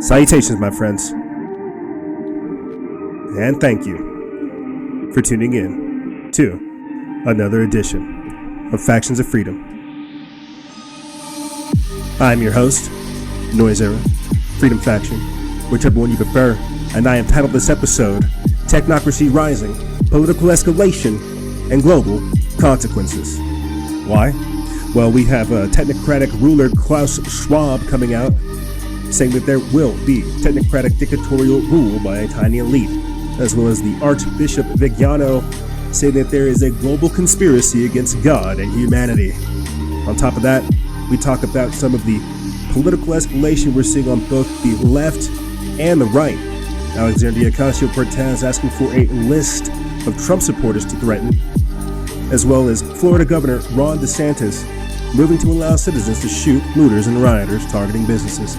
Salutations, my friends, and thank you for tuning in to another edition of Factions of Freedom. I'm your host, Noise Era, Freedom Faction, whichever one you prefer, and I have titled this episode, Technocracy Rising, Political Escalation, and Global Consequences. Why? Well, we have a technocratic ruler Klaus Schwab coming out saying that there will be technocratic dictatorial rule by a tiny elite, as well as the Archbishop Vigiano saying that there is a global conspiracy against God and humanity. On top of that, we talk about some of the political escalation we're seeing on both the left and the right. Alexandria Ocasio Cortez asking for a list of Trump supporters to threaten, as well as Florida Governor Ron DeSantis moving to allow citizens to shoot looters and rioters targeting businesses.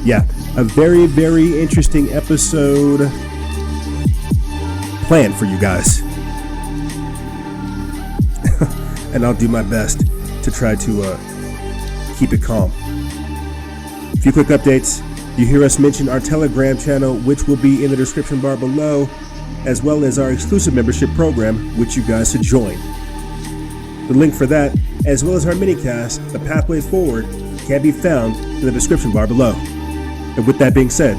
Yeah, a very, very interesting episode planned for you guys. And I'll do my best to try to keep it calm. A few quick updates. You hear us mention our Telegram channel, which will be in the description bar below, as well as our exclusive membership program, which you guys should join. The link for that, as well as our minicast, The Pathway Forward, can be found in the description bar below. And with that being said,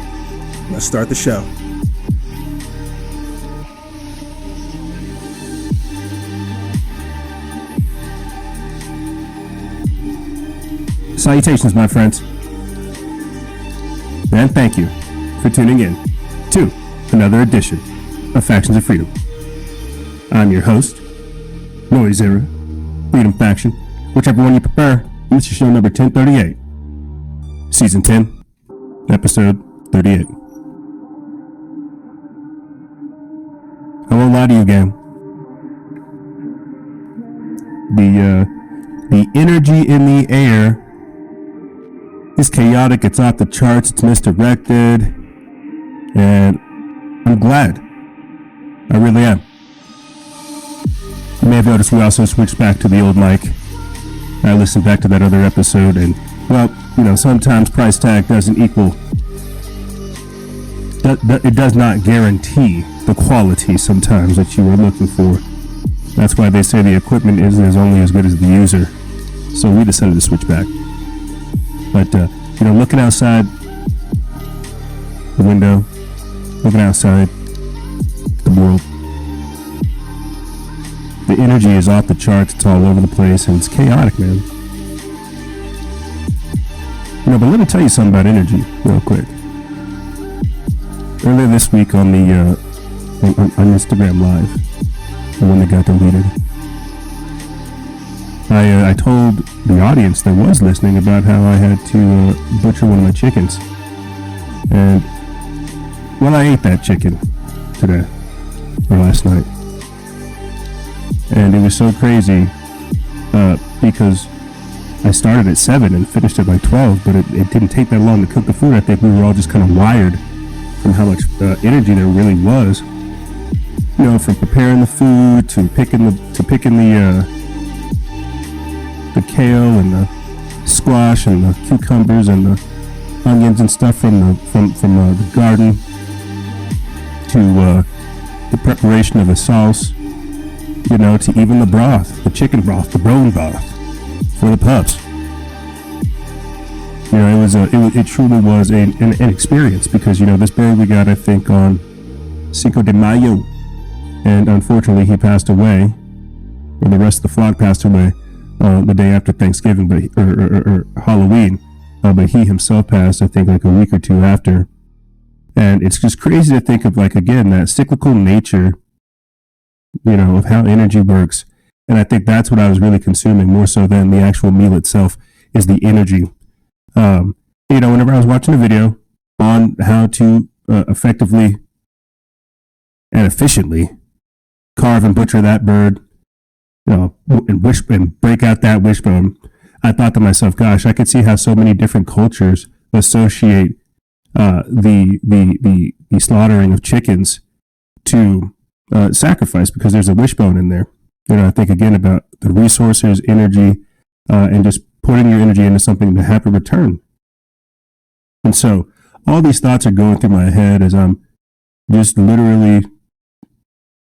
let's start the show. Salutations, my friends, and thank you for tuning in to another edition of Factions of Freedom. I'm your host, Noise Era, Freedom Faction, whichever one you prefer. This is show number 1038, Season 10. Episode 38. I won't lie to you, gang. The energy in the air is chaotic. It's off the charts. It's misdirected, and I'm glad. I really am. You may have noticed we also switched back to the old mic. I listened back to that other episode, and well, you know, sometimes price tag doesn't equal, it does not guarantee the quality sometimes that you are looking for. That's why they say the equipment is only as good as the user. So we decided to switch back. But, you know, looking outside the window, looking outside the world, the energy is off the charts. It's all over the place, and it's chaotic, man. You know, but let me tell you something about energy real quick. Earlier this week on the on Instagram Live, the one that got deleted, I told the audience that was listening about how I had to butcher one of my chickens. And, well, I ate that chicken today, or last night. And it was so crazy because I started at 7 and finished at like 12, but it didn't take that long to cook the food. I think we were all just kind of wired from how much energy there really was. You know, from preparing the food to picking the kale and the squash and the cucumbers and the onions and stuff from the garden to the preparation of the sauce. You know, to even the broth, the chicken broth, the bone broth for the pups. You know, it truly was an experience because, you know, this bird we got, I think, on Cinco de Mayo, and unfortunately he passed away, or the rest of the flock passed away the day after Thanksgiving, but or Halloween, but he himself passed, I think, like a week or two after. And it's just crazy to think of, like, again, that cyclical nature, you know, of how energy works. And I think that's what I was really consuming more so than the actual meal itself, is the energy. You know, whenever I was watching a video on how to effectively and efficiently carve and butcher that bird, and break out that wishbone, I thought to myself, gosh, I could see how so many different cultures associate the slaughtering of chickens to sacrifice, because there's a wishbone in there. I think again about the resources, energy, and just putting your energy into something to have a return. And so all these thoughts are going through my head as I'm just literally,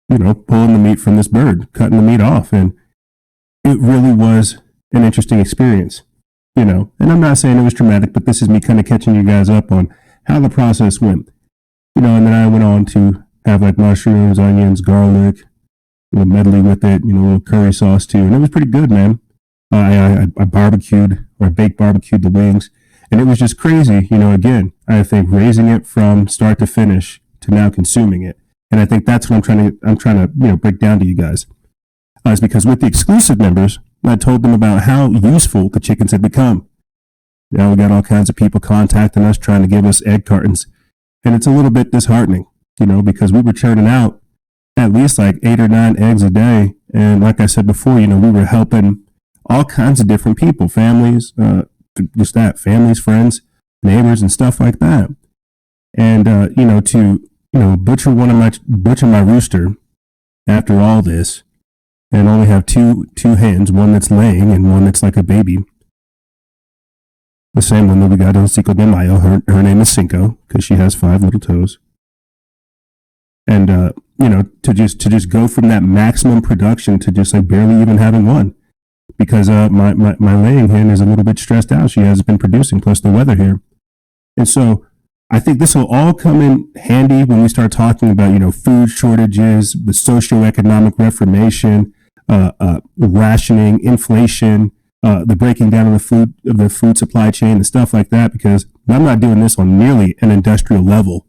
pulling the meat from this bird, cutting the meat off. And it really was an interesting experience, and I'm not saying it was traumatic, but this is me kind of catching you guys up on how the process went, and then I went on to have like mushrooms, onions, garlic, medley with it, a little curry sauce too. And it was pretty good, man. I barbecued or baked barbecued the wings, and it was just crazy. Again, I think raising it from start to finish to now consuming it. And I think that's what I'm trying to break down to you guys. Is because with the exclusive members, I told them about how useful the chickens had become. Now we got all kinds of people contacting us trying to give us egg cartons. And it's a little bit disheartening, because we were churning out at least like 8 or 9 eggs a day. And like I said before, we were helping all kinds of different people, families, families, friends, neighbors, and stuff like that. And, to butcher my rooster after all this, and only have two hens, one that's laying and one that's like a baby. The same one that we got on Cinco de Mayo. Her name is Cinco because she has 5 little toes. And to just go from that maximum production to just like barely even having one, because my laying hen is a little bit stressed out. She hasn't been producing, plus the weather here. And so I think this will all come in handy when we start talking about, food shortages, the socioeconomic reformation, rationing, inflation, the breaking down of the food supply chain and stuff like that, because I'm not doing this on nearly an industrial level,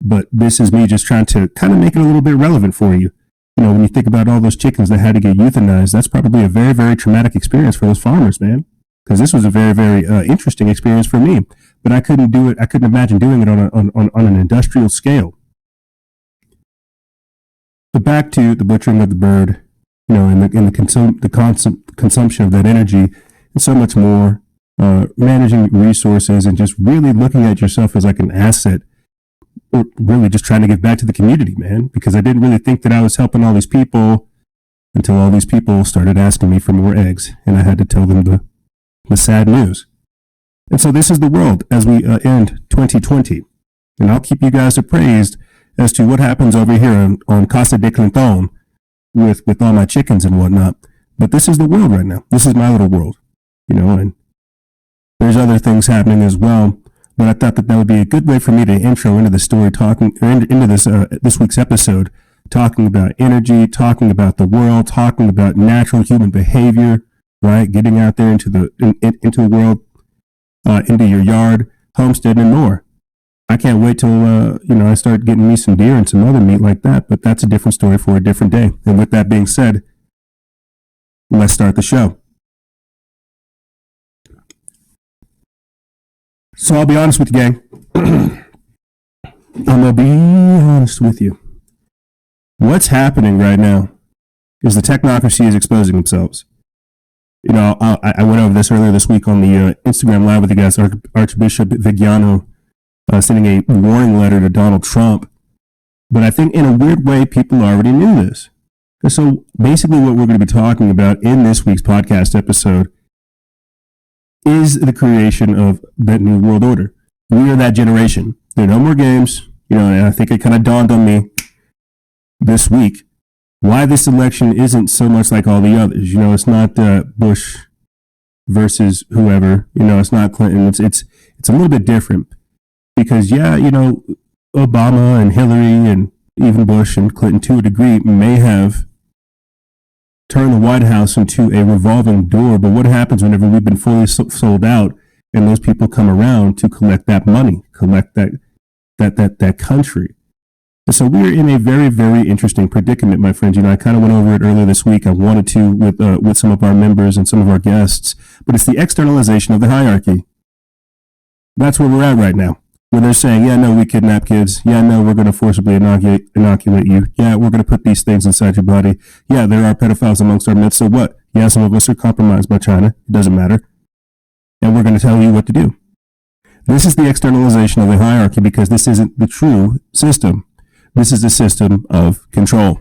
but this is me just trying to kind of make it a little bit relevant for you. When you think about all those chickens that had to get euthanized, that's probably a very, very traumatic experience for those farmers, man. Because this was a very, very interesting experience for me, but I couldn't do it. I couldn't imagine doing it on an industrial scale. But back to the butchering of the bird, and the consumption of that energy, and so much more. Managing resources and just really looking at yourself as like an asset, or really just trying to give back to the community, man. Because I didn't really think that I was helping all these people until all these people started asking me for more eggs, and I had to tell them the sad news. And so this is the world as we end 2020. And I'll keep you guys appraised as to what happens over here on Casa de Clinton with all my chickens and whatnot. But this is the world right now. This is my little world, and there's other things happening as well. But I thought that would be a good way for me to intro into the story, into this week's episode, talking about energy, talking about the world, talking about natural human behavior, right? Getting out there into the world, into your yard, homestead, and more. I can't wait till, I start getting me some deer and some other meat like that, but that's a different story for a different day. And with that being said, let's start the show. So I'll be honest with you, gang. I'm going to be honest with you. What's happening right now is the technocracy is exposing themselves. I went over this earlier this week on the Instagram Live with you guys, Archbishop Vigiano sending a warning letter to Donald Trump. But I think in a weird way, people already knew this. So basically what we're going to be talking about in this week's podcast episode is the creation of that new world order. We are that generation. There are no more games. And I think it kind of dawned on me this week why this election isn't so much like all the others. It's not Bush versus whoever. It's not Clinton. It's a little bit different because, Obama and Hillary and even Bush and Clinton to a degree may have turned the White House into a revolving door. But what happens whenever we've been fully sold out and those people come around to collect that money, collect that country? And so we're in a very, very interesting predicament, my friends. I kind of went over it earlier this week. I wanted to with some of our members and some of our guests, but it's the externalization of the hierarchy. That's where we're at right now. when they're saying, yeah, no, we kidnap kids. Yeah, no, we're going to forcibly inoculate you. Yeah, we're going to put these things inside your body. Yeah, there are pedophiles amongst our midst. So what? Yeah, some of us are compromised by China. It doesn't matter. And we're going to tell you what to do. This is the externalization of the hierarchy because this isn't the true system. This is a system of control.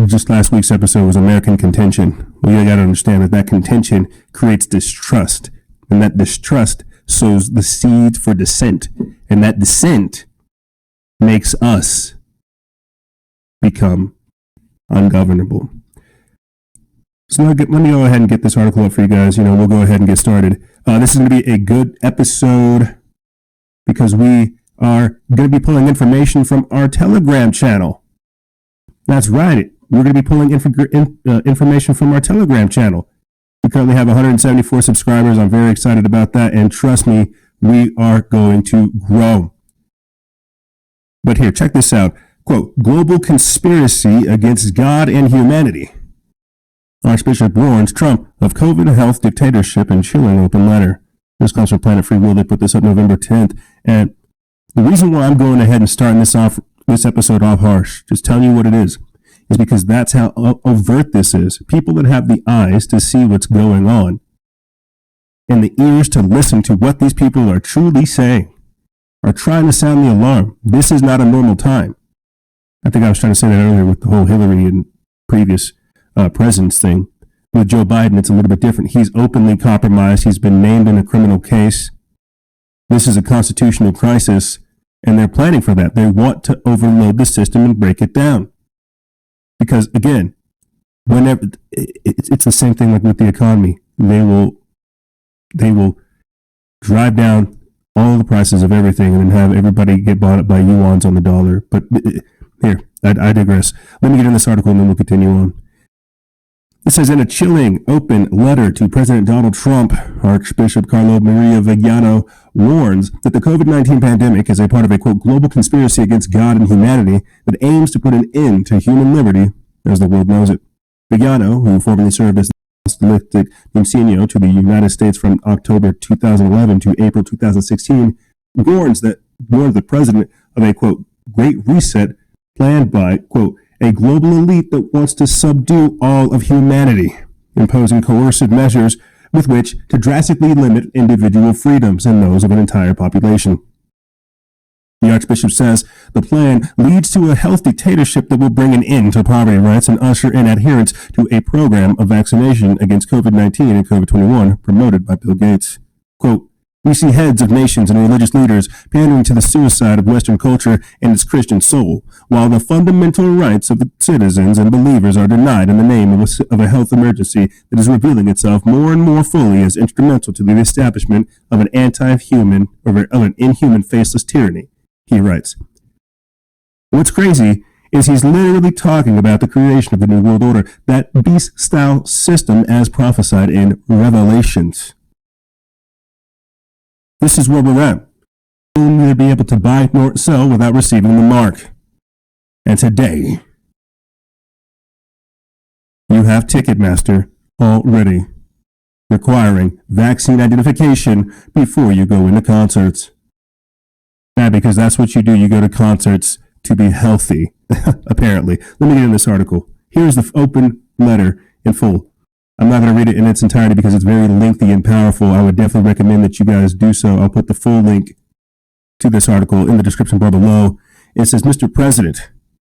Just last week's episode was American contention. Well, you got to understand that contention creates distrust, and that distrust sows the seeds for dissent, and that dissent makes us become ungovernable. So let me go ahead and get this article up for you guys. We'll go ahead and get started. This is going to be a good episode because we are going to be pulling information from our Telegram channel. That's right. We're going to be pulling information from our Telegram channel. We currently have 174 subscribers. I'm very excited about that. And trust me, we are going to grow. But here, check this out. Quote, global conspiracy against God and humanity. Archbishop warns Trump of COVID health dictatorship and chilling open letter. This comes from Planet Free Will. They put this up November 10th. And the reason why I'm going ahead and starting this episode off harsh, just telling you what it is because that's how overt this is. People that have the eyes to see what's going on and the ears to listen to what these people are truly saying are trying to sound the alarm. This is not a normal time. I think I was trying to say that earlier with the whole Hillary and previous presidents thing. With Joe Biden, it's a little bit different. He's openly compromised. He's been named in a criminal case. This is a constitutional crisis. And they're planning for that. They want to overload the system and break it down. Because again, whenever it's the same thing like with the economy. They will drive down all the prices of everything and then have everybody get bought up by yuans on the dollar. But here, I digress. Let me get in this article and then we'll continue on. It says, in a chilling open letter to President Donald Trump, Archbishop Carlo Maria Viganò warns that the COVID-19 pandemic is a part of a, quote, global conspiracy against God and humanity that aims to put an end to human liberty as the world knows it. Viganò, who formerly served as the apostolic nuncio to the United States from October 2011 to April 2016, warns the president of a, quote, great reset planned by, quote, a global elite that wants to subdue all of humanity, imposing coercive measures with which to drastically limit individual freedoms and those of an entire population. The Archbishop says the plan leads to a health dictatorship that will bring an end to poverty rights and usher in adherence to a program of vaccination against COVID-19 and COVID-21 promoted by Bill Gates. Quote, we see heads of nations and religious leaders pandering to the suicide of Western culture and its Christian soul, while the fundamental rights of the citizens and believers are denied in the name of a health emergency that is revealing itself more and more fully as instrumental to the establishment of an anti-human or of an inhuman faceless tyranny, he writes. What's crazy is he's literally talking about the creation of the New World Order, that beast-style system as prophesied in Revelations. This is where we're at. We'll neither be able to buy nor sell without receiving the mark. And today, you have Ticketmaster already requiring vaccine identification before you go into concerts. Yeah, because that's what you do. You go to concerts to be healthy, apparently. Let me get in this article. Here's the open letter in full. I'm not going to read it in its entirety because it's very lengthy and powerful. I would definitely recommend that you guys do so. I'll put the full link to this article in the description bar below. It says, Mr. President,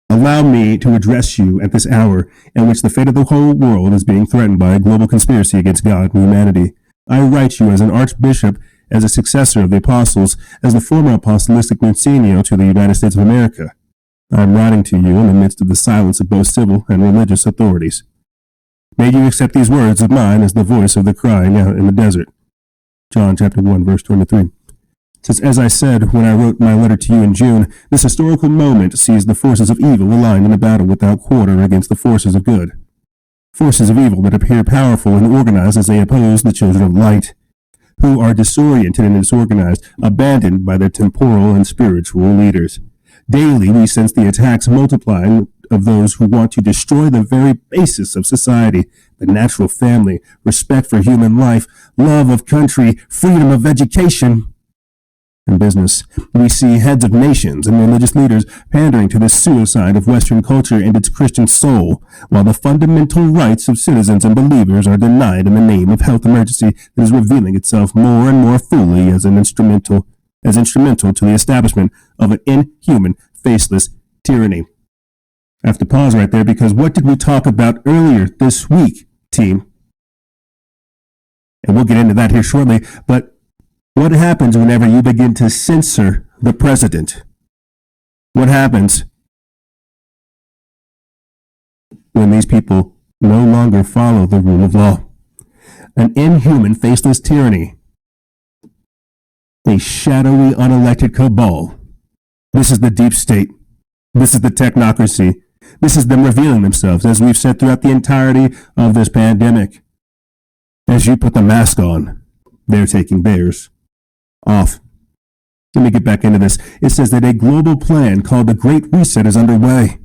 allow me to address you at this hour in which the fate of the whole world is being threatened by a global conspiracy against God and humanity. I write you as an archbishop, as a successor of the apostles, as the former apostolic nuncio to the United States of America. I am writing to you in the midst of the silence of both civil and religious authorities. May you accept these words of mine as the voice of the crying out in the desert. John chapter 1, verse 23. It says, as I said when I wrote my letter to you in June, this historical moment sees the forces of evil aligned in a battle without quarter against the forces of good. Forces of evil that appear powerful and organized as they oppose the children of light, who are disoriented and disorganized, abandoned by their temporal and spiritual leaders. Daily we sense the attacks multiplying of those who want to destroy the very basis of society, the natural family, respect for human life, love of country, freedom of education and business. We see heads of nations and religious leaders pandering to the suicide of Western culture and its Christian soul, while the fundamental rights of citizens and believers are denied in the name of health emergency that is revealing itself more and more fully as instrumental to the establishment of an inhuman, faceless tyranny. I have to pause right there because what did we talk about earlier this week, team? And we'll get into that here shortly, but what happens whenever you begin to censor the president? What happens when these people no longer follow the rule of law? An inhuman, faceless tyranny. A shadowy, unelected cabal. This is the deep state. This is the technocracy. This is them revealing themselves, as we've said throughout the entirety of this pandemic. As you put the mask on, they're taking theirs off. Let me get back into this. It says that a global plan called the Great Reset is underway.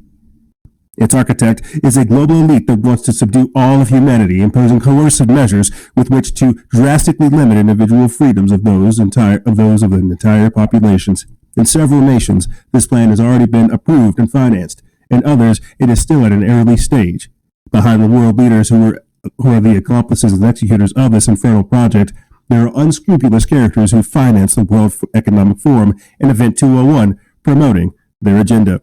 Its architect is a global elite that wants to subdue all of humanity, imposing coercive measures with which to drastically limit individual freedoms of those of the entire populations. In several nations, this plan has already been approved and financed. In others, it is still at an early stage. Behind the world leaders who are the accomplices and executors of this infernal project, there are unscrupulous characters who finance the World Economic Forum and Event 201, promoting their agenda.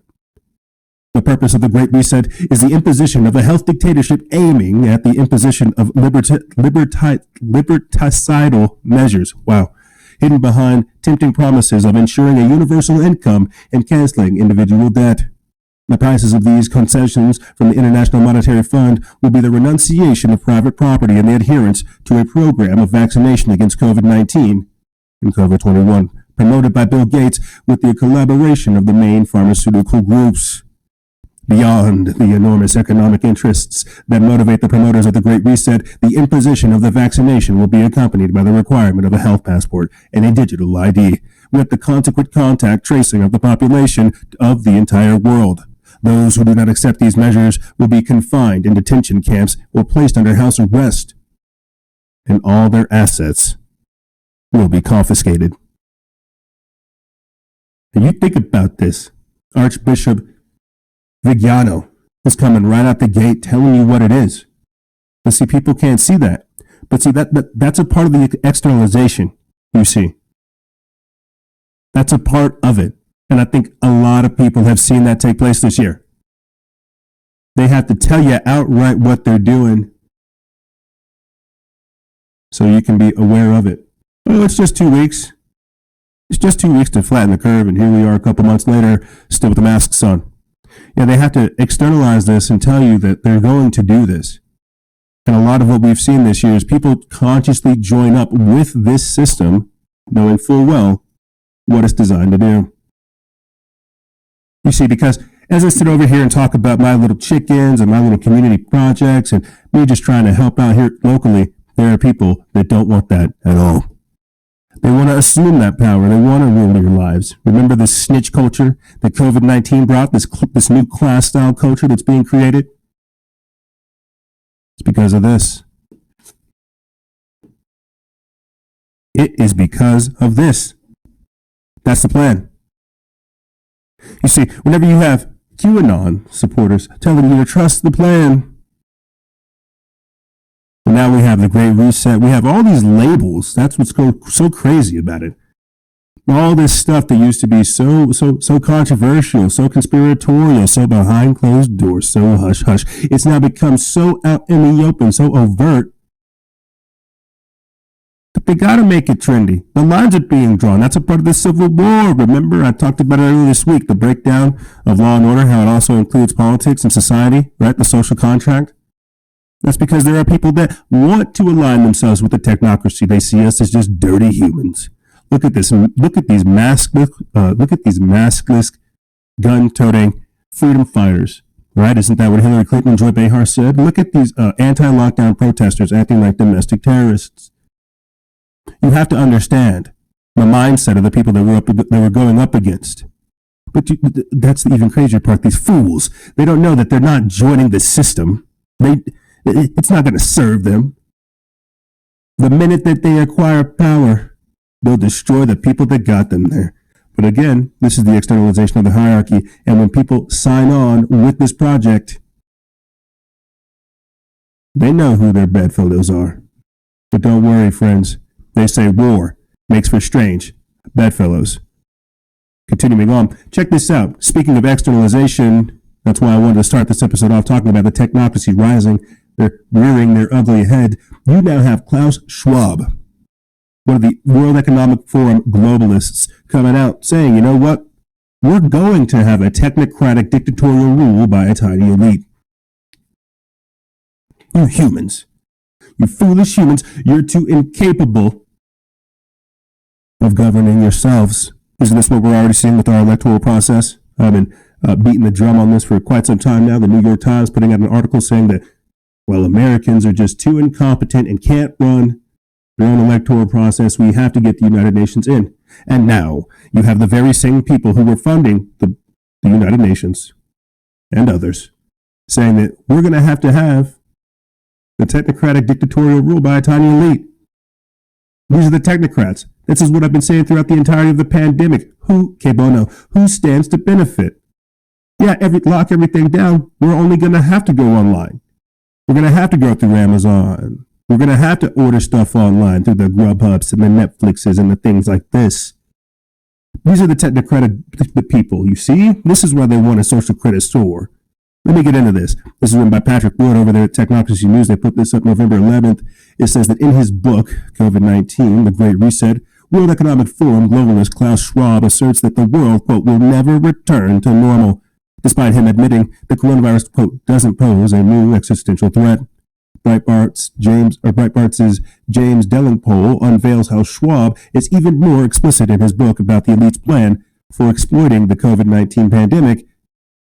The purpose of the Great Reset is the imposition of a health dictatorship aiming at the imposition of liberticidal measures. Wow. Hidden behind tempting promises of ensuring a universal income and canceling individual debt. The prices of these concessions from the International Monetary Fund will be the renunciation of private property and the adherence to a program of vaccination against COVID-19 and COVID-21, promoted by Bill Gates with the collaboration of the main pharmaceutical groups. Beyond the enormous economic interests that motivate the promoters of the Great Reset, the imposition of the vaccination will be accompanied by the requirement of a health passport and a digital ID, with the consequent contact tracing of the population of the entire world. Those who do not accept these measures will be confined in detention camps or placed under house arrest, and all their assets will be confiscated. And you think about this, Archbishop Vigiano is coming right out the gate telling you what it is. But see, people can't see that. But see, that's a part of the externalization, you see. That's a part of it. And I think a lot of people have seen that take place this year. They have to tell you outright what they're doing so you can be aware of it. Oh, it's just 2 weeks. It's just 2 weeks to flatten the curve, and here we are a couple months later, still with the masks on. Yeah, they have to externalize this and tell you that they're going to do this. And a lot of what we've seen this year is people consciously join up with this system, knowing full well what it's designed to do. You see, because as I sit over here and talk about my little chickens and my little community projects and me just trying to help out here locally, there are people that don't want that at all. They want to assume that power. They want to rule your lives. Remember this snitch culture that COVID-19 brought, this new class-style culture that's being created? It's because of this. It is because of this. That's the plan. You see, whenever you have QAnon supporters telling you to trust the plan, now we have the Great Reset. We have all these labels. That's what's so crazy about it. All this stuff that used to be so controversial, so conspiratorial, so behind closed doors, so hush hush. It's now become so out in the open, so overt. But they got to make it trendy. The lines are being drawn. That's a part of the Civil War. Remember, I talked about it earlier this week, the breakdown of law and order, how it also includes politics and society, right? The social contract. That's because there are people that want to align themselves with the technocracy. They see us as just dirty humans. Look at this. Look at these maskless, gun-toting freedom fighters. Right? Isn't that what Hillary Clinton and Joy Behar said? Look at these anti-lockdown protesters acting like domestic terrorists. You have to understand the mindset of the people that we're going up against. But that's the even crazier part. These fools, they don't know that they're not joining the system. It's not going to serve them. The minute that they acquire power, they'll destroy the people that got them there. But again, this is the externalization of the hierarchy. And when people sign on with this project, they know who their bedfellows are. But don't worry, friends. They say war makes for strange bedfellows. Continuing on, check this out. Speaking of externalization, that's why I wanted to start this episode off talking about the technocracy rising. They're rearing their ugly head. You now have Klaus Schwab, one of the World Economic Forum globalists, coming out saying, you know what? We're going to have a technocratic dictatorial rule by a tiny elite. You humans, you foolish humans, you're too incapable of governing yourselves. Isn't this what we're already seeing with our electoral process? I've been beating the drum on this for quite some time now. The New York Times putting out an article saying that, well, Americans are just too incompetent and can't run their own electoral process. We have to get the United Nations in. And now you have the very same people who were funding the United Nations and others saying that we're going to have the technocratic dictatorial rule by a tiny elite. These are the technocrats. This is what I've been saying throughout the entirety of the pandemic. Who stands to benefit? Yeah, lock everything down. We're only going to have to go online. We're going to have to go through Amazon. We're going to have to order stuff online through the Grubhubs and the Netflixes and the things like this. These are the technocratic people, you see? This is why they want a social credit score. Let me get into this. This is written by Patrick Wood over there at Technocracy News. They put this up November 11th. It says that in his book, COVID-19, The Great Reset, World Economic Forum globalist Klaus Schwab asserts that the world, quote, will never return to normal, despite him admitting the coronavirus, quote, doesn't pose a new existential threat. Breitbart's James Delingpole unveils how Schwab is even more explicit in his book about the elite's plan for exploiting the COVID-19 pandemic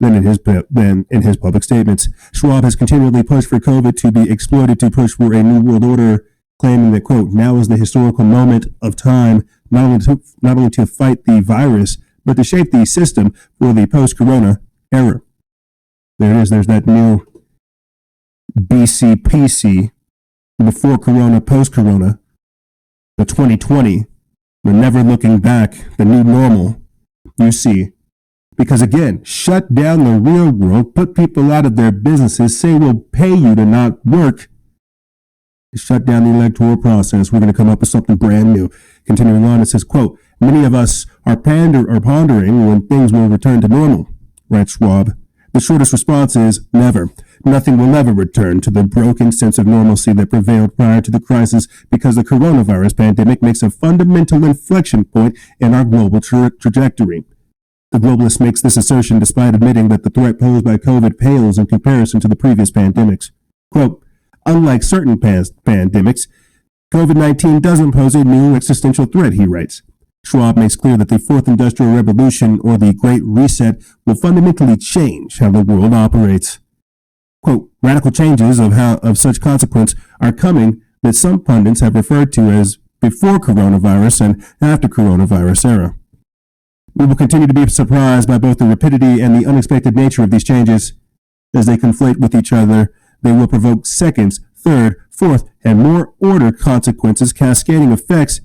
than in his public statements. Schwab has continually pushed for COVID to be exploited to push for a new world order, claiming that, quote, now is the historical moment of time, not only to fight the virus, but to shape the system for the post-corona era. There it is. There's that new BCPC, before corona, post-corona, the 2020, the never looking back, the new normal, you see. Because again, shut down the real world, put people out of their businesses, say we'll pay you to not work, shut down the electoral process. We're going to come up with something brand new. Continuing on, it says, quote, many of us are pondering when things will return to normal, writes Schwab. The shortest response is never. Nothing will ever return to the broken sense of normalcy that prevailed prior to the crisis because the coronavirus pandemic makes a fundamental inflection point in our global trajectory. The globalist makes this assertion despite admitting that the threat posed by COVID pales in comparison to the previous pandemics. Quote, unlike certain past pandemics, COVID-19 doesn't pose a new existential threat, he writes. Schwab makes clear that the Fourth Industrial Revolution, or the Great Reset, will fundamentally change how the world operates. Quote, radical changes of such consequence are coming that some pundits have referred to as before coronavirus and after coronavirus era. We will continue to be surprised by both the rapidity and the unexpected nature of these changes. As they conflate with each other, they will provoke seconds, third, fourth, and more order consequences, cascading effects,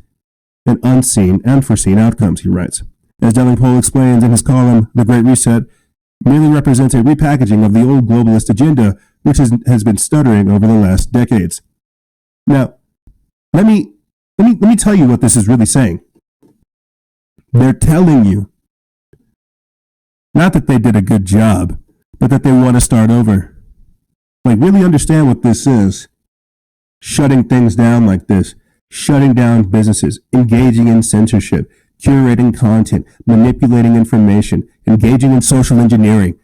and unseen and foreseen outcomes, he writes. As Delingpole explains in his column, The Great Reset merely represents a repackaging of the old globalist agenda, which has been stuttering over the last decades. Now, let me tell you what this is really saying. They're telling you, not that they did a good job, but that they want to start over. Like, really understand what this is. Shutting things down like this, shutting down businesses, engaging in censorship, curating content, manipulating information, engaging in social engineering.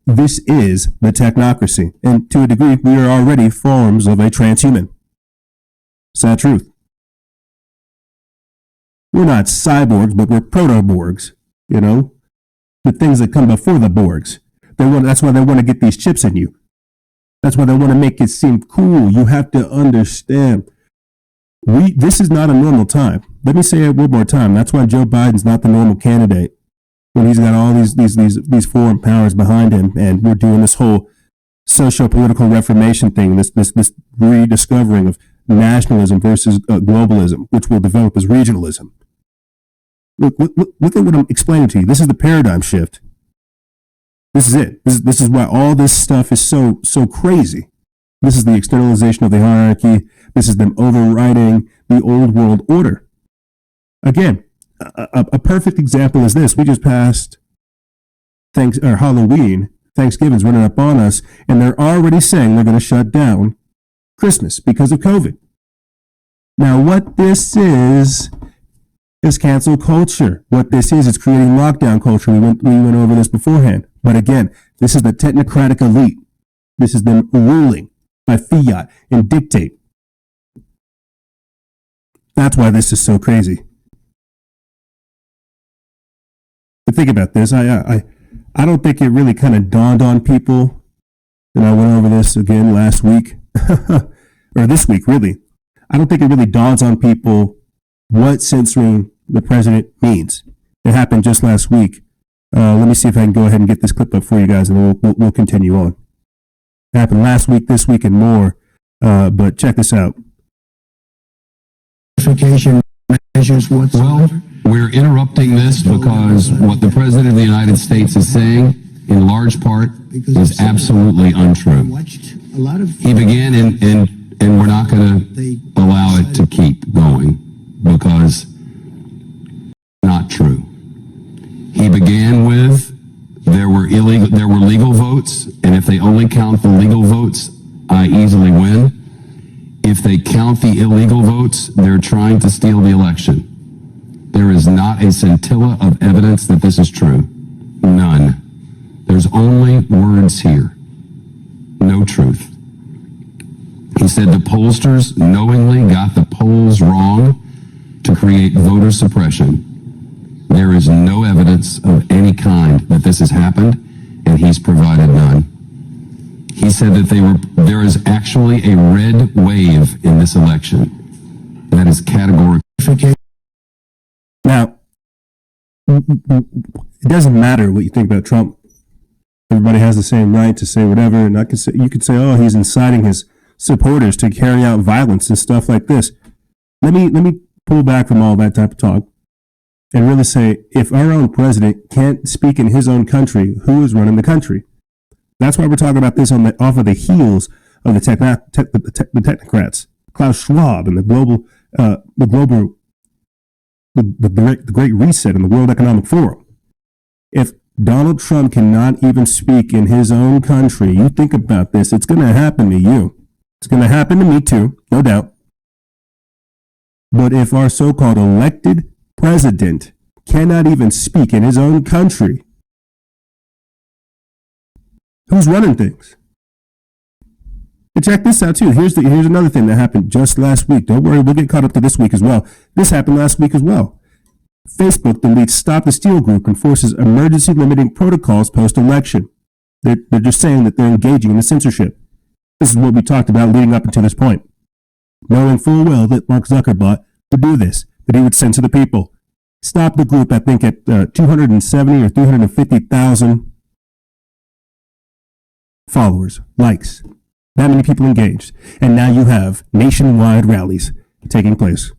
This is the technocracy. And to a degree, we are already forms of a transhuman. Sad truth. We're not cyborgs, but we're proto-Borgs, you know? The things that come before the Borgs. That's why they want to get these chips in you. That's why they want to make it seem cool. You have to understand. This is not a normal time. Let me say it one more time. That's why Joe Biden's not the normal candidate. when he's got all these foreign powers behind him, and we're doing this whole socio-political reformation thing, this rediscovering of nationalism versus globalism, which will develop as regionalism. Look at what I'm explaining to you. This is the paradigm shift. This is it. This is why all this stuff is so crazy. This is the externalization of the hierarchy. This is them overriding the old world order. Again, a perfect example is this. We just passed Halloween. Thanksgiving's running up on us, and they're already saying they're going to shut down Christmas because of COVID. Now, what this is cancel culture. What this is, it's creating lockdown culture. We went over this beforehand. But again, this is the technocratic elite. This is them ruling by fiat and dictate. That's why this is so crazy. But think about this. I don't think it really kind of dawned on people, and I went over this again last week, or this week, really. I don't think it really dawns on people what censoring the president means. It happened just last week. Let me see if I can go ahead and get this clip up for you guys, and we'll continue on. It happened last week, this week, and more. But check this out. Measures whatsoever. Well, we're interrupting this because what the President of the United States is saying, in large part, is absolutely untrue. He began, and we're not going to allow it to keep going because it's not true. He began with there were legal votes, and if they only count the legal votes, I easily win. If they count the illegal votes, they're trying to steal the election. There is not a scintilla of evidence that this is true. None. There's only words here. No truth. He said the pollsters knowingly got the polls wrong to create voter suppression. There is no evidence of any kind that this has happened, and he's provided none. He said that there is actually a red wave in this election. That is categorical. Now, it doesn't matter what you think about Trump. Everybody has the same right to say whatever, and you could say, oh, he's inciting his supporters to carry out violence and stuff like this. Let me pull back from all that type of talk and really say, if our own president can't speak in his own country, who is running the country? That's why we're talking about this off of the heels of the technocrats, Klaus Schwab, and the Great Reset and the World Economic Forum. If Donald Trump cannot even speak in his own country, you think about this, it's going to happen to you. It's going to happen to me too, no doubt. But if our so-called elected president cannot even speak in his own country, who's running things? And check this out too. Here's another thing that happened just last week. Don't worry, we'll get caught up to this week as well. This happened last week as well. Facebook deletes Stop the Steal group and forces emergency limiting protocols post-election. They're just saying that they're engaging in the censorship. This is what we talked about leading up until this point. Knowing full well that Mark Zuckerberg would do this, that he would censor the people. Stop the group, I think, at 270 or 350,000 followers, likes. That many people engaged. And now you have nationwide rallies taking place.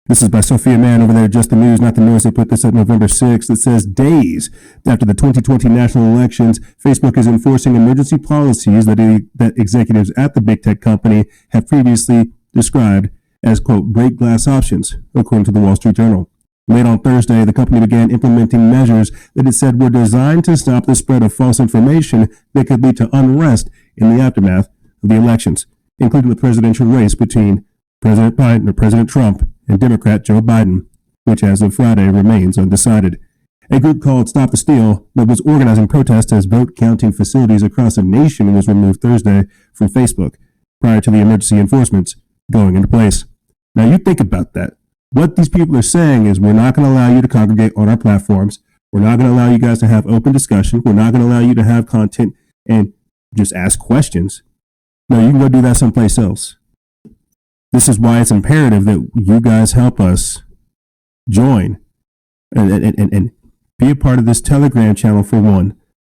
This is by Sophia Mann over there at Just the News, not the news. They put this at November 6th. It says, days after the 2020 national elections, Facebook is enforcing emergency policies that executives at the big tech company have previously described as, quote, break glass options, according to the Wall Street Journal. Late on Thursday, the company began implementing measures that it said were designed to stop the spread of false information that could lead to unrest in the aftermath of the elections, including the presidential race between President Trump and Democrat Joe Biden, which as of Friday remains undecided. A group called Stop the Steal that was organizing protests as vote counting facilities across the nation was removed Thursday from Facebook prior to the emergency enforcements going into place. Now you think about that. What these people are saying is we're not going to allow you to congregate on our platforms. We're not going to allow you guys to have open discussion. We're not going to allow you to have content and just ask questions. No, you can go do that someplace else. This is why it's imperative that you guys help us join and Be a part of this Telegram channel for one,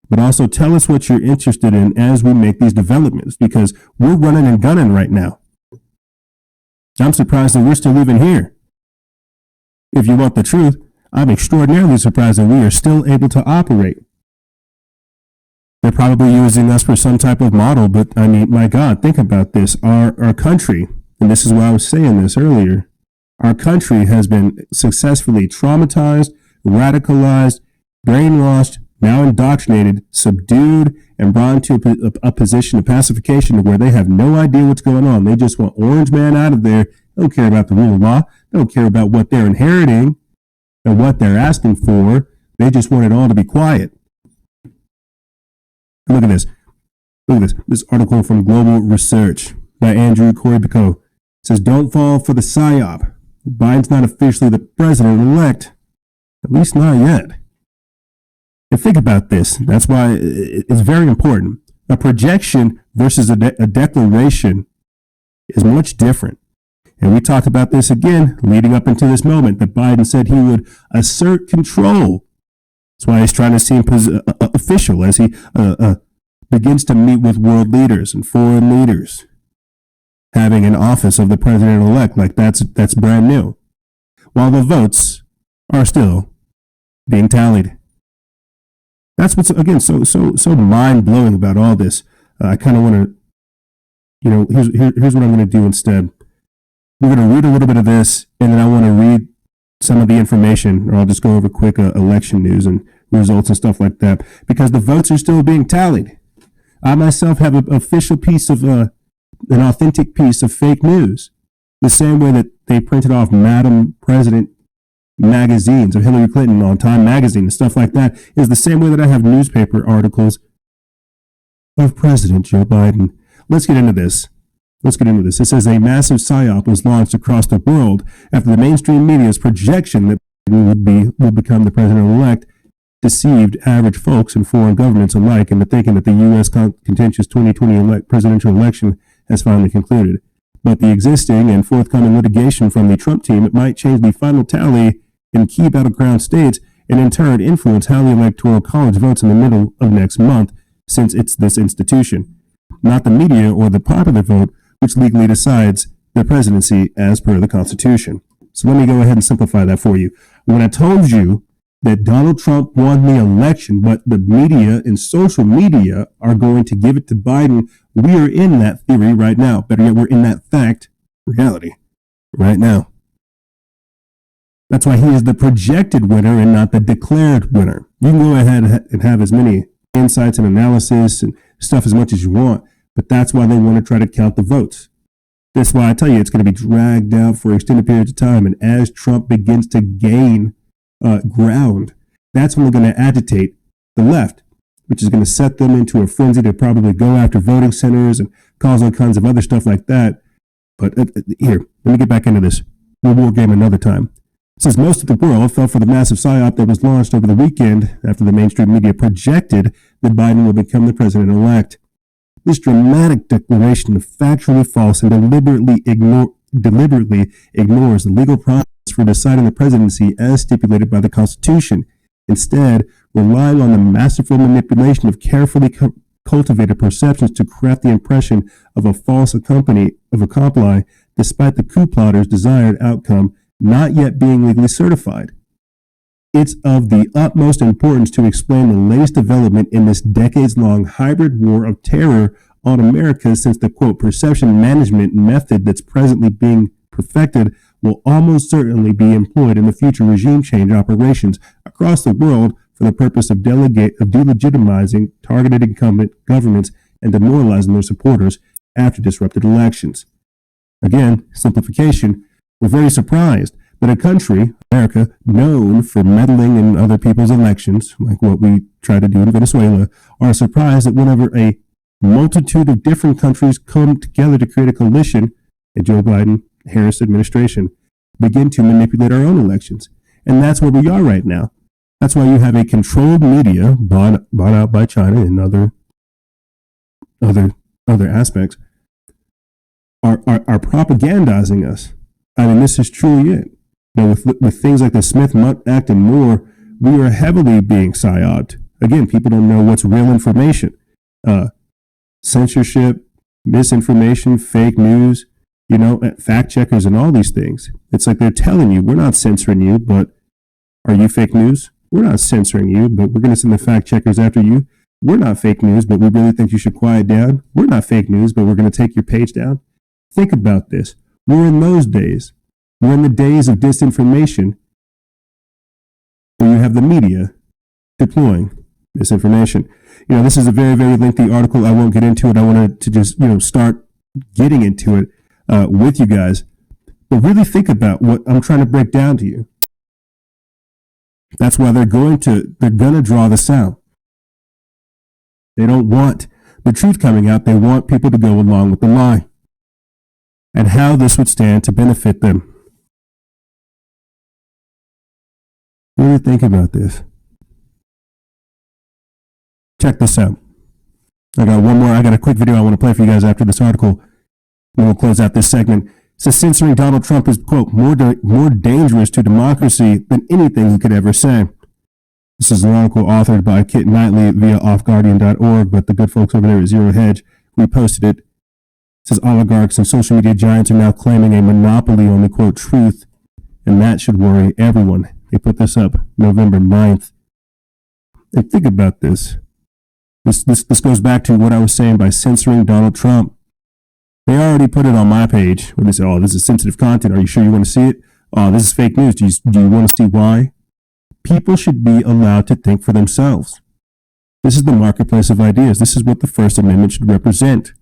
but also tell us what you're interested in as we make these developments, because we're running and gunning right now. I'm surprised that we're still even here. If you want the truth, I'm extraordinarily surprised that we are still able to operate. They're probably using us for some type of model, but I mean, my God, think about this. Our country, and this is why I was saying this earlier, our country has been successfully traumatized, radicalized, brainwashed, now indoctrinated, subdued, and brought into a position of pacification where they have no idea what's going on. They just want Orange Man out of there. They don't care about the rule of law. They don't care about what they're inheriting and what they're asking for. They just want it all to be quiet. Look at this. Look at this. This article from Global Research by Andrew Corbico. It says, don't fall for the psyop. Biden's not officially the president-elect. At least not yet. And think about this. That's why it's very important. A projection versus a declaration is much different. And we talked about this again leading up into this moment that Biden said he would assert control. That's why he's trying to seem official as he begins to meet with world leaders and foreign leaders, having an office of the president-elect like that's brand new, while the votes are still being tallied. That's what's, again, so mind-blowing about all this. I kind of want to, here's what I'm going to do instead. We're going to read a little bit of this, and then I want to read some of the information, or I'll just go over quick election news and results and stuff like that, because the votes are still being tallied. I myself have an official piece of, an authentic piece of fake news, the same way that they printed off Madam President magazines of Hillary Clinton on Time Magazine and stuff like that, is the same way that I have newspaper articles of President Joe Biden. Let's get into this. It says a massive psyop was launched across the world after the mainstream media's projection that Biden will become the president-elect deceived average folks and foreign governments alike into thinking that the U.S. contentious 2020 presidential election has finally concluded. But the existing and forthcoming litigation from the Trump team, it might change the final tally in key battleground states and in turn influence how the Electoral College votes in the middle of next month, since it's this institution, not the media or the popular vote, which legally decides the presidency as per the Constitution. So let me go ahead and simplify that for you. When I told you that Donald Trump won the election, but the media and social media are going to give it to Biden, we are in that theory right now. Better yet, we're in that fact, reality, right now. That's why he is the projected winner and not the declared winner. You can go ahead and have as many insights and analysis and stuff as much as you want, but that's why they want to try to count the votes. That's why I tell you it's going to be dragged out for extended periods of time. And as Trump begins to gain ground, that's when they're going to agitate the left, which is going to set them into a frenzy to probably go after voting centers and cause all kinds of other stuff like that. But here, let me get back into this. We'll war game another time. Since most of the world fell for the massive psyop that was launched over the weekend after the mainstream media projected that Biden will become the president-elect, this dramatic declaration of factually false and deliberately ignores the legal process for deciding the presidency as stipulated by the Constitution, instead relying on the masterful manipulation of carefully cultivated perceptions to craft the impression of a false accomplice despite the coup plotter's desired outcome not yet being legally certified. It's of the utmost importance to explain the latest development in this decades-long hybrid war of terror on America, since the, quote, perception management method that's presently being perfected will almost certainly be employed in the future regime change operations across the world for the purpose of delegitimizing targeted incumbent governments and demoralizing their supporters after disrupted elections. Again, simplification, we're very surprised that a country, America, known for meddling in other people's elections, like what we try to do in Venezuela, are surprised that whenever a multitude of different countries come together to create a coalition, a Joe Biden-Harris administration, begin to manipulate our own elections. And that's where we are right now. That's why you have a controlled media bought out by China and other aspects are propagandizing us. I mean, this is truly it. Now, with things like the Smith-Mundt Act and more, we are heavily being psyoped. Again, people don't know what's real information. Censorship, misinformation, fake news, fact checkers and all these things. It's like they're telling you, we're not censoring you, but are you fake news? We're not censoring you, but we're going to send the fact checkers after you. We're not fake news, but we really think you should quiet down. We're not fake news, but we're going to take your page down. Think about this. We're in those days. We're in the days of disinformation where you have the media deploying misinformation. This is a very, very lengthy article. I won't get into it. I wanted to just, start getting into it with you guys. But really think about what I'm trying to break down to you. That's why they're going to draw this out. They don't want the truth coming out. They want people to go along with the lie and how this would stand to benefit them. Really think about this. Check this out. I got a quick video I want to play for you guys after this article. And we'll close out this segment. It says censoring Donald Trump is, quote, more dangerous to democracy than anything he could ever say. This is an article authored by Kit Knightley via offguardian.org, but the good folks over there at Zero Hedge reposted it. It says oligarchs and social media giants are now claiming a monopoly on the, quote, truth, and that should worry everyone. They put this up November 9th. And think about this. This goes back to what I was saying by censoring Donald Trump. They already put it on my page where they say, oh, this is sensitive content. Are you sure you want to see it? Oh, this is fake news. Do you want to see why? People should be allowed to think for themselves. This is the marketplace of ideas. This is what the First Amendment should represent.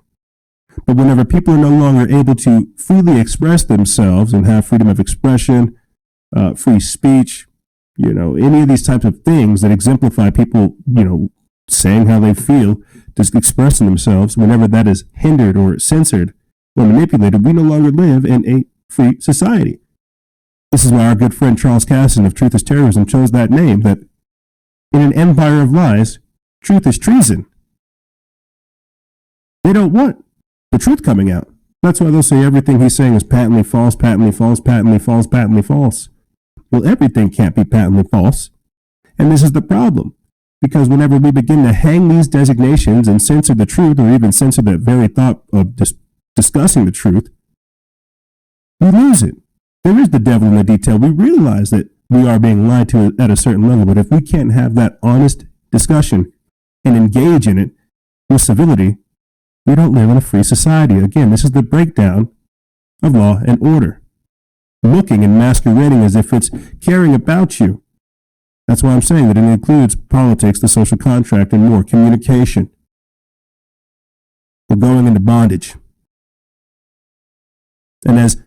But whenever people are no longer able to freely express themselves and have freedom of expression, free speech, any of these types of things that exemplify people, saying how they feel, just expressing themselves, whenever that is hindered or censored or manipulated, we no longer live in a free society. This is why our good friend Charles Casson of Truth is Terrorism chose that name, that in an empire of lies, truth is treason. They don't want the truth coming out. That's why they'll say everything he's saying is patently false, patently false, patently false, patently false. Well, everything can't be patently false. And this is the problem. Because whenever we begin to hang these designations and censor the truth, or even censor the very thought of discussing the truth, we lose it. There is the devil in the detail. We realize that we are being lied to at a certain level, but if we can't have that honest discussion and engage in it with civility, we don't live in a free society. Again, this is the breakdown of law and order. Looking and masquerading as if it's caring about you. That's why I'm saying that it includes politics, the social contract, and more communication. We're going into bondage. And as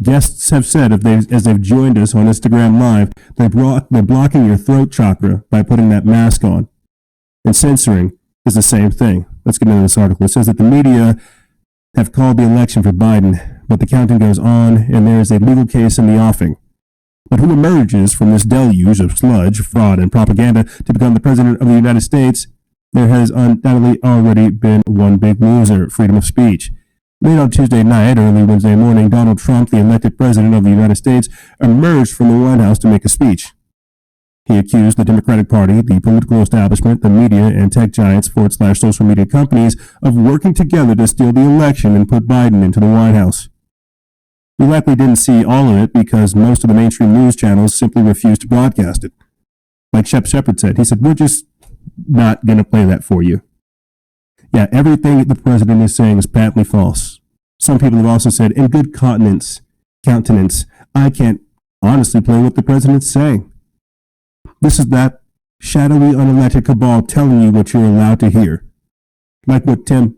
guests have said, as they've joined us on Instagram Live, they're blocking your throat chakra by putting that mask on. And censoring is the same thing. Let's get into this article. It says that the media have called the election for Biden, but the counting goes on, and there is a legal case in the offing. But who emerges from this deluge of sludge, fraud, and propaganda to become the President of the United States? There has undoubtedly already been one big loser, freedom of speech. Late on Tuesday night, early Wednesday morning, Donald Trump, the elected President of the United States, emerged from the White House to make a speech. He accused the Democratic Party, the political establishment, the media, and tech giants / social media companies of working together to steal the election and put Biden into the White House. We likely didn't see all of it because most of the mainstream news channels simply refused to broadcast it. Like Shep Shepard said, he said, we're just not going to play that for you. Yeah, everything the president is saying is patently false. Some people have also said, in good countenance, I can't honestly play what the president's saying. This is that shadowy, unelected cabal telling you what you're allowed to hear. Like what Tim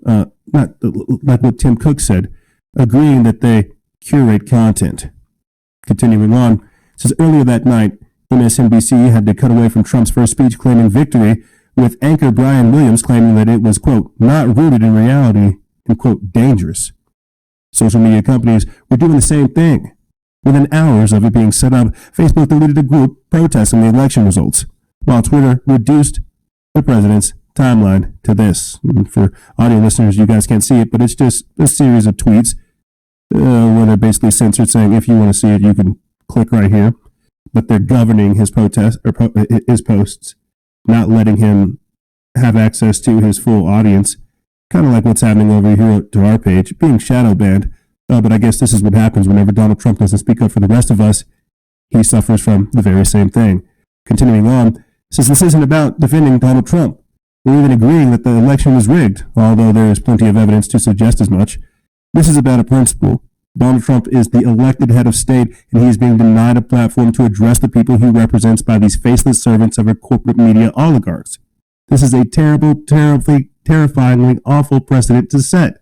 Cook said, agreeing that they curate content. Continuing on, it says earlier that night, MSNBC had to cut away from Trump's first speech claiming victory, with anchor Brian Williams claiming that it was, quote, not rooted in reality and, quote, dangerous. Social media companies were doing the same thing. Within hours of it being set up, Facebook deleted a group protesting the election results, while Twitter reduced the president's timeline to this. And for audio listeners, you guys can't see it, but it's just a series of tweets where they're basically censored, saying if you want to see it, you can click right here. but they're governing his protest or his posts, not letting him have access to his full audience. Kind of like what's happening over here to our page, being shadow banned. But I guess this is what happens whenever Donald Trump doesn't speak up for the rest of us. He suffers from the very same thing. Continuing on, says this isn't about defending Donald Trump, or even agreeing that the election was rigged, although there is plenty of evidence to suggest as much. This is about a principle. Donald Trump is the elected head of state, and he is being denied a platform to address the people he represents by these faceless servants of our corporate media oligarchs. This is a terrifyingly awful precedent to set.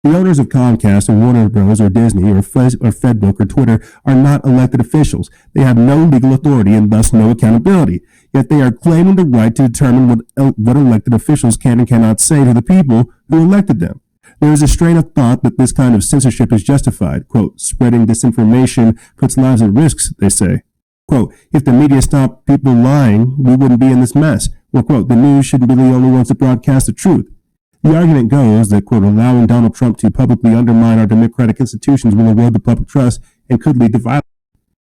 The owners of Comcast or Warner Bros. Or Disney or Fedbook or Twitter are not elected officials. They have no legal authority and thus no accountability. Yet they are claiming the right to determine what elected officials can and cannot say to the people who elected them. There is a strain of thought that this kind of censorship is justified. Quote, spreading disinformation puts lives at risk, they say. Quote, if the media stopped people lying, we wouldn't be in this mess. Or, quote, the news shouldn't be the only ones to broadcast the truth. The argument goes that, quote, allowing Donald Trump to publicly undermine our democratic institutions will erode the public trust and could lead to violence.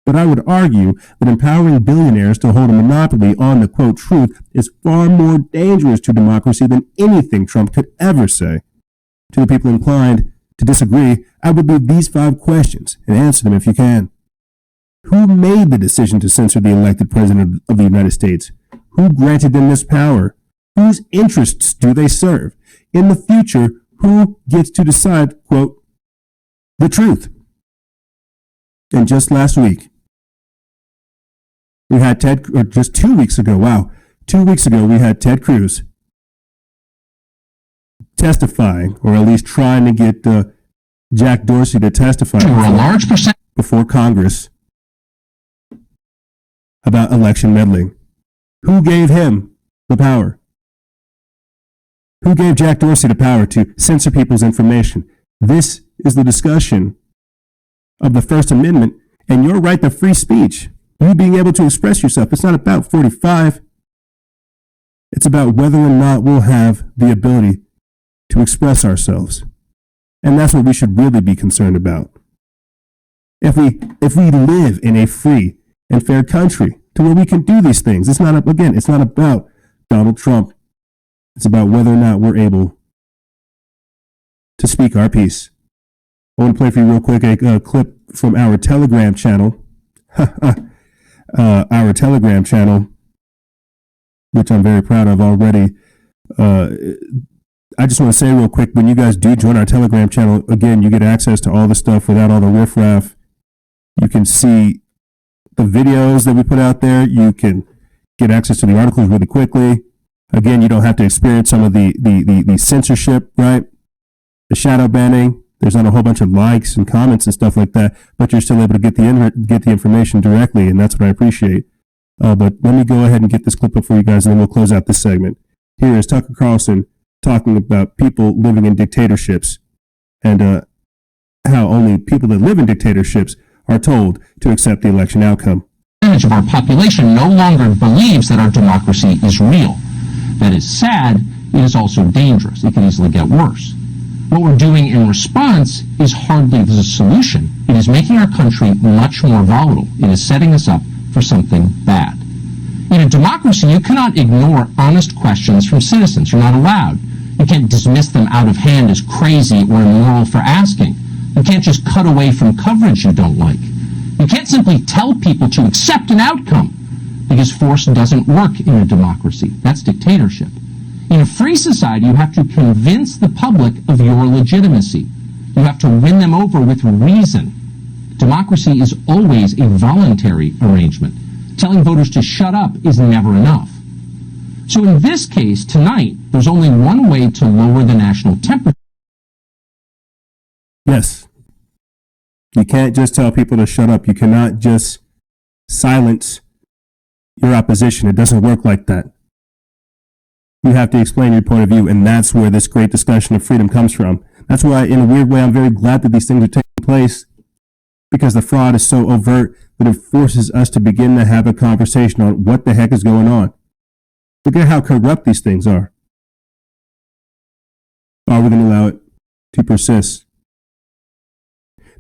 But I would argue that empowering billionaires to hold a monopoly on the, quote, truth is far more dangerous to democracy than anything Trump could ever say. To the people inclined to disagree, I would leave these 5 questions and answer them if you can. Who made the decision to censor the elected president of the United States? Who granted them this power? Whose interests do they serve? In the future, who gets to decide, quote, the truth? And just last week, we had just 2 weeks ago, 2 weeks ago, we had Ted Cruz testifying, or at least trying to get Jack Dorsey to testify before Congress about election meddling. Who gave him the power? Who gave Jack Dorsey the power to censor people's information? This is the discussion of the First Amendment and your right to free speech. You being able to express yourself. It's not about 45. It's about whether or not we'll have the ability to express ourselves. And that's what we should really be concerned about. If we live in a free and fair country to where we can do these things, it's not about Donald Trump. It's about whether or not we're able to speak our piece. I want to play for you real quick a clip from our Telegram channel. Our Telegram channel, which I'm very proud of already. I just want to say real quick, when you guys do join our Telegram channel, again, you get access to all the stuff without all the riffraff. You can see the videos that we put out there. You can get access to the articles really quickly. Again, you don't have to experience some of the censorship, right? The shadow banning. There's not a whole bunch of likes and comments and stuff like that, but you're still able to get the information directly, and that's what I appreciate. But let me go ahead and get this clip up for you guys, and then we'll close out this segment. Here is Tucker Carlson talking about people living in dictatorships and how only people that live in dictatorships are told to accept the election outcome. Of our population no longer believes that our democracy is real. That is sad. It is also dangerous. It can easily get worse. What we're doing in response is hardly the solution. It is making our country much more volatile. It is setting us up for something bad. In a democracy, you cannot ignore honest questions from citizens. You're not allowed. You can't dismiss them out of hand as crazy or immoral for asking. You can't just cut away from coverage you don't like. You can't simply tell people to accept an outcome, because force doesn't work in a democracy. That's dictatorship. In a free society, you have to convince the public of your legitimacy. You have to win them over with reason. Democracy is always a voluntary arrangement. Telling voters to shut up is never enough. So in this case, tonight, there's only one way to lower the national temperature. Yes. You can't just tell people to shut up. You cannot just silence your opposition. It doesn't work like that. You have to explain your point of view, and that's where this great discussion of freedom comes from. That's why, in a weird way, I'm very glad that these things are taking place, because the fraud is so overt that it forces us to begin to have a conversation on what the heck is going on. Look at how corrupt these things are. Are we going to allow it to persist?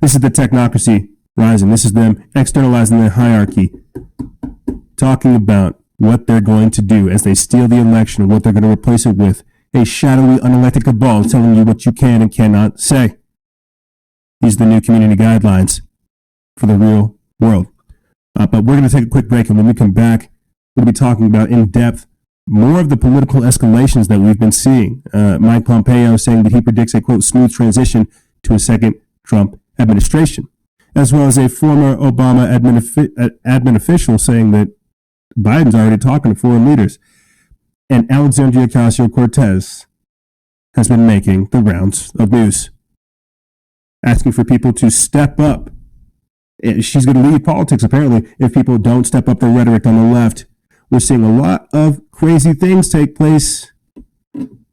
This is the Technocracy rising. This is them externalizing their hierarchy, talking about what they're going to do as they steal the election and what they're going to replace it with. A shadowy, unelected cabal telling you what you can and cannot say. These are the new community guidelines for the real world. But we're going to take a quick break, and when we come back, we'll be talking about in depth more of the political escalations that we've been seeing. Mike Pompeo saying that he predicts a, quote, smooth transition to a second Trump administration, as well as a former Obama admin official saying that Biden's already talking to foreign leaders. And Alexandria Ocasio Cortez has been making the rounds of news, asking for people to step up. She's going to leave politics, apparently, if people don't step up their rhetoric on the left. We're seeing a lot of crazy things take place, and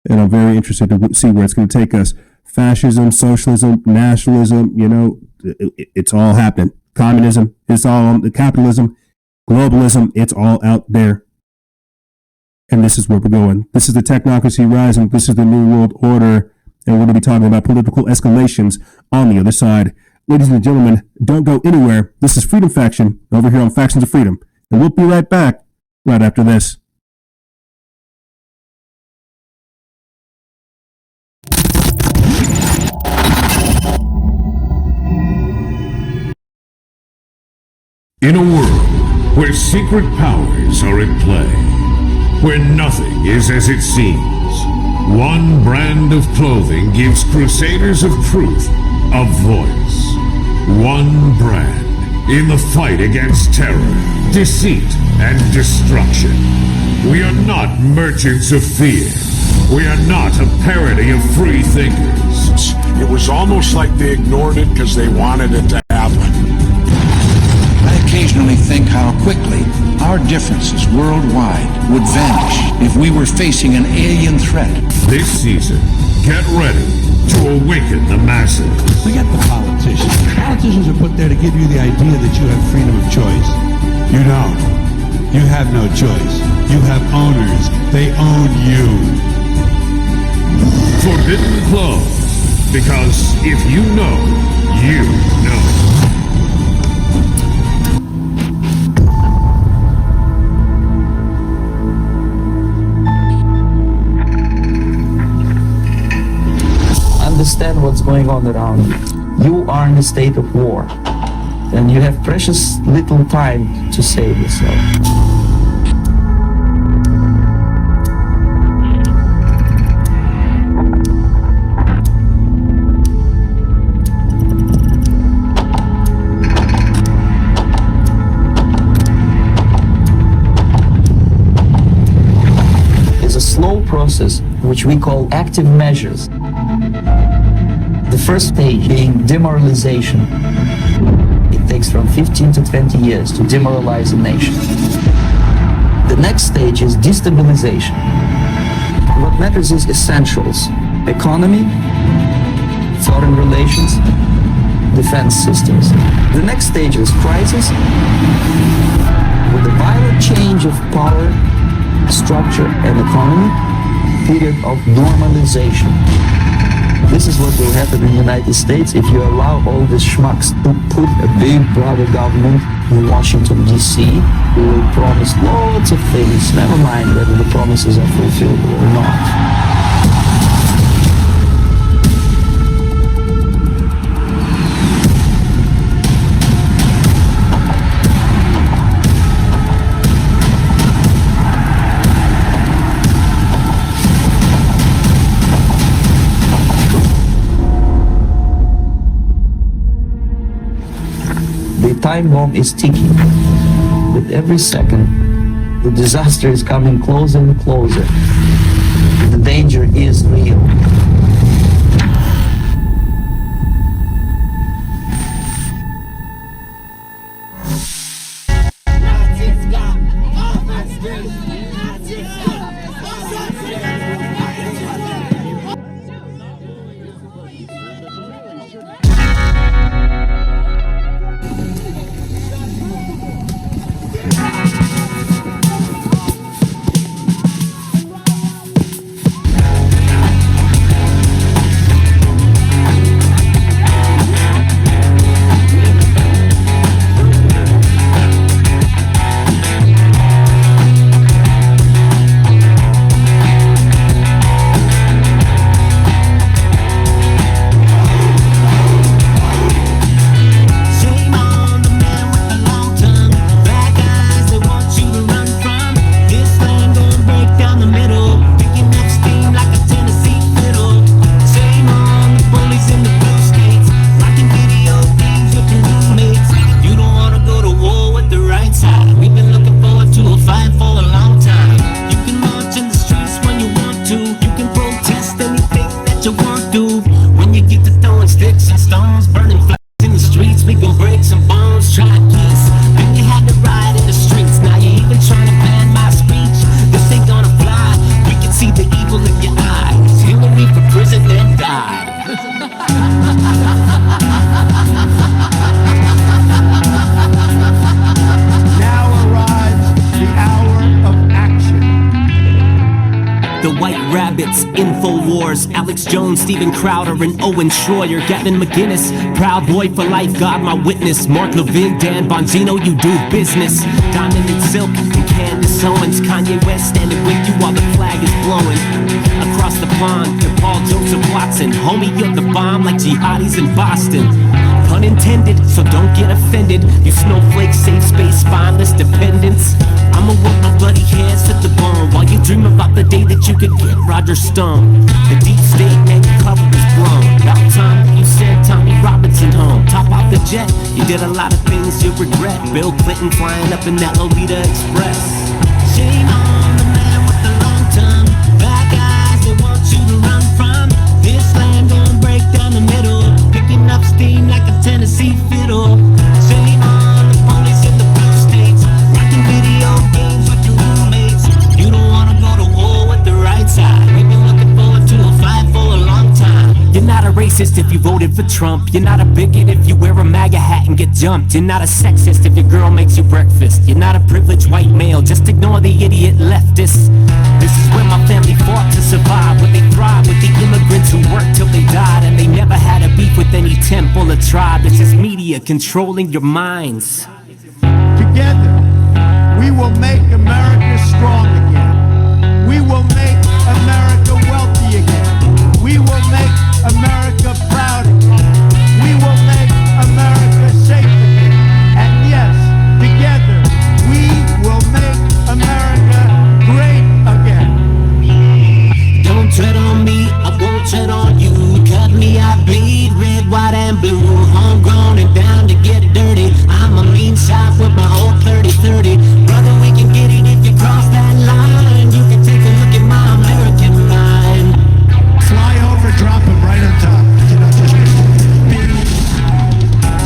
I'm very interested to see where it's going to take us. Fascism, socialism, nationalism, it's all happening. Communism, it's all capitalism, globalism, it's all out there. And this is where we're going. This is the technocracy rising. This is the new world order. And we're going to be talking about political escalations on the other side. Ladies and gentlemen, don't go anywhere. This is Freedom Faction over here on Factions of Freedom. And we'll be right back right after this. In a world where secret powers are at play, where nothing is as it seems, one brand of clothing gives crusaders of truth a voice. One brand in the fight against terror, deceit, and destruction. We are not merchants of fear. We are not a parody of free thinkers. It was almost like they ignored it because they wanted it to happen. I occasionally think how quickly our differences worldwide would vanish if we were facing an alien threat. This season, get ready to awaken the masses. Forget the politicians. Politicians are put there to give you the idea that you have freedom of choice. You don't. You have no choice. You have owners. They own you. Forbidden clothes. Because if you know, you know. Understand what's going on around you. You are in a state of war, and you have precious little time to save yourself. It's a slow process which we call active measures. The first stage being demoralization. It takes from 15 to 20 years to demoralize a nation. The next stage is destabilization. What matters is essentials: economy, foreign relations, defense systems. The next stage is crisis, with a violent change of power, structure, and economy, period of normalization. This is what will happen in the United States if you allow all these schmucks to put a big brother government in Washington, D.C. who will promise lots of things, never mind whether the promises are fulfilled or not. The time bomb is ticking. With every second, the disaster is coming closer and closer. The danger is real. The White Rabbits, InfoWars, Alex Jones, Steven Crowder, and Owen Schroyer, Gavin McGinnis, Proud Boy for Life, God my witness, Mark Levin, Dan Bongino, you do business. Diamond and Silk, and Candace Owens, Kanye West standing with you while the flag is blowing. Across the pond, and Paul Joseph Watson, homie, you're the bomb like jihadis in Boston. Pun intended, so don't get offended. You snowflakes, safe space, spineless dependents. I'ma work my bloody hands to the bone while you dream about the day that you could get Roger Stone. The deep state man, your cover is blown. About time that you sent Tommy Robinson home. Top off the jet, you did a lot of things you regret. Bill Clinton flying up in that Lolita Express. Shame on the man with the long tongue. Bad guys, they want you to run from. This land gon' break down the middle. Picking up steam like a Tennessee fiddle. Shame on the police in the blue states. Rocking video games with your roommates. You don't wanna go to war with the right side. We've been looking forward to a fight for a long time. You're not a racist if you voted for Trump. You're not a bigot if you wear a MAGA hat and get jumped. You're not a sexist if your girl makes you breakfast. You're not a privileged white male, just ignore the idiot leftists. This is where my family fought to survive, where they thrive with the immigrants who worked till they died, and they never had a beef with any temple or tribe. It's just media controlling your minds. Together, we will make America strong again. We will make America wealthy again. We will make America proud again. We will make America safe again. And yes, together, we will make America great again. Don't tread on me, I won't tread on you. Cut me, I bleed red, white, and blue. Homegrown and down to get dirty. I'm a mean shot with my whole 30-30. Brother, we can get it if you cross that line. You can take a look at my American mind. Fly over, drop him right on top.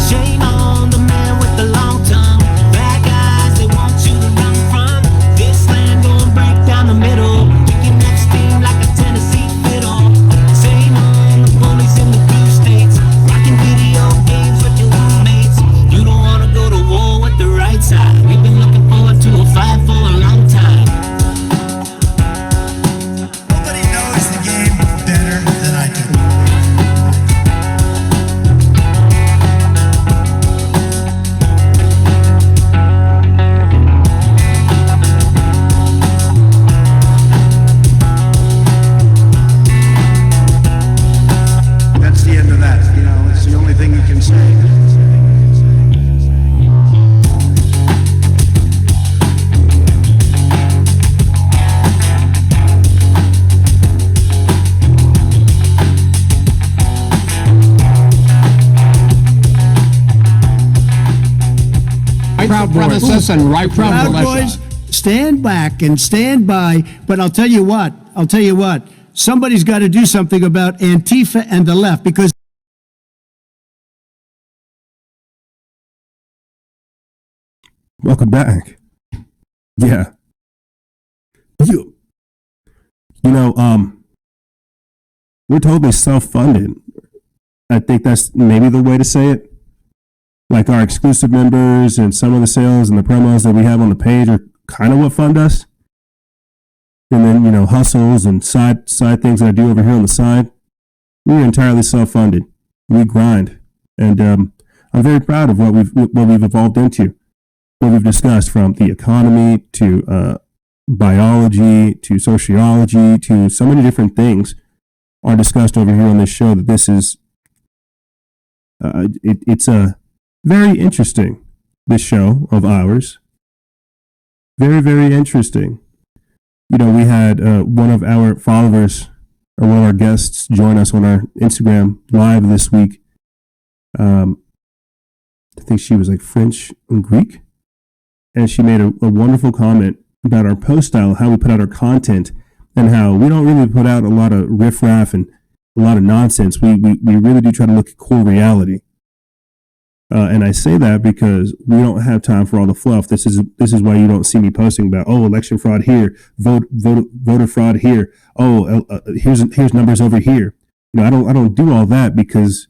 Shame on the man with the long tongue. Bad guys, they want you to run from. This land gon' break down the middle. Picking up steam like a Tennessee fiddle. Shame on the police in the blue states. Rocking video games with your roommates. You don't wanna go to war with the right side. We've been looking forward to a fight for a long time. Nobody knows the game better than I do. That's the end of that. You know, it's the only thing you can say. Proud Boys. and right Proud Boys, stand back and stand by. But I'll tell you what, somebody's got to do something about Antifa and the left, because Welcome back. Yeah. You know, we're totally self-funded. I think that's maybe the way to say it. Like our exclusive members and some of the sales and the promos that we have on the page are kind of what fund us. And then, you know, hustles and side things that I do over here on the side. We're entirely self-funded. We grind. And I'm very proud of what we've evolved into. What we've discussed, from the economy to biology to sociology to so many different things, are discussed over here on this show. That this is it's a very interesting, this show of ours. Very, very interesting. You know, we had one of our followers, or one of our guests, join us on our Instagram live this week. I think she was like French and Greek. And she made a wonderful comment about our post style, how we put out our content, and how we don't really put out a lot of riffraff and a lot of nonsense. We really do try to look at core reality. And I say that because we don't have time for all the fluff. This is why you don't see me posting about, oh, election fraud here, voter fraud here. Oh, here's numbers over here. You know, I don't do all that, because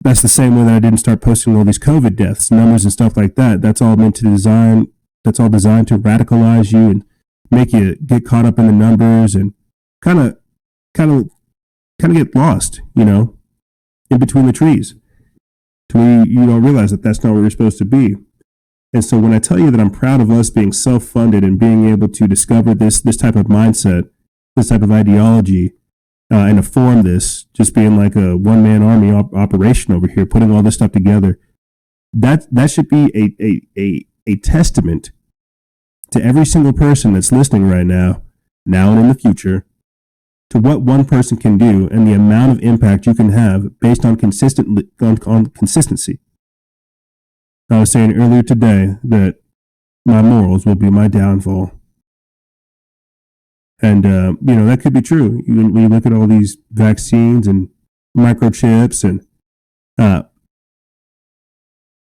that's the same way that I didn't start posting all these COVID deaths, numbers and stuff like that. That's all designed to radicalize you and make you get caught up in the numbers and kind of get lost, in between the trees, to where you don't realize that that's not where you're supposed to be. And so when I tell you that I'm proud of us being self-funded and being able to discover this type of mindset, this type of ideology, and to form this, just being like a one-man army operation over here, putting all this stuff together, that should be a testament to every single person that's listening right now and in the future, to what one person can do and the amount of impact you can have based on consistency. I was saying earlier today that my morals will be my downfall. And, that could be true. When you look at all these vaccines and microchips and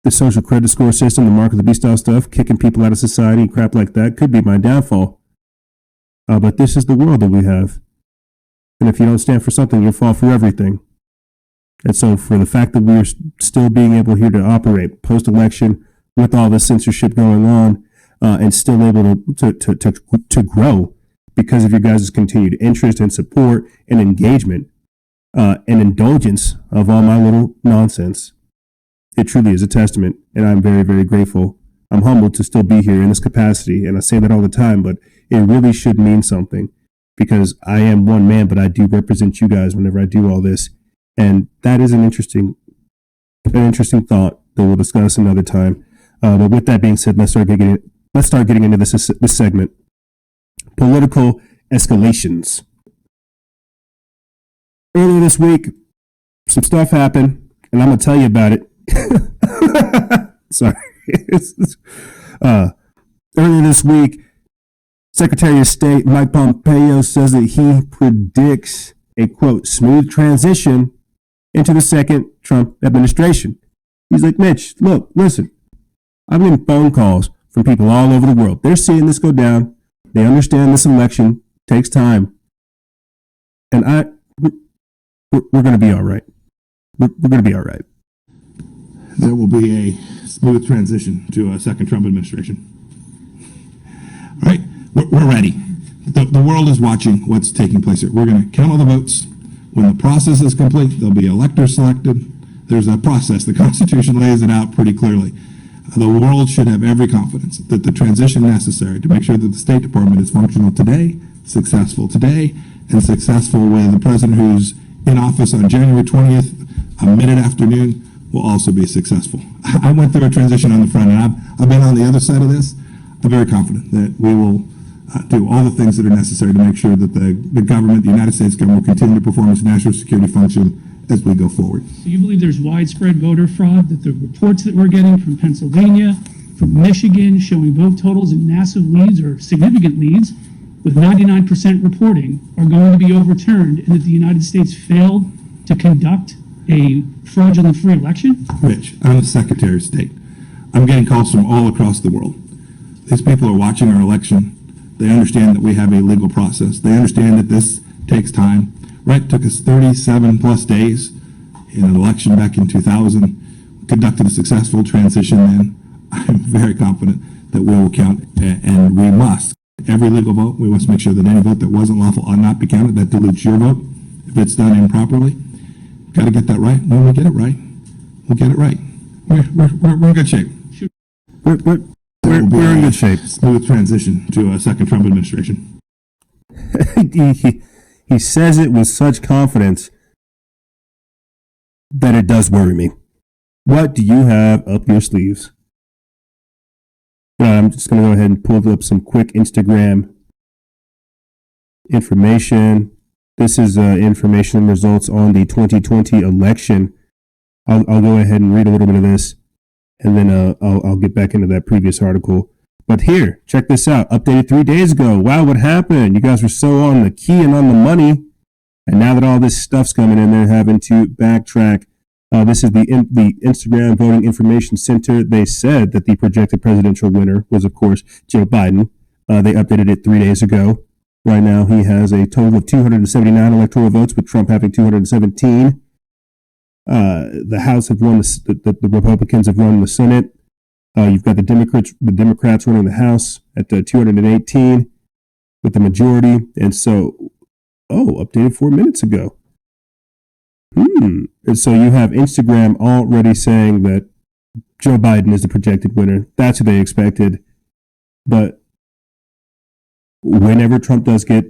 the social credit score system, the mark of the beast style stuff, kicking people out of society and crap like that could be my downfall. But this is the world that we have. And if you don't stand for something, you'll fall for everything. And so for the fact that we're still being able here to operate post-election with all this censorship going on, and still able to grow because of your guys' continued interest and support and engagement, and indulgence of all my little nonsense, it truly is a testament. And I'm very, very grateful. I'm humbled to still be here in this capacity. And I say that all the time, but it really should mean something, because I am one man, but I do represent you guys whenever I do all this. And that is an interesting thought that we'll discuss another time. But with that being said, let's start getting into this segment. Political escalations. Earlier this week, some stuff happened, and I'm going to tell you about it. Sorry. Earlier this week, Secretary of State Mike Pompeo says that he predicts a, quote, smooth transition into the second Trump administration. He's like, Mitch, look, listen, I'm getting phone calls from people all over the world. They're seeing this go down. They understand this election takes time. And we're going to be all right. We're going to be all right. There will be a smooth transition to a second Trump administration. All right, we're ready. The world is watching what's taking place here. We're going to count all the votes. When the process is complete, there'll be electors selected. There's a process. The Constitution lays it out pretty clearly. The world should have every confidence that the transition necessary to make sure that the State Department is functional today, successful today, and successful with the president who's in office on January 20th, a minute afternoon, will also be successful. I went through a transition on the front end. I've been on the other side of this. I'm very confident that we will do all the things that are necessary to make sure that the government, the United States government, will continue to perform its national security function as we go forward. So you believe there's widespread voter fraud, that the reports that we're getting from Pennsylvania, from Michigan, showing vote totals in massive leads or significant leads with 99% reporting are going to be overturned, and that the United States failed to conduct a fraudulent free election? Rich, I'm the Secretary of State. I'm getting calls from all across the world. These people are watching our election. They understand that we have a legal process. They understand that this takes time. Right, it took us 37 plus days in an election back in 2000. We conducted a successful transition then. I'm very confident that we will count, and we must. Every legal vote, we must make sure that any vote that wasn't lawful ought not be counted. That dilutes your vote if it's done improperly. Got to get that right. When we get it right, we'll get it right. We're in good shape. We're in good shape. Smooth transition to a second Trump administration. He says it with such confidence that it does worry me. What do you have up your sleeves? I'm just going to go ahead and pull up some quick Instagram information. This is information results on the 2020 election. I'll go ahead and read a little bit of this, and then I'll get back into that previous article. But here, check this out. Updated 3 days ago. Wow, what happened? You guys were so on the key and on the money. And now that all this stuff's coming in, they're having to backtrack. This is the Instagram Voting Information Center. They said that the projected presidential winner was, of course, Joe Biden. They updated it 3 days ago. Right now, he has a total of 279 electoral votes, with Trump having 217. The House have won, the Republicans have won the Senate. You've got the Democrats running the House at 218 with the majority. And so Oh, updated 4 minutes ago. And so you have Instagram already saying that Joe Biden is the projected winner. That's who they expected. But whenever Trump does get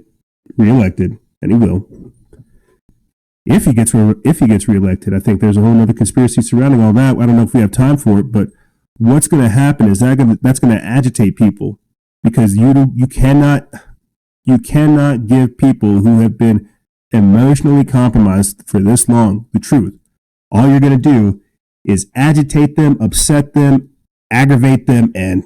reelected, and he will, if he gets reelected, I think there's a whole other conspiracy surrounding all that. I don't know if we have time for it, but what's going to happen is that's going to agitate people, because you cannot give people who have been emotionally compromised for this long the truth. All you're going to do is agitate them, upset them, aggravate them, and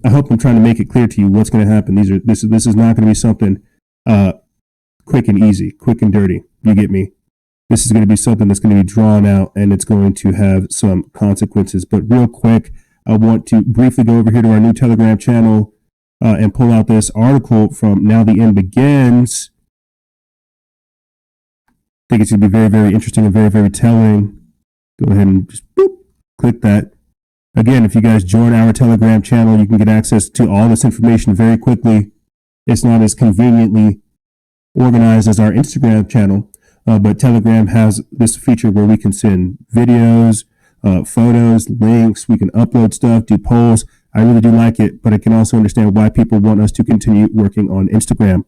I hope I'm trying to make it clear to you what's going to happen. This is not going to be something quick and easy, quick and dirty. You get me? This is going to be something that's going to be drawn out, and it's going to have some consequences. But real quick, I want to briefly go over here to our new Telegram channel and pull out this article from Now the End Begins. I think it's going to be very, very interesting and very, very telling. Go ahead and just click that. Again, if you guys join our Telegram channel, you can get access to all this information very quickly. It's not as conveniently organized as our Instagram channel, but Telegram has this feature where we can send videos, photos, links. We can upload stuff, do polls. I really do like it, but I can also understand why people want us to continue working on Instagram.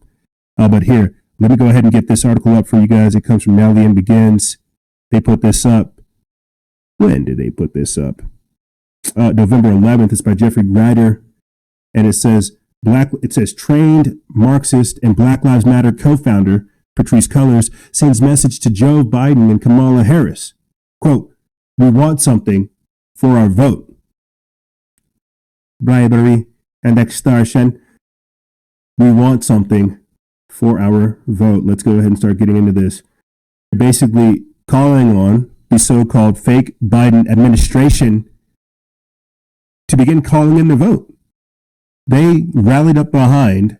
But here, let me go ahead and get this article up for you guys. It comes from Now the End Begins. They put this up. When did they put this up? November 11th. It's by Jeffrey Grider, and it says trained Marxist and Black Lives Matter co-founder Patrisse Cullors sends message to Joe Biden and Kamala Harris. Quote, "We want something for our vote. Bribery and extortion. We want something for our vote." Let's go ahead and start getting into this. Basically calling on the so-called fake Biden administration to begin calling in the vote. They rallied up behind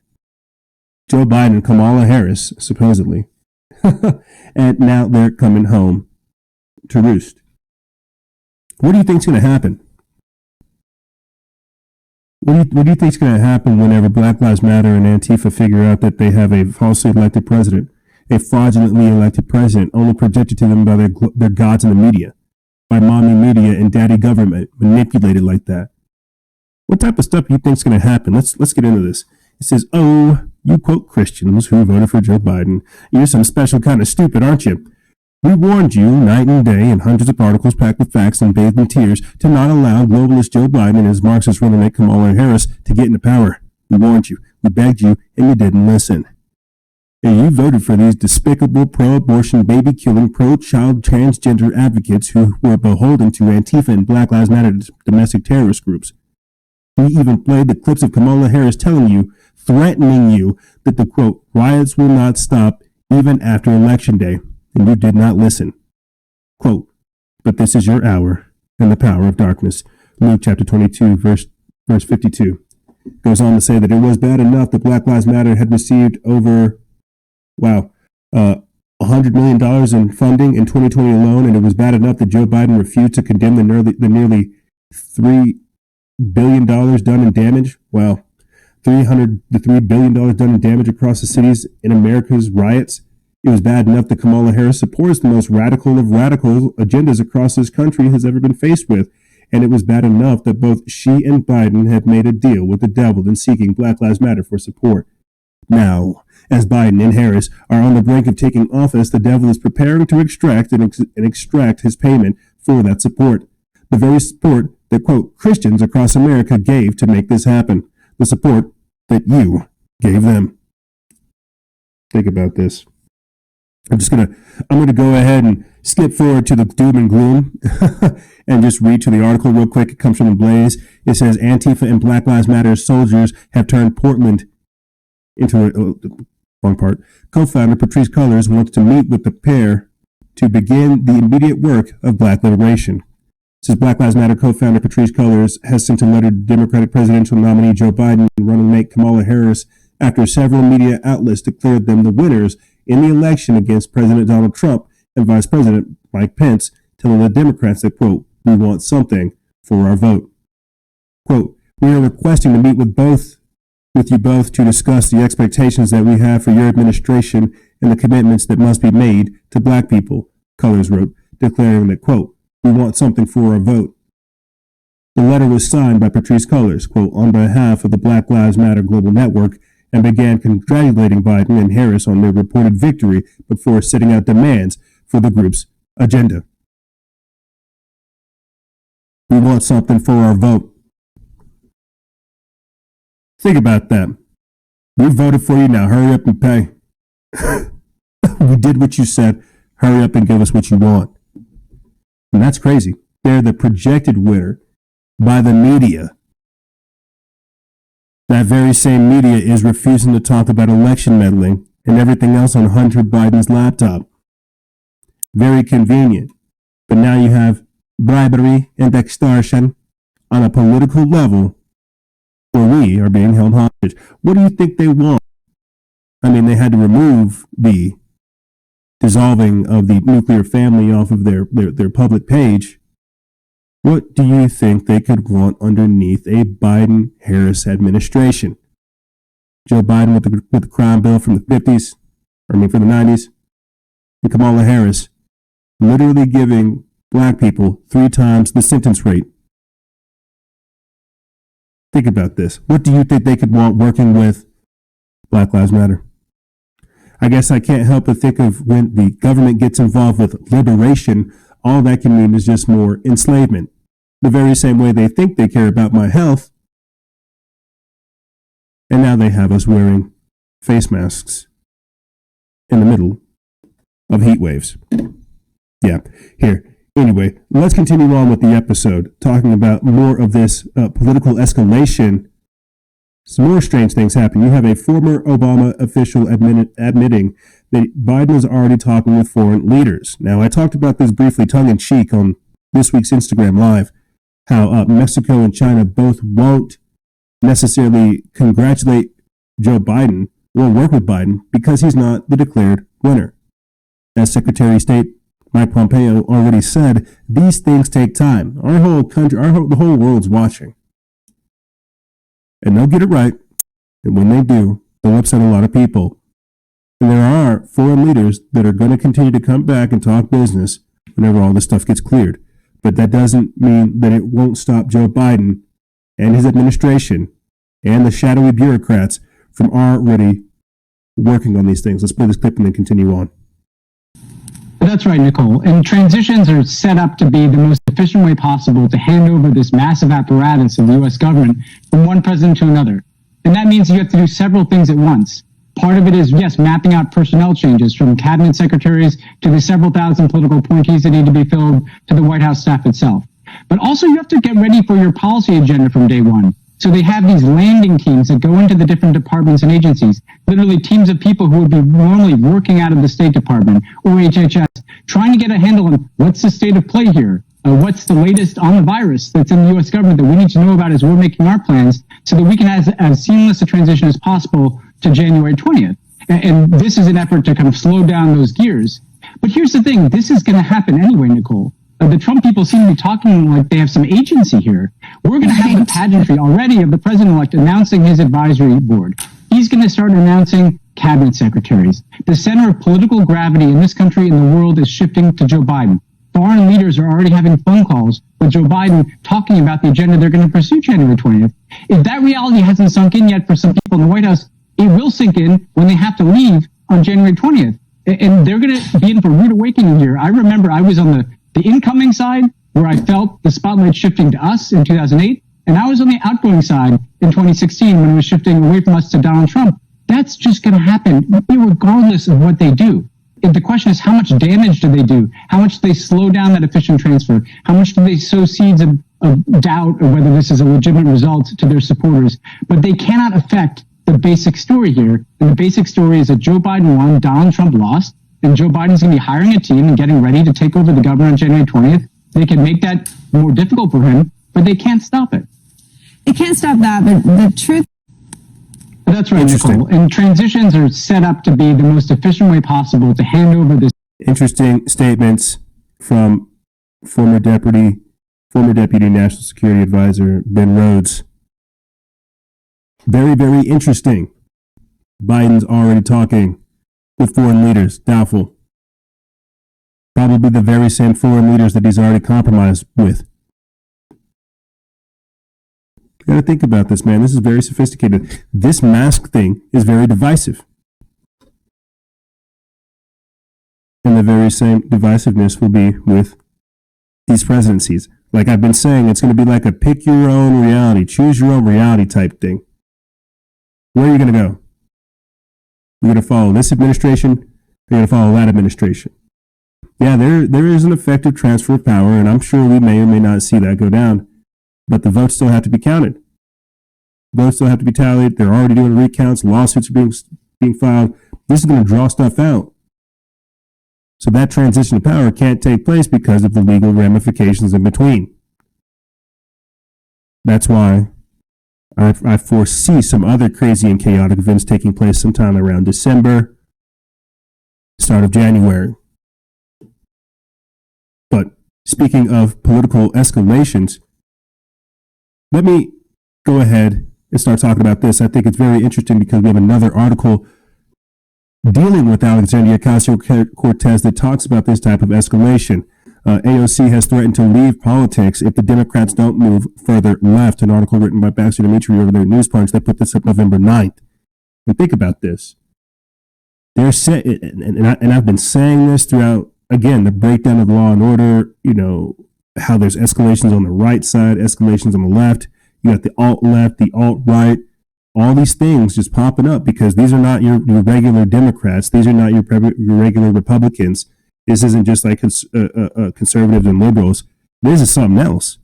Joe Biden and Kamala Harris, supposedly. And now they're coming home to roost. What do you think's going to happen? What do you think's going to happen whenever Black Lives Matter and Antifa figure out that they have a falsely elected president, a fraudulently elected president, only projected to them by their gods in the media, by mommy media and daddy government, manipulated like that? What type of stuff do you think's going to happen? Let's get into this. It says, "Oh, you quote Christians who voted for Joe Biden. You're some special kind of stupid, aren't you? We warned you night and day in hundreds of articles packed with facts and bathed in tears to not allow globalist Joe Biden and his Marxist running-mate Kamala Harris to get into power. We warned you. We begged you, and you didn't listen. And you voted for these despicable pro-abortion, baby-killing, pro-child transgender advocates who were beholden to Antifa and Black Lives Matter domestic terrorist groups. We even played the clips of Kamala Harris telling you, threatening you, that the, quote, riots will not stop even after Election Day, and you did not listen. Quote, but this is your hour and the power of darkness." Luke chapter 22, verse 52. Goes on to say that it was bad enough that Black Lives Matter had received over, $100 million in funding in 2020 alone, and it was bad enough that Joe Biden refused to condemn the nearly $3 billion done in damage. Wow. $3 billion done in damage across the cities in America's riots. It was bad enough that Kamala Harris supports the most radical of radical agendas across this country has ever been faced with. And it was bad enough that both she and Biden had made a deal with the devil in seeking Black Lives Matter for support. Now, as Biden and Harris are on the brink of taking office, the devil is preparing to extract his payment for that support. The very support that, quote, Christians across America gave to make this happen. The support that you gave them. Think about this. I'm going to go ahead and skip forward to the doom and gloom and just read to the article real quick. It comes from the Blaze. It says Antifa and Black Lives Matter soldiers have turned Portland into wrong part. Co-founder Patrisse Cullors wants to meet with the pair to begin the immediate work of Black liberation. It says Black Lives Matter co-founder Patrisse Cullors has sent a letter to Democratic presidential nominee Joe Biden and running mate Kamala Harris after several media outlets declared them the winners in the election against President Donald Trump and Vice President Mike Pence, telling the Democrats that, quote, we want something for our vote. Quote, we are requesting to meet with both with you both to discuss the expectations that we have for your administration and the commitments that must be made to black people, Colors wrote, declaring that, quote, we want something for our vote. The letter was signed by Patrisse Cullors, quote, on behalf of the Black Lives Matter Global Network, and began congratulating Biden and Harris on their reported victory before setting out demands for the group's agenda. We want something for our vote. Think about that. We voted for you, now hurry up and pay. We did what you said, hurry up and give us what you want. And that's crazy. They're the projected winner by the media. That very same media is refusing to talk about election meddling and everything else on Hunter Biden's laptop. Very convenient. But now you have bribery and extortion on a political level where we are being held hostage. What do you think they want? I mean, they had to remove the dissolving of the nuclear family off of their public page. What do you think they could want underneath a Biden-Harris administration? Joe Biden with the crime bill from the 50s, from the 90s, and Kamala Harris literally giving black people 3 times the sentence rate. Think about this. What do you think they could want working with Black Lives Matter? I guess I can't help but think of when the government gets involved with liberation, all that can mean is just more enslavement. The very same way they think they care about my health. And now they have us wearing face masks in the middle of heat waves. Yeah, here. Anyway, let's continue on with the episode, talking about more of this political escalation. Some more strange things happen. You have a former Obama official admitting that Biden is already talking with foreign leaders. Now, I talked about this briefly tongue-in-cheek on this week's Instagram Live, how Mexico and China both won't necessarily congratulate Joe Biden or work with Biden because he's not the declared winner. As Secretary of State Mike Pompeo already said, these things take time. Our whole country, the whole world's watching. And they'll get it right. And when they do, they'll upset a lot of people. And there are foreign leaders that are going to continue to come back and talk business whenever all this stuff gets cleared. But that doesn't mean that it won't stop Joe Biden and his administration and the shadowy bureaucrats from already working on these things. Let's play this clip and then continue on. That's right, Nicole. And transitions are set up to be the most efficient way possible to hand over this massive apparatus of the U.S. government from one president to another. And that means you have to do several things at once. Part of it is, yes, mapping out personnel changes from cabinet secretaries to the several thousand political appointees that need to be filled to the White House staff itself. But also you have to get ready for your policy agenda from day one. So they have these landing teams that go into the different departments and agencies, literally teams of people who would be normally working out of the State Department or HHS, trying to get a handle on what's the state of play here, what's the latest on the virus that's in the U.S. government that we need to know about as we're making our plans so that we can have as seamless a transition as possible to January 20th. And this is an effort to kind of slow down those gears. But here's the thing, this is going to happen anyway, Nicole. The Trump people seem to be talking like they have some agency here. We're going to have the pageantry already of the president-elect announcing his advisory board. He's going to start announcing cabinet secretaries. The center of political gravity in this country and the world is shifting to Joe Biden. Foreign leaders are already having phone calls with Joe Biden talking about the agenda they're going to pursue January 20th. If that reality hasn't sunk in yet for some people in the White House, it will sink in when they have to leave on January 20th. And they're going to be in for a rude awakening here. I remember I was on the incoming side where I felt the spotlight shifting to us in 2008, and I was on the outgoing side in 2016 when it was shifting away from us to Donald Trump. That's just going to happen regardless of what they do. The question is, how much damage do they do? How much do they slow down that efficient transfer? How much do they sow seeds of doubt of whether this is a legitimate result to their supporters? But they cannot affect the basic story here. And the basic story is that Joe Biden won, Donald Trump lost, and Joe Biden's going to be hiring a team and getting ready to take over the government on January 20th. They can make that more difficult for him, but they can't stop it. They can't stop that, but the truth... That's right, Nicole. And transitions are set up to be the most efficient way possible to hand over this. Interesting statements from former Deputy National Security Advisor Ben Rhodes. Very, very interesting. Biden's already talking with foreign leaders. Doubtful. Probably the very same foreign leaders that he's already compromised with. You gotta think about this, man. This is very sophisticated. This mask thing is very divisive. And the very same divisiveness will be with these presidencies. Like I've been saying, it's going to be like a pick your own reality, choose your own reality type thing. Where are you going to go? You're going to follow this administration, or you're going to follow that administration. Yeah, there is an effective transfer of power, and I'm sure we may or may not see that go down. But the votes still have to be counted. Votes still have to be tallied. They're already doing recounts. Lawsuits are being filed. This is going to draw stuff out. So that transition of power can't take place because of the legal ramifications in between. That's why I foresee some other crazy and chaotic events taking place sometime around December, start of January. But speaking of political escalations, let me go ahead and start talking about this. I think it's very interesting because we have another article dealing with Alexandria Ocasio Cortez that talks about this type of escalation. AOC has threatened to leave politics if the Democrats don't move further left. An article written by Baxter Dimitri over there at News Punch. They put this up November 9th. And think about this. They're and I've been saying this throughout, again, the breakdown of law and order, how there's escalations on the right side, escalations on the left. You got the alt-left, the alt-right. All these things just popping up because these are not your regular Democrats. These are not your regular Republicans. This isn't just like conservatives and liberals. This is something else.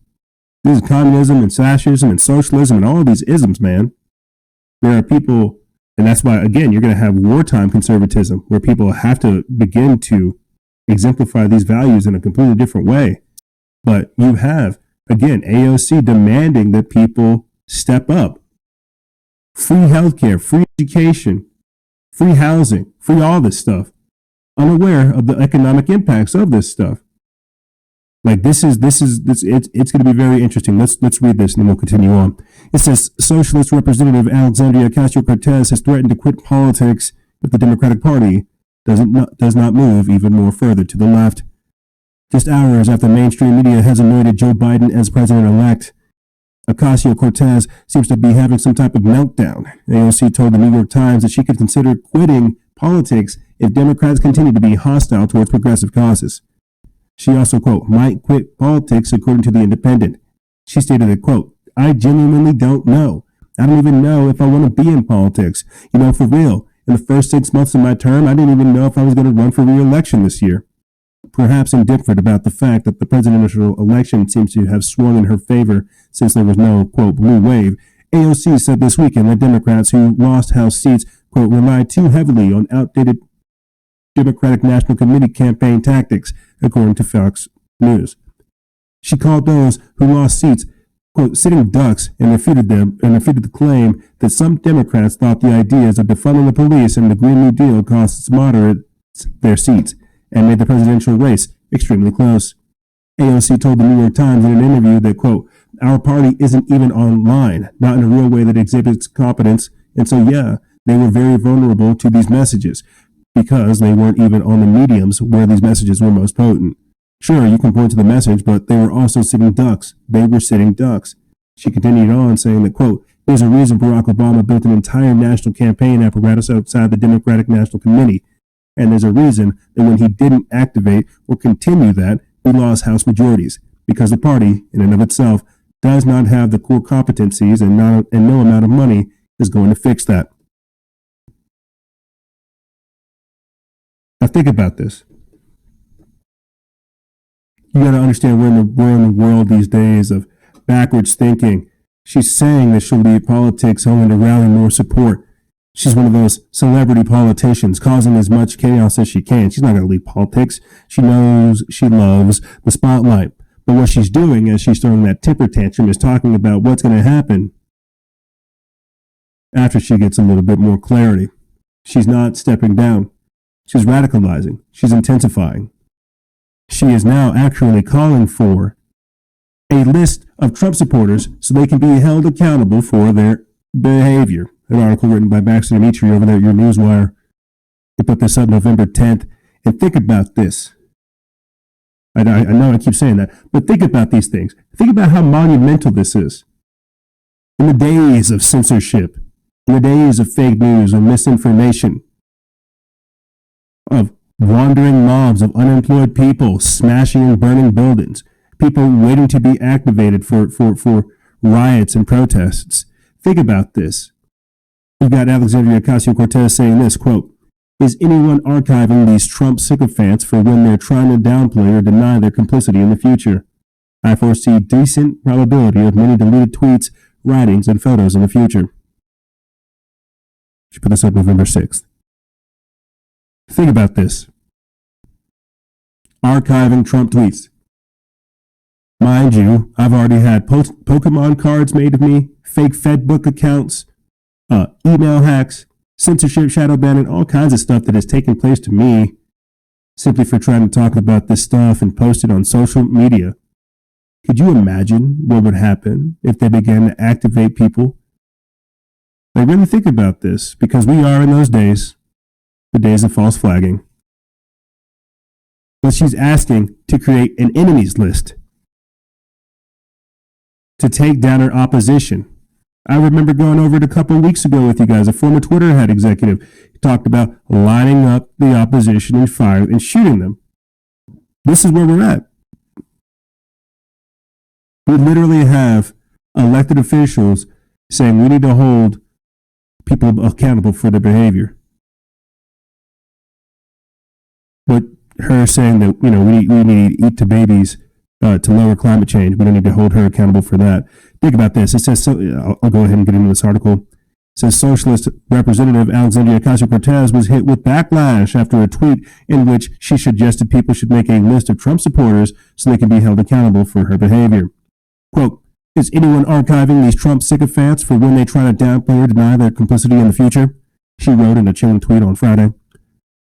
This is communism and fascism and socialism and all of these isms, man. There are people, and that's why, again, you're going to have wartime conservatism where people have to begin to exemplify these values in a completely different way. But you have, again, AOC demanding that people step up. Free healthcare, free education, free housing, free all this stuff. Unaware of the economic impacts of this stuff. Like it's going to be very interesting. Let's read this and then we'll continue on. It says Socialist Representative Alexandria Ocasio Cortez has threatened to quit politics if the Democratic Party does not move even more further to the left. Just hours after mainstream media has anointed Joe Biden as president-elect, Ocasio Cortez seems to be having some type of meltdown. AOC told the New York Times that she could consider quitting politics if Democrats continue to be hostile towards progressive causes. She also, quote, might quit politics according to The Independent. She stated that, quote, I genuinely don't know. I don't even know if I want to be in politics. For real, in the first 6 months of my term, I didn't even know if I was going to run for re-election this year. Perhaps indifferent about the fact that the presidential election seems to have swung in her favor since there was no, quote, blue wave, AOC said this weekend that Democrats who lost House seats, quote, relied too heavily on outdated Democratic National Committee campaign tactics, according to Fox News. She called those who lost seats, quote, sitting ducks and refuted the claim that some Democrats thought the ideas of defunding the police and the Green New Deal cost moderates their seats and made the presidential race extremely close. AOC told the New York Times in an interview that, quote, our party isn't even online, not in a real way that exhibits competence, and so, yeah, they were very vulnerable to these messages because they weren't even on the mediums where these messages were most potent. Sure, you can point to the message, but they were also sitting ducks. They were sitting ducks. She continued on saying that, quote, there's a reason Barack Obama built an entire national campaign apparatus outside the Democratic National Committee. And there's a reason that when he didn't activate or continue that, we lost House majorities, because the party, in and of itself, does not have the core competencies and no amount of money is going to fix that. Now think about this. You got to understand we're in the world these days of backwards thinking. She's saying that she'll leave politics only to rally more support. She's one of those celebrity politicians causing as much chaos as she can. She's not going to leave politics. She knows she loves the spotlight. But what she's doing as she's throwing that temper tantrum is talking about what's going to happen after she gets a little bit more clarity. She's not stepping down. She's radicalizing. She's intensifying. She is now actually calling for a list of Trump supporters so they can be held accountable for their behavior. An article written by Baxter Dimitri over there at your Newswire. They put this up November 10th. And think about this. I know I keep saying that, but think about these things. Think about how monumental this is. In the days of censorship, in the days of fake news and misinformation, of wandering mobs of unemployed people smashing and burning buildings, people waiting to be activated for riots and protests. Think about this. We've got Alexandria Ocasio Cortez saying this, quote, "Is anyone archiving these Trump sycophants for when they're trying to downplay or deny their complicity in the future? I foresee decent probability of many deleted tweets, writings, and photos in the future." She put this up November 6th. Think about this. Archiving Trump tweets. Mind you, I've already had Pokemon cards made of me, fake Fedbook accounts, email hacks, censorship, shadow banning, all kinds of stuff that has taken place to me simply for trying to talk about this stuff and post it on social media. Could you imagine what would happen if they began to activate people? Like, really think about this, because we are in those days, the days of false flagging. But she's asking to create an enemies list to take down her opposition. I remember going over it a couple of weeks ago with you guys. A former Twitter head executive talked about lining up the opposition and fire and shooting them. This is where we're at. We literally have elected officials saying we need to hold people accountable for their behavior. But her saying that, we need to eat to babies to lower climate change. We don't need to hold her accountable for that. Think about this. It says, I'll go ahead and get into this article. It says Socialist Representative Alexandria Ocasio Cortez was hit with backlash after a tweet in which she suggested people should make a list of Trump supporters so they can be held accountable for her behavior. Quote, "Is anyone archiving these Trump sycophants for when they try to downplay or deny their complicity in the future?" She wrote in a chilling tweet on Friday.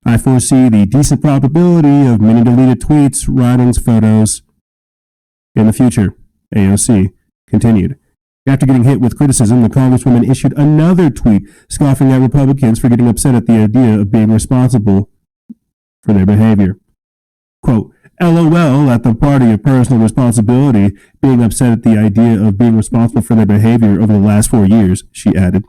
"I foresee the decent probability of many deleted tweets, writings, photos in the future," AOC continued. After getting hit with criticism, the Congresswoman issued another tweet scoffing at Republicans for getting upset at the idea of being responsible for their behavior. Quote, "LOL at the party of personal responsibility, being upset at the idea of being responsible for their behavior over the last 4 years," she added.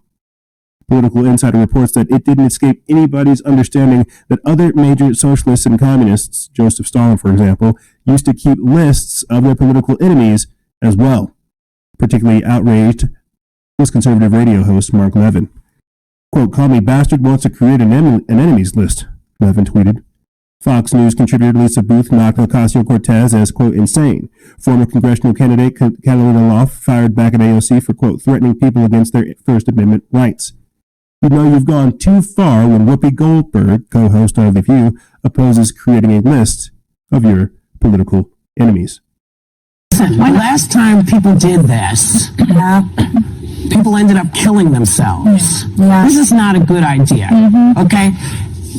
Political Insider reports that it didn't escape anybody's understanding that other major socialists and communists, Joseph Stalin, for example, used to keep lists of their political enemies as well. Particularly outraged was conservative radio host Mark Levin. Quote, "Call me bastard wants to create an enemies list," Levin tweeted. Fox News contributor Lisa Booth mocked Ocasio-Cortez as, quote, "insane." Former congressional candidate Catalina Loft fired back at AOC for, quote, "threatening people against their First Amendment rights." "You know you've gone too far when Whoopi Goldberg, co-host of The View, opposes creating a list of your political enemies." Listen, last time people did this, people ended up killing themselves. This is not a good idea. Okay?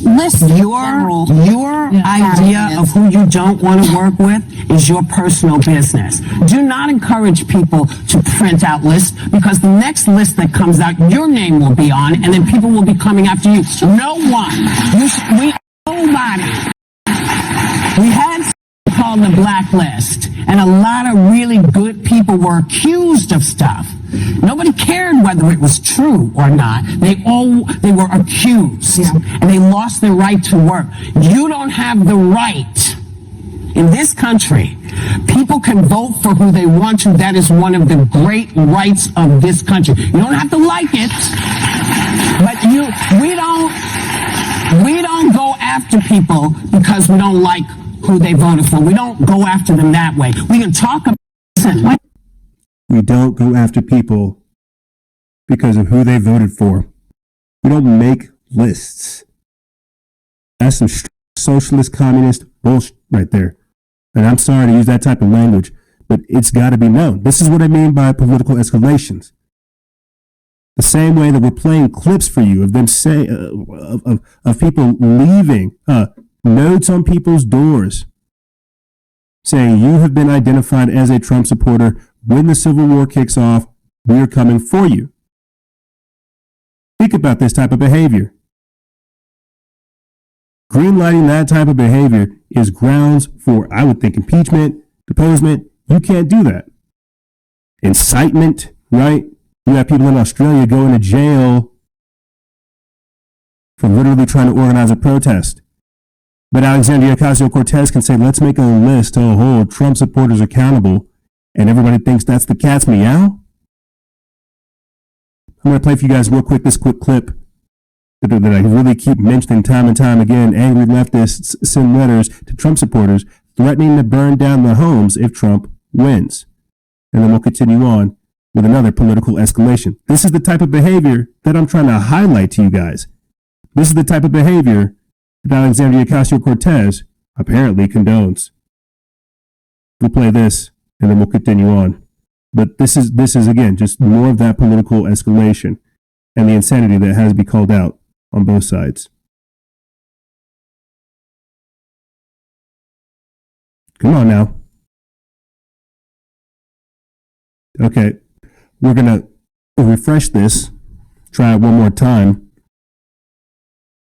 Listen, your idea of who you don't want to work with is your personal business. Do not encourage people to print out lists, because the next list that comes out, your name will be on, and then people will be coming after you. No one. Nobody. We had called the blacklist, and a lot of really good people were accused of stuff. Nobody cared whether it was true or not. They were accused, and they lost their right to work. You don't have the right in this country. People can vote for who they want to. That is one of the great rights of this country. You don't have to like it, but we don't go after people because we don't like who they voted for. We don't go after them that way. We can talk about. We don't go after people because of who they voted for. We don't make lists. That's some socialist, communist bullshit right there. And I'm sorry to use that type of language, but it's got to be known. This is what I mean by political escalations. The same way that we're playing clips for you of them say of people leaving notes on people's doors saying you have been identified as a Trump supporter. When the Civil War kicks off, we are coming for you. Think about this type of behavior. Greenlighting that type of behavior is grounds for, I would think, impeachment, deposement. You can't do that. Incitement, right? You have people in Australia going to jail for literally trying to organize a protest. But Alexandria Ocasio Cortez can say, let's make a list to hold Trump supporters accountable, and everybody thinks that's the cat's meow? I'm going to play for you guys real quick this quick clip that I really keep mentioning time and time again. Angry leftists send letters to Trump supporters threatening to burn down the homes if Trump wins. And then we'll continue on with another political escalation. This is the type of behavior that I'm trying to highlight to you guys. This is the type of behavior that Alexandria Ocasio Cortez apparently condones. We'll play this and then we'll continue on. But this is again just more of that political escalation and the insanity that has to be called out on both sides. Come on now. Okay, we're gonna refresh this. Try it one more time.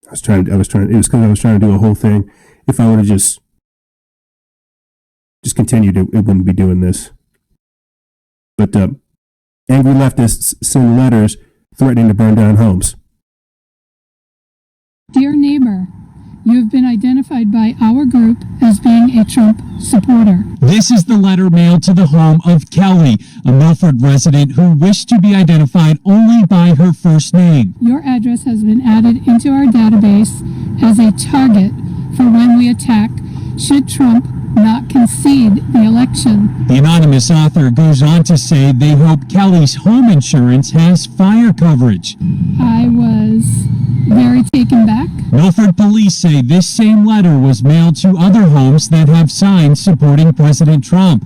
It was because I was trying to do a whole thing. If I would have just continued, it wouldn't be doing this. But angry leftists send letters threatening to burn down homes. Dear neighbor, you have been identified by our group as being a Trump supporter. This is the letter mailed to the home of Kelly, a Milford resident who wished to be identified only by her first name. Your address has been added into our database as a target for when we attack should Trump not concede the election. The anonymous author goes on to say they hope Kelly's home insurance has fire coverage. I was very taken back. Milford police say this same letter was mailed to other homes that have signs supporting President Trump.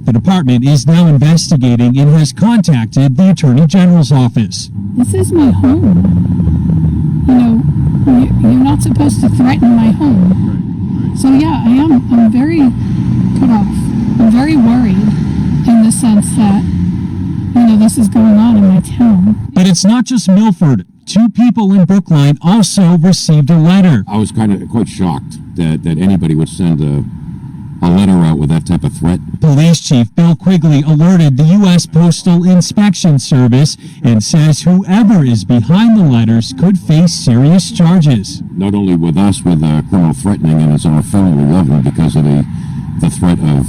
The department is now investigating and has contacted the Attorney General's office. This is my home. You know, you're not supposed to threaten my home. So yeah, I'm very put off. I'm very worried in the sense that, you know, this is going on in my town. But it's not just Milford. Two people in Brookline also received a letter. I was quite shocked that anybody would send a letter out with that type of threat. Police Chief Bill Quigley alerted the U.S. Postal Inspection Service and says whoever is behind the letters could face serious charges. Not only with us, with criminal threatening, and it's on a felony level because of the threat of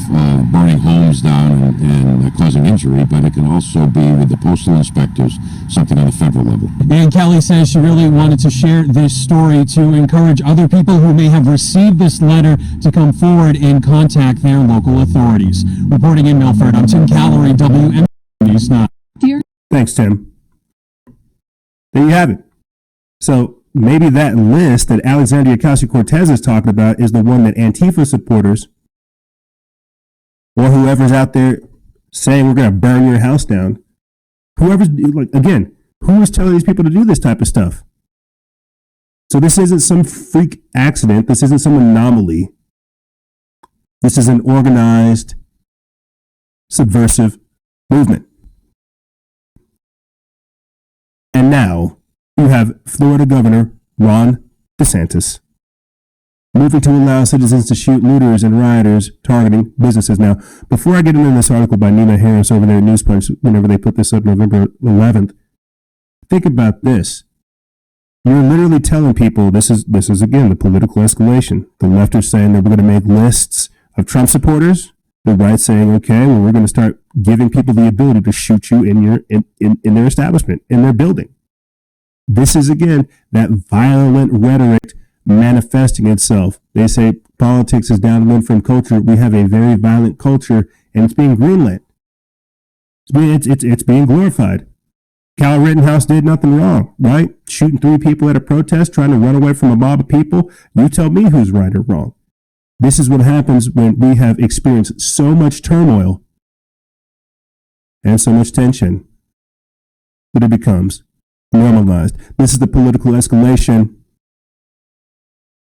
burning homes down and causing injury, but it can also be with the postal inspectors, something on the federal level. And Kelly says she really wanted to share this story to encourage other people who may have received this letter to come forward and contact their local authorities. Reporting in Milford, I'm Tim Callery, WM News 9. Thanks, Tim. There you have it. So maybe that list that Alexandria Ocasio Cortez is talking about is the one that Antifa supporters or whoever's out there saying we're going to burn your house down, whoever's, like, again, who is telling these people to do this type of stuff? So this isn't some freak accident. This isn't some anomaly. This is an organized, subversive movement. And now you have Florida Governor Ron DeSantis moving to allow citizens to shoot looters and rioters targeting businesses. Now, before I get into this article by Nina Harris over there at News Punch, whenever they put this up November 11th, think about this. You're literally telling people this is again the political escalation. The left are saying that we're going to make lists of Trump supporters. The right saying, okay, well, we're going to start giving people the ability to shoot you in their establishment, in their building. This is again that violent rhetoric manifesting itself. They say politics is downwind from culture. We have a very violent culture, and it's being greenlit. It's being glorified. Kyle Rittenhouse did nothing wrong, right? Shooting 3 people at a protest, trying to run away from a mob of people. You tell me who's right or wrong. This is what happens when we have experienced so much turmoil and so much tension that it becomes normalized. This is the political escalation,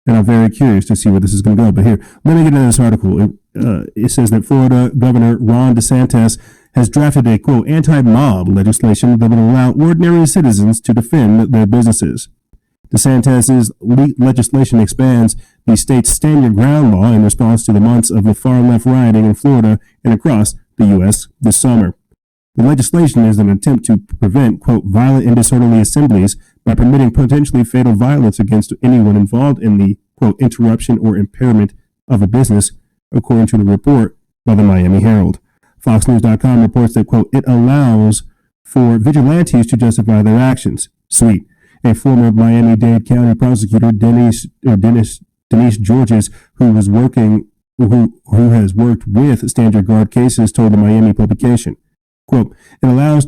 and I'm very curious to see where this is going to go. But here, let me get into this article. It says that Florida Governor Ron DeSantis has drafted a, quote, anti-mob legislation that will allow ordinary citizens to defend their businesses. DeSantis' legislation expands the state's stand your ground law in response to the months of the far-left rioting in Florida and across the U.S. this summer. The legislation is an attempt to prevent, quote, violent and disorderly assemblies by permitting potentially fatal violence against anyone involved in the, quote, interruption or impairment of a business, according to the report by the Miami Herald. FoxNews.com reports that, quote, it allows for vigilantes to justify their actions. Sweet. A former Miami-Dade County prosecutor, Denise Georges, who has worked with stand your guard cases, told the Miami publication, quote, it allows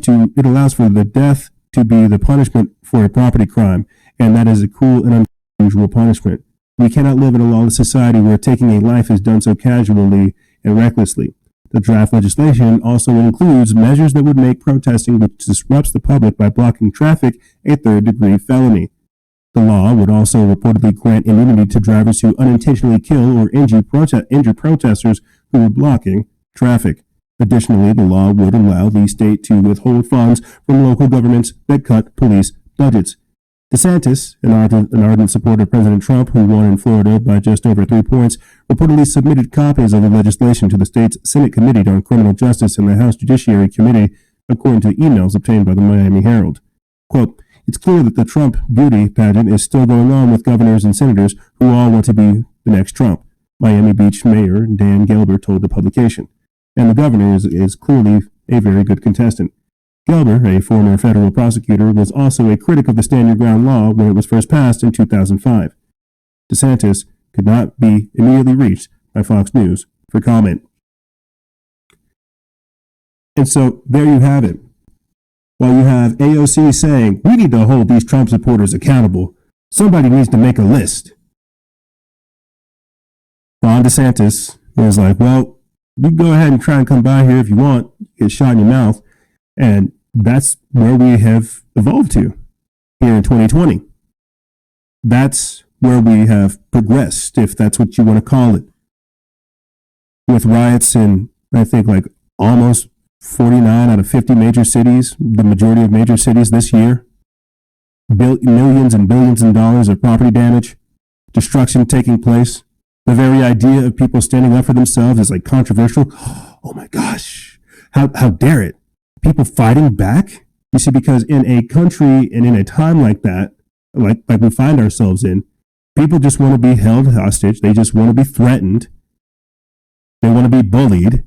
for the death to be the punishment for a property crime, and that is a cruel and unusual punishment. We cannot live in a lawless society where taking a life is done so casually and recklessly. The draft legislation also includes measures that would make protesting which disrupts the public by blocking traffic a third-degree felony. The law would also reportedly grant immunity to drivers who unintentionally kill or injure protesters who were blocking traffic. Additionally, the law would allow the state to withhold funds from local governments that cut police budgets. DeSantis, an ardent supporter of President Trump, who won in Florida by just over 3 points, reportedly submitted copies of the legislation to the state's Senate Committee on Criminal Justice and the House Judiciary Committee, according to emails obtained by the Miami Herald. Quote, it's clear that the Trump beauty pageant is still going on with governors and senators who all want to be the next Trump, Miami Beach Mayor Dan Gelber told the publication. And the governor is clearly a very good contestant. Gelber, a former federal prosecutor, was also a critic of the Stand Your Ground law when it was first passed in 2005. DeSantis could not be immediately reached by Fox News for comment. And so there you have it. While you have AOC saying, we need to hold these Trump supporters accountable, somebody needs to make a list. Ron DeSantis is like, well, you can go ahead and try and come by here if you want, get shot in your mouth. And that's where we have evolved to here in 2020. That's where we have progressed, if that's what you want to call it. With riots in, I think, like almost 49 out of 50 major cities, the majority of major cities this year. Millions and billions of dollars of property damage, destruction taking place. The very idea of people standing up for themselves is like controversial. Oh my gosh, how dare it? People fighting back? You see, because in a country and in a time like that, like we find ourselves in, people just want to be held hostage. They just want to be threatened. They want to be bullied.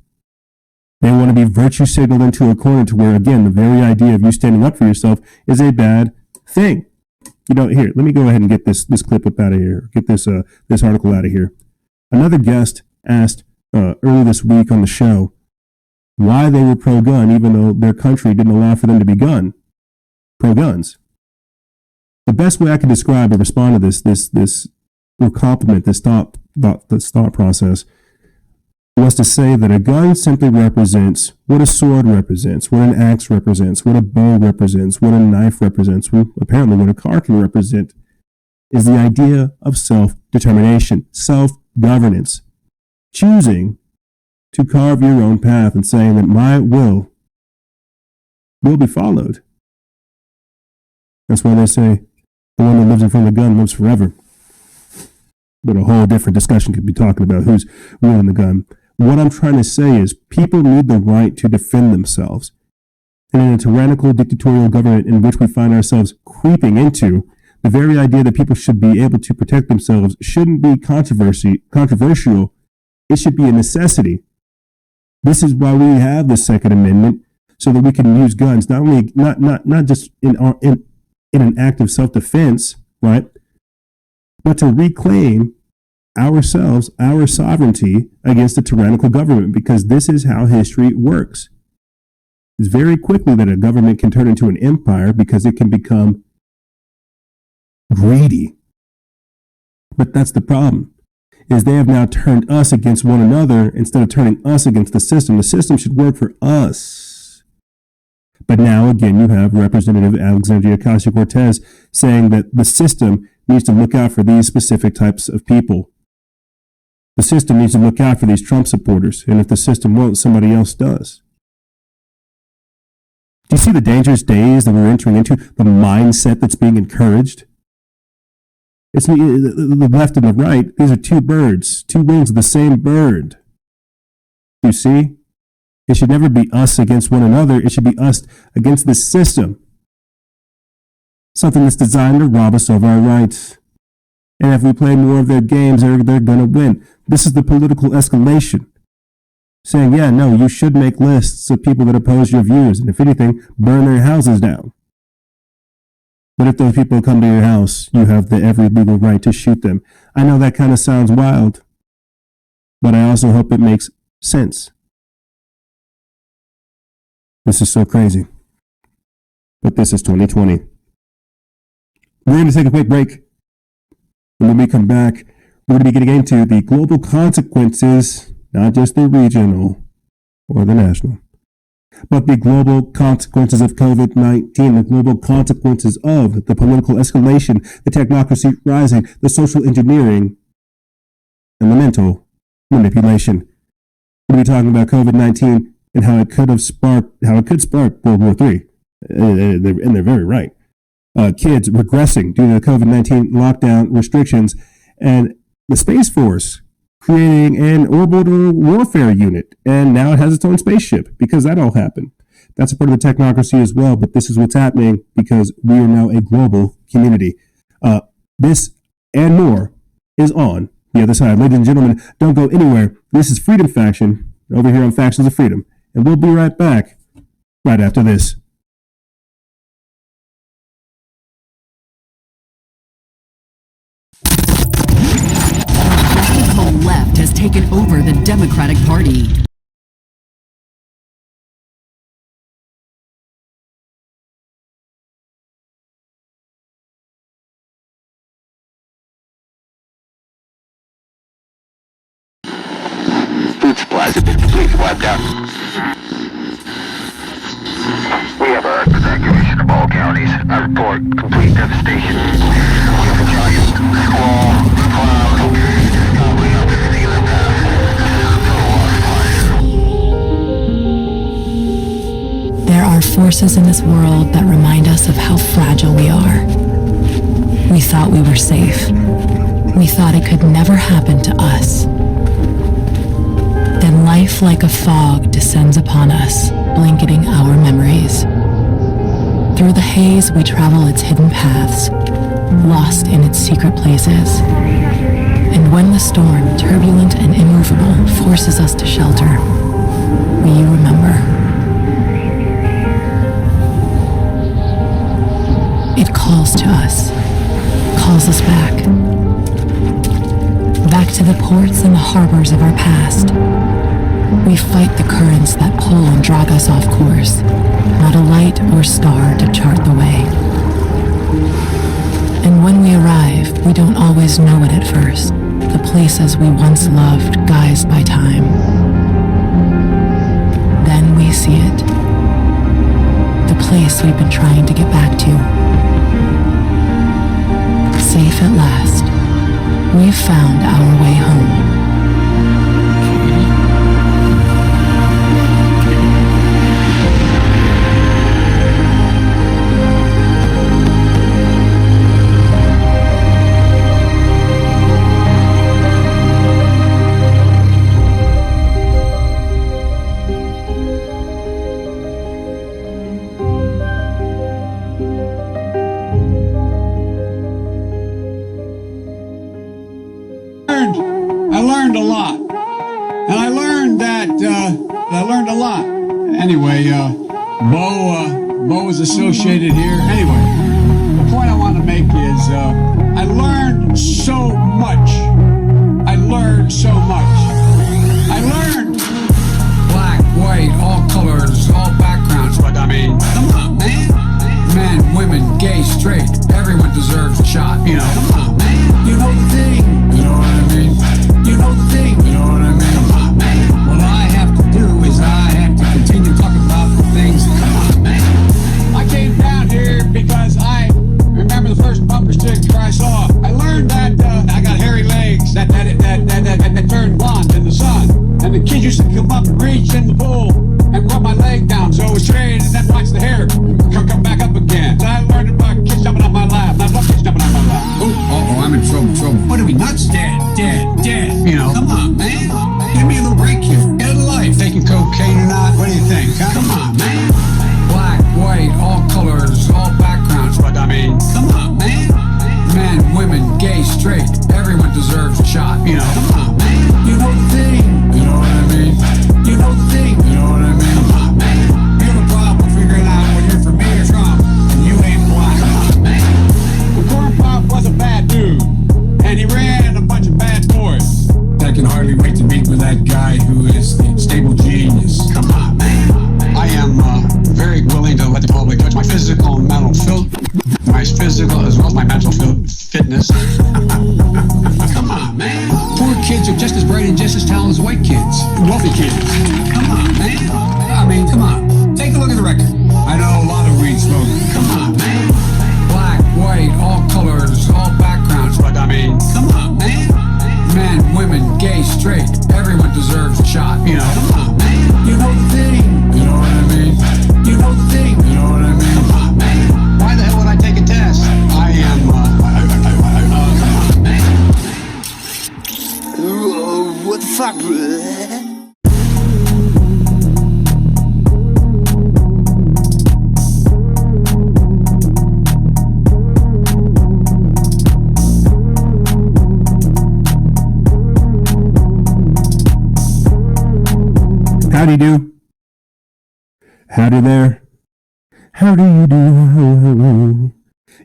They want to be virtue signaled into a corner to where, again, the very idea of you standing up for yourself is a bad thing. You know, here, let me go ahead and get this clip up out of here. Get this article out of here. Another guest asked early this week on the show why they were pro-gun, even though their country didn't allow for them to be pro-guns. The best way I can describe or respond to this or compliment this thought process was to say that a gun simply represents what a sword represents, what an axe represents, what a bow represents, what a knife represents, apparently what a car can represent, is the idea of self-determination, self-governance, choosing to carve your own path and saying that my will be followed. That's why they say the one that lives in front of the gun lives forever. But a whole different discussion could be talking about who's wielding the gun. What I'm trying to say is people need the right to defend themselves. And in a tyrannical dictatorial government in which we find ourselves creeping into, the very idea that people should be able to protect themselves shouldn't be controversial. It should be a necessity. This is why we have the Second Amendment, so that we can use guns not just in an act of self-defense, right? But to reclaim ourselves, our sovereignty against a tyrannical government, because this is how history works. It's very quickly that a government can turn into an empire because it can become greedy. But that's the problem, is they have now turned us against one another instead of turning us against the system. The system should work for us. But now, again, you have Representative Alexandria Ocasio Cortez saying that the system needs to look out for these specific types of people. The system needs to look out for these Trump supporters. And if the system won't, somebody else does. Do you see the dangerous days that we're entering into, the mindset that's being encouraged? It's the left and the right. These are two birds, two wings of the same bird. You see? It should never be us against one another. It should be us against the system. Something that's designed to rob us of our rights. And if we play more of their games, they're going to win. This is the political escalation. Saying, yeah, no, you should make lists of people that oppose your views. And if anything, burn their houses down. But if those people come to your house, you have every legal right to shoot them. I know that kind of sounds wild, but I also hope it makes sense. This is so crazy. But this is 2020. We're going to take a quick break. And when we come back, we're going to be getting into the global consequences, not just the regional or the national, but the global consequences of COVID-19, the global consequences of the political escalation, the technocracy rising, the social engineering, and the mental manipulation. We're going to be talking about COVID-19 and how it could spark World War III. And they're very right. Kids regressing due to the COVID-19 lockdown restrictions, and the Space Force creating an orbital warfare unit, and now it has its own spaceship because that all happened. That's a part of the technocracy as well, but this is what's happening because we are now a global community. This and more is on the other side. Ladies and gentlemen, don't go anywhere. This is Freedom Faction over here on Factions of Freedom, and we'll be right back right after this. The left has taken over the Democratic Party. Food supplies have been completely wiped out. We have a evacuation of all counties. I report complete devastation. We have a giant squall, cloud, probably up to the other path. There are forces in this world that remind us of how fragile we are. We thought we were safe. We thought it could never happen to us. Then life like a fog descends upon us, blanketing our memories. Through the haze, we travel its hidden paths, lost in its secret places. And when the storm, turbulent and immovable, forces us to shelter, we remember. It calls to us, calls us back. Back to the ports and the harbors of our past. We fight the currents that pull and drag us off course, not a light or star to chart the way. And when we arrive, we don't always know it at first, the places we once loved guised by time. Then we see it, the place we've been trying to get back to. Safe at last, we've found our way home. I learned a lot. And I learned that, Anyway, Bo is associated here. Anyway, the point I want to make is, I learned so much. I learned black, white, all colors, all backgrounds, but I mean, come on, man. Men, women, gay, straight, everyone deserves a shot, you know. Come on, man. You know the thing. You know what I mean? You know the thing. You know what I mean? Come on, man. What I have to do is I have to continue talking about the things. Come on, man. I came down here because I remember the first bumper sticker I saw. I learned that I got hairy legs that turned blonde in the sun. And the kids used to come up and reach in the pool and rub my leg down so it was straight and then watch the hair me nuts? Dead. You know, come on, man. Give me a little break here. Get a life. Taking cocaine or not? What do you think? Huh? Come on, man. Black, white, all colors, all backgrounds. But I mean, come on, man. Men, women, gay, straight. Everyone deserves a shot. You know, come on, man. You know the thing. You know what I mean? You know the thing. You know what I mean? Come on, man. You have a problem figuring out whether you're for me or Trump, and you ain't black. Come on, man. The corn pop was a bad dude, and he ran a bunch of bad boys. I can hardly wait to meet with that guy who is the stable genius. Come on, man. I am very willing to let the public judge my physical and mental my physical as well as my mental fitness. Come on, man. Poor kids are just as bright and just as talented as white kids, wealthy kids. Come on, man. I mean, come on. Take a look at the record. I know a lot of weed smoking. Come on, man. Black, white, all colors, all backgrounds. But I mean, come on, man. Men, women, gay, straight. Everyone deserves a shot. You know, come on, man. You know the thing. You know what I mean? You know the thing. You know what I mean? Come on, man. Why the hell would I take a test? I am, come on, man. What the fuck, bro? Howdy do. Howdy there. How do you do?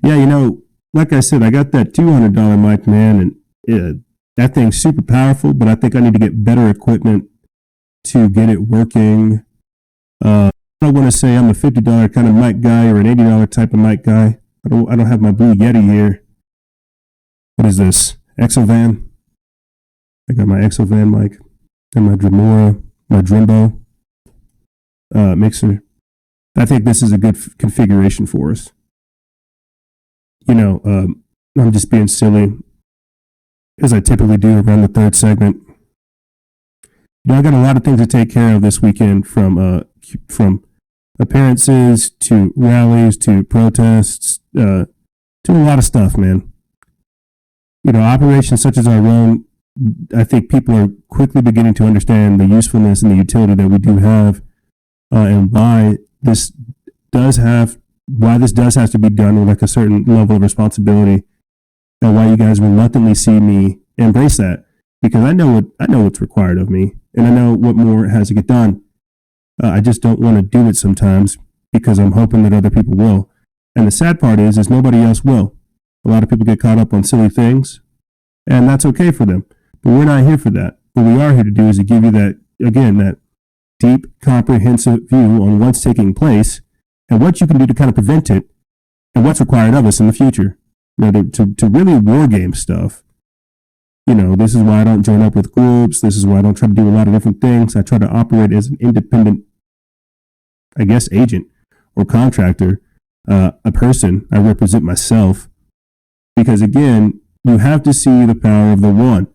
Yeah, you know, like I said, I got that $200 mic, man, and that thing's super powerful, but I think I need to get better equipment to get it working. I don't want to say I'm a $50 kind of mic guy or an $80 type of mic guy. I don't have my Blue Yeti here. What is this? Exovan? I got my Exovan mic and my Dremora, my Drembo mixer. I think this is a good configuration for us. You know, I'm just being silly, as I typically do around the third segment. You know, I got a lot of things to take care of this weekend, from appearances to rallies to protests to a lot of stuff, man. You know, operations such as our own, I think people are quickly beginning to understand the usefulness and the utility that we do have, and why this does have to be done with like a certain level of responsibility, and why you guys reluctantly see me embrace that, because I know what's required of me, and I know what more has to get done. I just don't want to do it sometimes because I'm hoping that other people will. And the sad part is nobody else will. A lot of people get caught up on silly things, and that's okay for them. But we're not here for that. What we are here to do is to give you that, again, that deep, comprehensive view on what's taking place and what you can do to kind of prevent it, and what's required of us in the future. You know, to really war game stuff. You know, this is why I don't join up with groups. This is why I don't try to do a lot of different things. I try to operate as an independent, I guess, agent or contractor, a person. I represent myself, because again, you have to see the power of the one,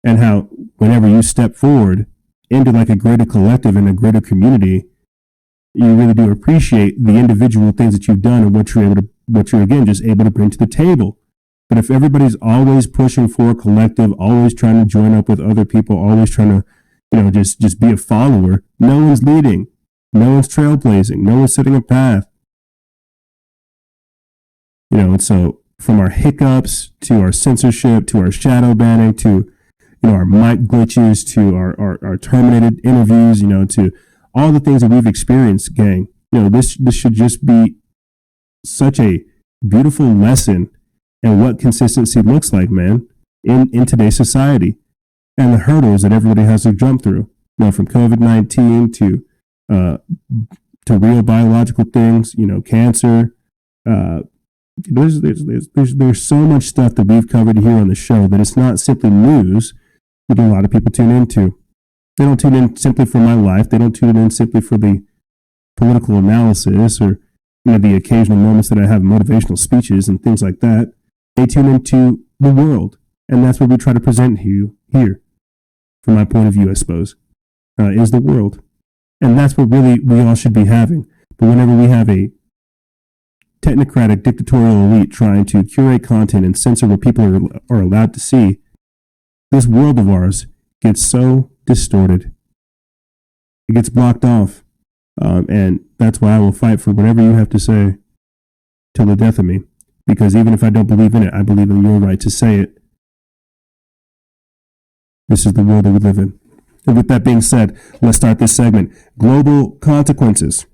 and how whenever you step forward into like a greater collective and a greater community, you really do appreciate the individual things that you've done and what you're again just able to bring to the table. But if everybody's always pushing for a collective, always trying to join up with other people, always trying to, you know, just be a follower, no one's leading, no one's trailblazing, no one's setting a path. You know, and so from our hiccups to our censorship to our shadow banning to, you know, our mic glitches to our terminated interviews, you know, to all the things that we've experienced, gang, you know, this should just be such a beautiful lesson in what consistency looks like, man, in today's society, and the hurdles that everybody has to jump through, you know, from COVID-19 to real biological things, you know, cancer. There's so much stuff that we've covered here on the show that it's not simply news that a lot of people tune into. They don't tune in simply for my life. They don't tune in simply for the political analysis or, you know, the occasional moments that I have motivational speeches and things like that. They tune into the world, and that's what we try to present you here, from my point of view, I suppose, is the world. And that's what really we all should be having. But whenever we have a technocratic dictatorial elite trying to curate content and censor what people are allowed to see, this world of ours gets so distorted. It gets blocked off. And that's why I will fight for whatever you have to say till the death of me. Because even if I don't believe in it, I believe in your right to say it. This is the world that we live in. And with that being said, let's start this segment. Global consequences.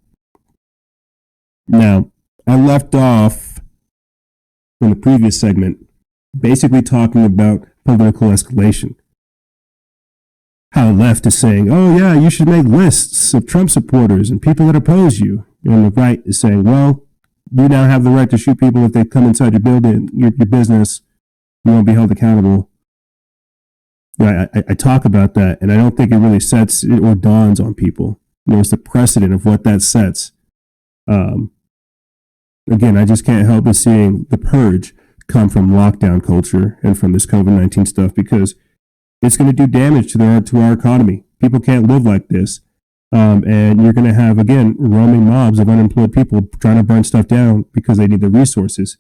Now, I left off from the previous segment basically talking about political escalation. How the left is saying, oh yeah, you should make lists of Trump supporters and people that oppose you. And the right is saying, well, you now have the right to shoot people if they come inside your building, your business. You won't be held accountable. I talk about that, and I don't think it really sets it or dawns on people. It's the precedent of what that sets. Again, I just can't help but seeing the purge come from lockdown culture and from this COVID-19 stuff, because it's going to do damage to our economy. People can't live like this. And you're going to have, again, roaming mobs of unemployed people trying to burn stuff down because they need the resources.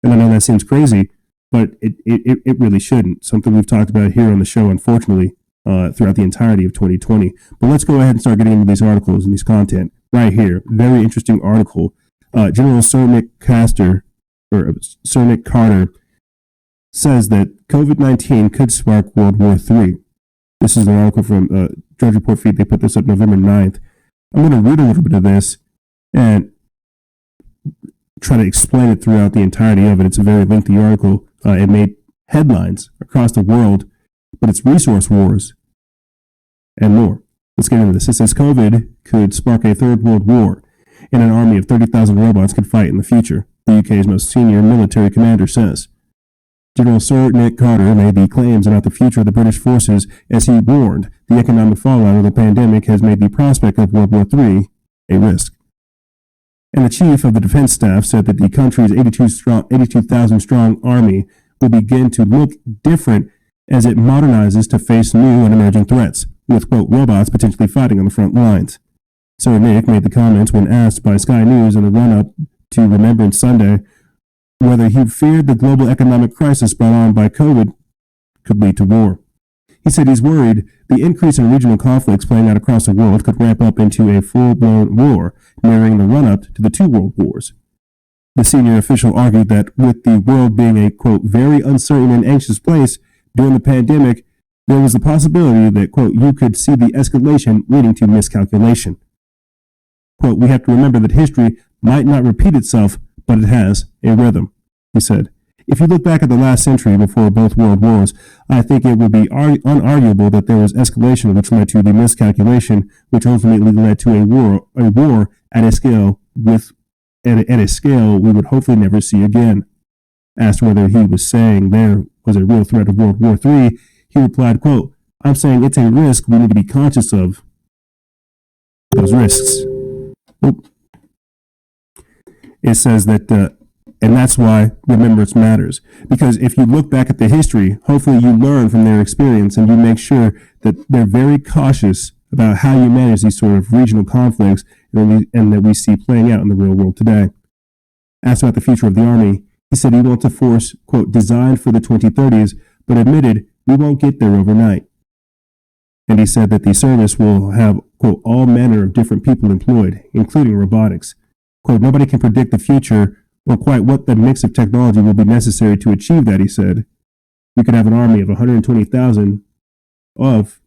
And I know that seems crazy, but it really shouldn't. Something we've talked about here on the show, unfortunately, throughout the entirety of 2020. But let's go ahead and start getting into these articles and these content right here. Very interesting article. General Sir Nick Carter says that COVID-19 could spark World War III. This is an article from Drudge Report feed. They put this up November 9th. I'm going to read a little bit of this and try to explain it throughout the entirety of it. It's a very lengthy article. It made headlines across the world, but it's resource wars and more. Let's get into this. It says COVID could spark a third world war, and an army of 30,000 robots could fight in the future, the UK's most senior military commander says. General Sir Nick Carter made the claims about the future of the British forces as he warned the economic fallout of the pandemic has made the prospect of World War III a risk. And the chief of the defense staff said that the country's 82,000 strong army will begin to look different as it modernizes to face new and emerging threats, with, quote, robots potentially fighting on the front lines. Sir Nick made the comments when asked by Sky News in the run-up to Remembrance Sunday whether he feared the global economic crisis brought on by COVID could lead to war. He said he's worried the increase in regional conflicts playing out across the world could ramp up into a full-blown war, mirroring the run-up to the two world wars. The senior official argued that with the world being a, quote, very uncertain and anxious place during the pandemic, there was the possibility that, quote, you could see the escalation leading to miscalculation. Quote, we have to remember that history might not repeat itself, but it has a rhythm, he said. If you look back at the last century before both world wars, I think it would be unarguable that there was escalation which led to the miscalculation, which ultimately led to a war at a scale we would hopefully never see again. Asked whether he was saying there was a real threat of World War III, he replied, quote, I'm saying it's a risk we need to be conscious of. Those risks. Oop. It says that, and that's why remembrance matters. Because if you look back at the history, hopefully you learn from their experience and you make sure that they're very cautious about how you manage these sort of regional conflicts and that we see playing out in the real world today. Asked about the future of the Army, he said he wants a force, quote, designed for the 2030s, but admitted we won't get there overnight. And he said that the service will have, quote, all manner of different people employed, including robotics. Quote, nobody can predict the future or quite what the mix of technology will be necessary to achieve that, he said. We could have an army of 120,000 of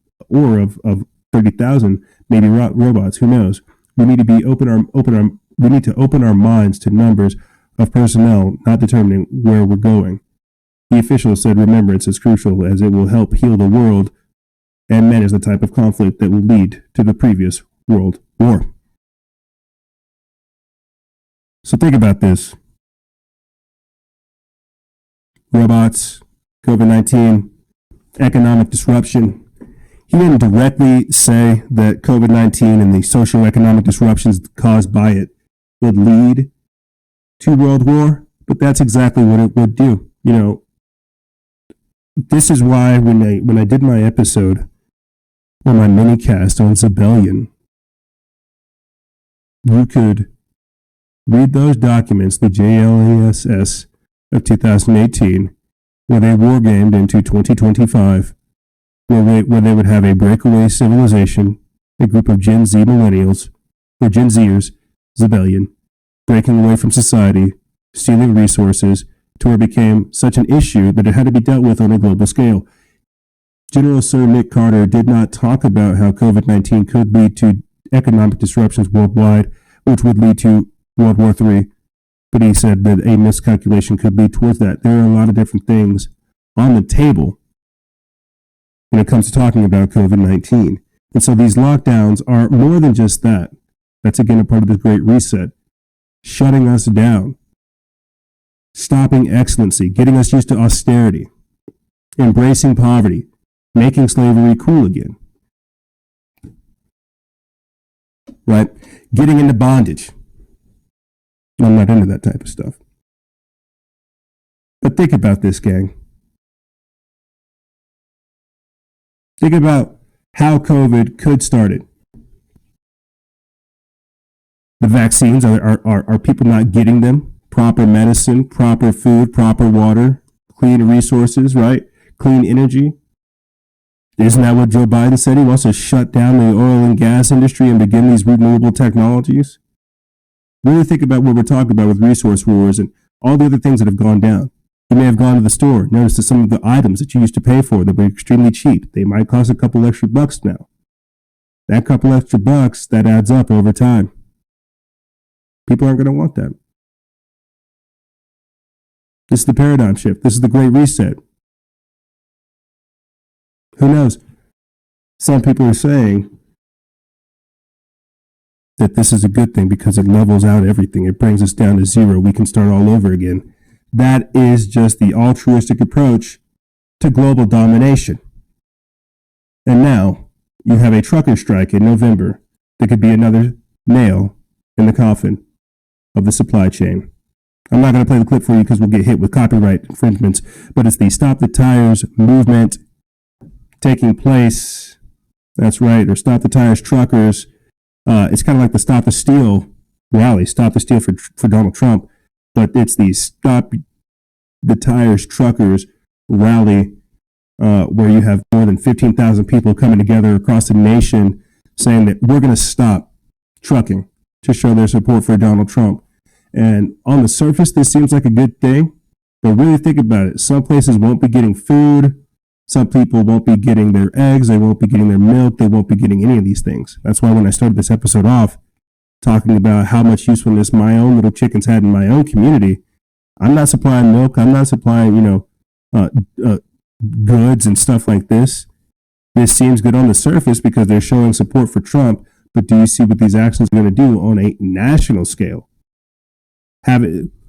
30,000, maybe robots, who knows. We need to open our minds to numbers of personnel, not determining where we're going. The official said remembrance is crucial as it will help heal the world and manage the type of conflict that will lead to the previous World War. So think about this. Robots, COVID-19, economic disruption. He didn't directly say that COVID-19 and the socioeconomic disruptions caused by it would lead to World War, but that's exactly what it would do. You know, this is why when I did my episode or my mini-cast on Zebellion, you could Read those documents, the JLASS of 2018, where they wargamed into 2025, where they would have a breakaway civilization, a group of Gen Z millennials, or Gen Zers, rebellion, breaking away from society, stealing resources, to where it became such an issue that it had to be dealt with on a global scale. General Sir Nick Carter did not talk about how COVID-19 could lead to economic disruptions worldwide, which would lead to World War III, but he said that a miscalculation could lead towards that. There are a lot of different things on the table when it comes to talking about COVID-19. And so these lockdowns are more than just that. That's again a part of the Great Reset. Shutting us down, stopping excellency, getting us used to austerity, embracing poverty, making slavery cool again. Right? Getting into bondage. I'm not into that type of stuff. But think about this, gang. Think about how COVID could start it. The vaccines, are people not getting them? Proper medicine, proper food, proper water, clean resources, right? Clean energy. Isn't that what Joe Biden said? He wants to shut down the oil and gas industry and begin these renewable technologies. Really think about what we're talking about with resource wars and all the other things that have gone down. You may have gone to the store, noticed that some of the items that you used to pay for that were extremely cheap, they might cost a couple extra bucks now. That couple extra bucks, that adds up over time. People aren't going to want that. This is the paradigm shift. This is the Great Reset. Who knows? Some people are saying that this is a good thing because it levels out everything. It brings us down to zero. We can start all over again. That is just the altruistic approach to global domination. And now you have a trucker strike in November that could be another nail in the coffin of the supply chain. I'm not going to play the clip for you because we'll get hit with copyright infringements, but it's the Stop the Tires movement taking place. That's right, or Stop the Tires truckers. It's kind of like the Stop the Steal rally, Stop the Steal for Donald Trump, but it's the Stop the Tires truckers rally where you have more than 15,000 people coming together across the nation saying that we're going to stop trucking to show their support for Donald Trump. And on the surface, this seems like a good thing, but really think about it. Some places won't be getting food. Some people won't be getting their eggs. They won't be getting their milk. They won't be getting any of these things. That's why when I started this episode off talking about how much usefulness my own little chickens had in my own community, I'm not supplying milk. I'm not supplying, goods and stuff like this. This seems good on the surface because they're showing support for Trump, but do you see what these actions are going to do on a national scale?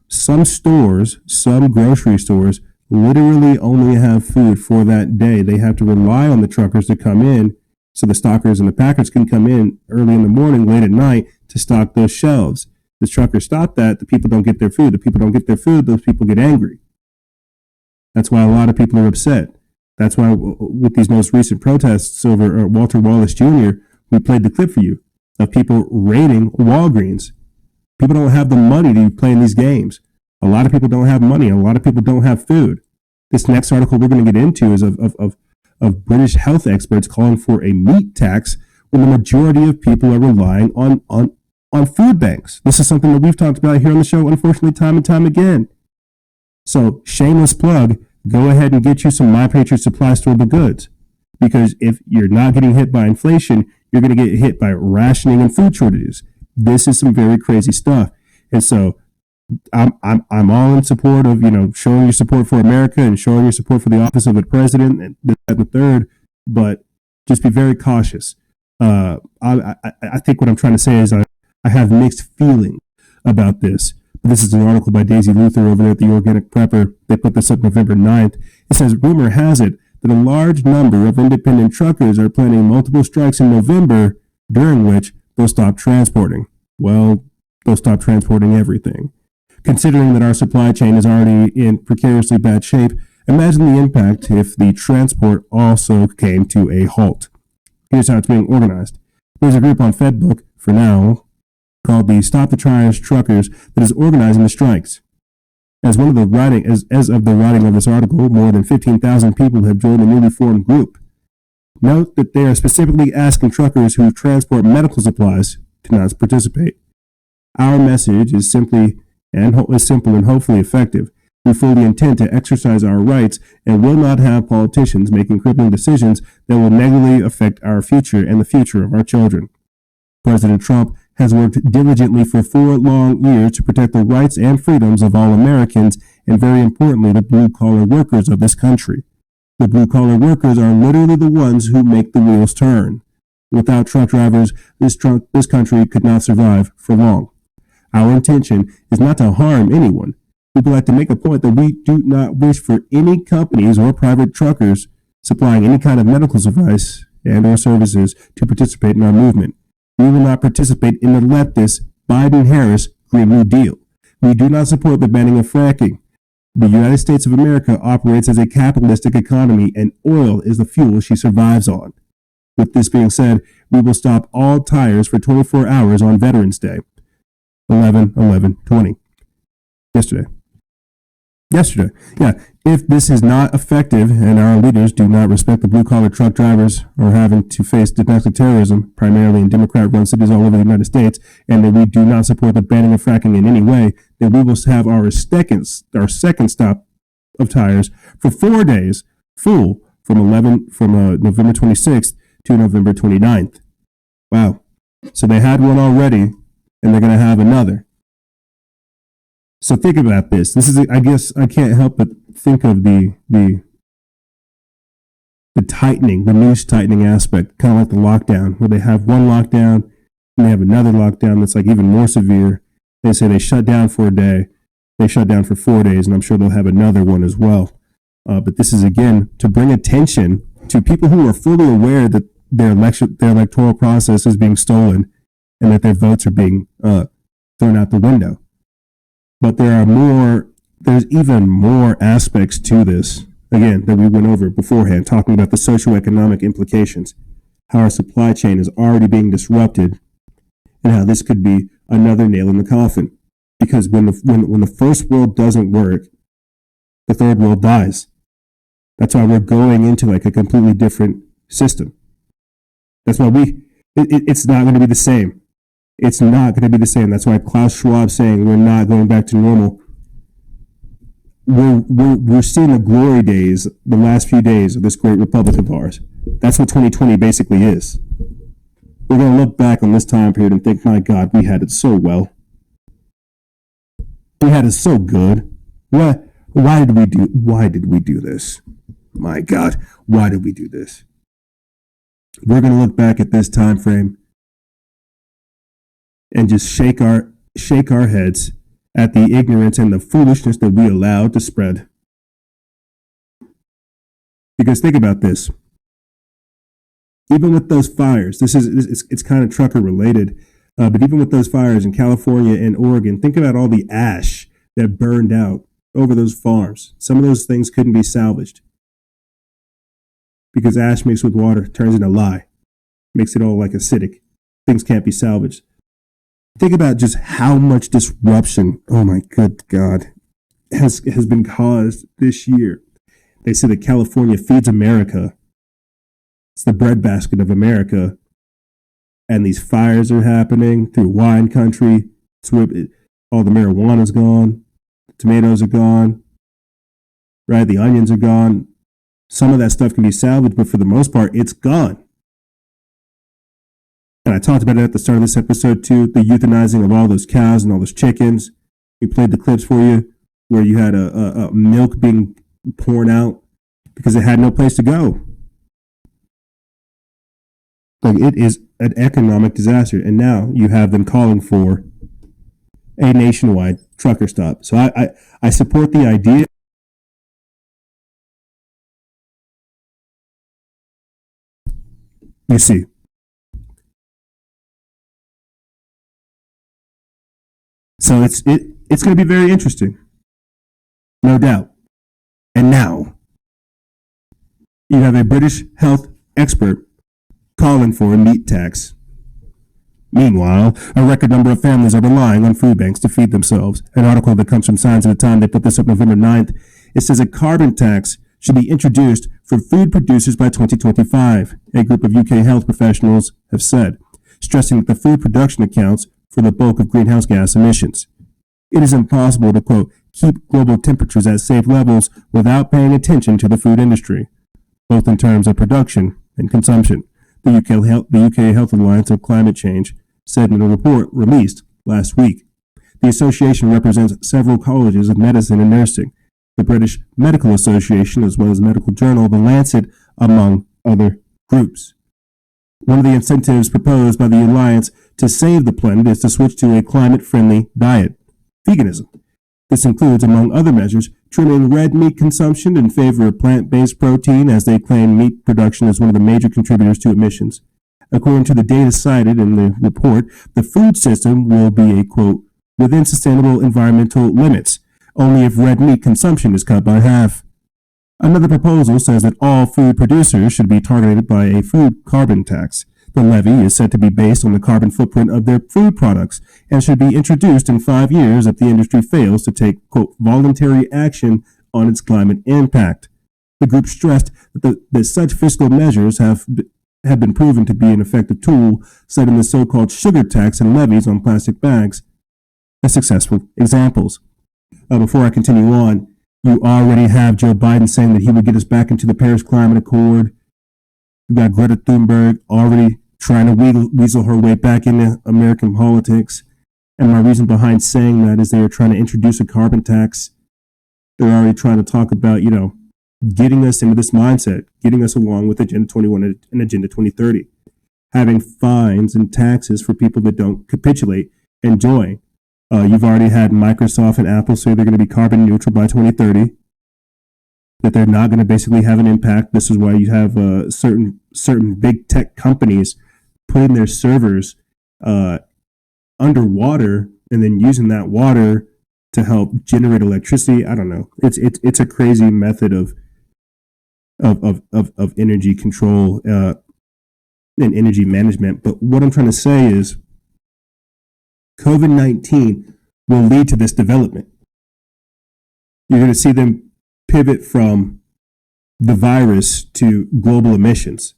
Some stores, some grocery stores, literally only have food for that day. They have to rely on the truckers to come in so the stockers and the packers can come in early in the morning, late at night to stock those shelves. The truckers stop that, the people don't get their food. The people don't get their food, those people get angry. That's why a lot of people are upset. That's why with these most recent protests over Walter Wallace Jr., we played the clip for you of people raiding Walgreens. People don't have the money to play in these games. A lot of people don't have money. A lot of people don't have food. This next article we're going to get into is of British health experts calling for a meat tax when the majority of people are relying on food banks. This is something that we've talked about here on the show, unfortunately, time and time again. So, shameless plug, go ahead and get you some My Patriot Supply Storeable goods. Because if you're not getting hit by inflation, you're going to get hit by rationing and food shortages. This is some very crazy stuff. And so I'm all in support of, showing your support for America and showing your support for the office of the president and the third, but just be very cautious. I think what I'm trying to say is I have mixed feelings about this. But this is an article by Daisy Luther over there at the Organic Prepper. They put this up November 9th. It says, rumor has it that a large number of independent truckers are planning multiple strikes in November, during which they'll stop transporting. Well, they'll stop transporting everything. Considering that our supply chain is already in precariously bad shape, imagine the impact if the transport also came to a halt. Here's how it's being organized. There's a group on FedBook, for now, called the Stop the Trials Truckers that is organizing the strikes. As of the writing of this article, more than 15,000 people have joined the newly formed group. Note that they are specifically asking truckers who transport medical supplies to not participate. Our message is simple and hopefully effective. We fully intend to exercise our rights and will not have politicians making crippling decisions that will negatively affect our future and the future of our children. President Trump has worked diligently for 4 long years to protect the rights and freedoms of all Americans and, very importantly, the blue-collar workers of this country. The blue-collar workers are literally the ones who make the wheels turn. Without truck drivers, this country could not survive for long. Our intention is not to harm anyone. We would like to make a point that we do not wish for any companies or private truckers supplying any kind of medical device and or services to participate in our movement. We will not participate in the leftist Biden-Harris Green New Deal. We do not support the banning of fracking. The United States of America operates as a capitalistic economy, and oil is the fuel she survives on. With this being said, we will stop all tires for 24 hours on Veterans Day. 11/11/20. Yesterday. Yeah. If this is not effective and our leaders do not respect the blue-collar truck drivers or having to face domestic terrorism, primarily in Democrat-run cities all over the United States, and that we do not support the banning of fracking in any way, then we will have our second stop of tires for 4 days, full, from November 26th to November 29th. Wow. So they had one already, and they're going to have another. So think about this. This is, I guess, I can't help but think of the tightening, the noose tightening aspect, kind of like the lockdown, where they have one lockdown and they have another lockdown that's like even more severe. They say they shut down for a day, they shut down for 4 days, and I'm sure they'll have another one as well. But this is, again, to bring attention to people who are fully aware that their electoral process is being stolen and that their votes are being thrown out the window. But there's even more aspects to this, again, that we went over beforehand, talking about the socioeconomic implications, how our supply chain is already being disrupted, and how this could be another nail in the coffin. Because when the first world doesn't work, the third world dies. That's why we're going into like a completely different system. That's why it's not going to be the same. It's not going to be the same. That's why Klaus Schwab saying we're not going back to normal. We're seeing the glory days, the last few days of this great republic of ours. That's what 2020 basically is. We're going to look back on this time period and think, my God, we had it so well. We had it so good. Why did we do this? My God, why did we do this? We're going to look back at this time frame and just shake our heads at the ignorance and the foolishness that we allowed to spread. Because think about this. Even with those fires, it's kind of trucker related, but even with those fires in California and Oregon, think about all the ash that burned out over those farms. Some of those things couldn't be salvaged because ash mixed with water turns into lye, makes it all like acidic. Things can't be salvaged. Think about just how much disruption, oh my good God, has been caused this year. They say that California feeds America. It's the breadbasket of America. And these fires are happening through wine country. All the marijuana's gone. The tomatoes are gone. Right? The onions are gone. Some of that stuff can be salvaged, but for the most part, it's gone. And I talked about it at the start of this episode too, the euthanizing of all those cows and all those chickens. We played the clips for you where you had a milk being poured out because it had no place to go. Like, it is an economic disaster. And now you have them calling for a nationwide trucker stop. So I support the idea. You see. So it's going to be very interesting, no doubt. And now you have a British health expert calling for a meat tax. Meanwhile, a record number of families are relying on food banks to feed themselves. An article that comes from Science of the Time, they put this up November 9th. It says a carbon tax should be introduced for food producers by 2025, a group of UK health professionals have said, stressing that the food production accounts for the bulk of greenhouse gas emissions. It is impossible to, quote, keep global temperatures at safe levels without paying attention to the food industry, both in terms of production and consumption, the UK Health Alliance of Climate Change said in a report released last week. The association represents several colleges of medicine and nursing, the British Medical Association, as well as medical journal The Lancet, among other groups. One of the incentives proposed by the Alliance to save the planet is to switch to a climate-friendly diet, veganism. This includes, among other measures, trimming red meat consumption in favor of plant-based protein, as they claim meat production is one of the major contributors to emissions. According to the data cited in the report, the food system will be a, quote, within sustainable environmental limits, only if red meat consumption is cut by half. Another proposal says that all food producers should be targeted by a food carbon tax. The levy is said to be based on the carbon footprint of their food products and should be introduced in 5 years if the industry fails to take, quote, voluntary action on its climate impact. The group stressed that such fiscal measures have been proven to be an effective tool, citing the so-called sugar tax and levies on plastic bags as successful examples. Before I continue on, you already have Joe Biden saying that he would get us back into the Paris Climate Accord. You've got Greta Thunberg already trying to weasel her way back into American politics. And my reason behind saying that is they are trying to introduce a carbon tax. They're already trying to talk about, getting us into this mindset, getting us along with Agenda 21 and Agenda 2030, having fines and taxes for people that don't capitulate and join. You've already had Microsoft and Apple say they're going to be carbon neutral by 2030, that they're not going to basically have an impact. This is why you have certain big tech companies putting their servers underwater and then using that water to help generate electricity. I don't know. It's a crazy method of energy control and energy management. But what I'm trying to say is COVID-19 will lead to this development. You're going to see them pivot from the virus to global emissions,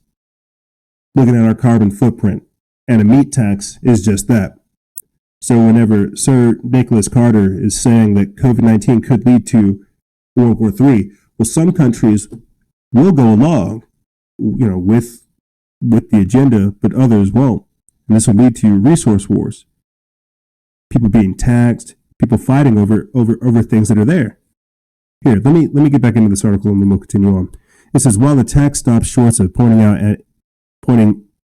looking at our carbon footprint. And a meat tax is just that. So whenever Sir Nicholas Carter is saying that COVID-19 could lead to World War III, well, some countries will go along, with the agenda, but others won't. And this will lead to resource wars. People being taxed, people fighting over things that are there. Here, let me get back into this article and then we'll continue on. It says, while the tax stops short of pointing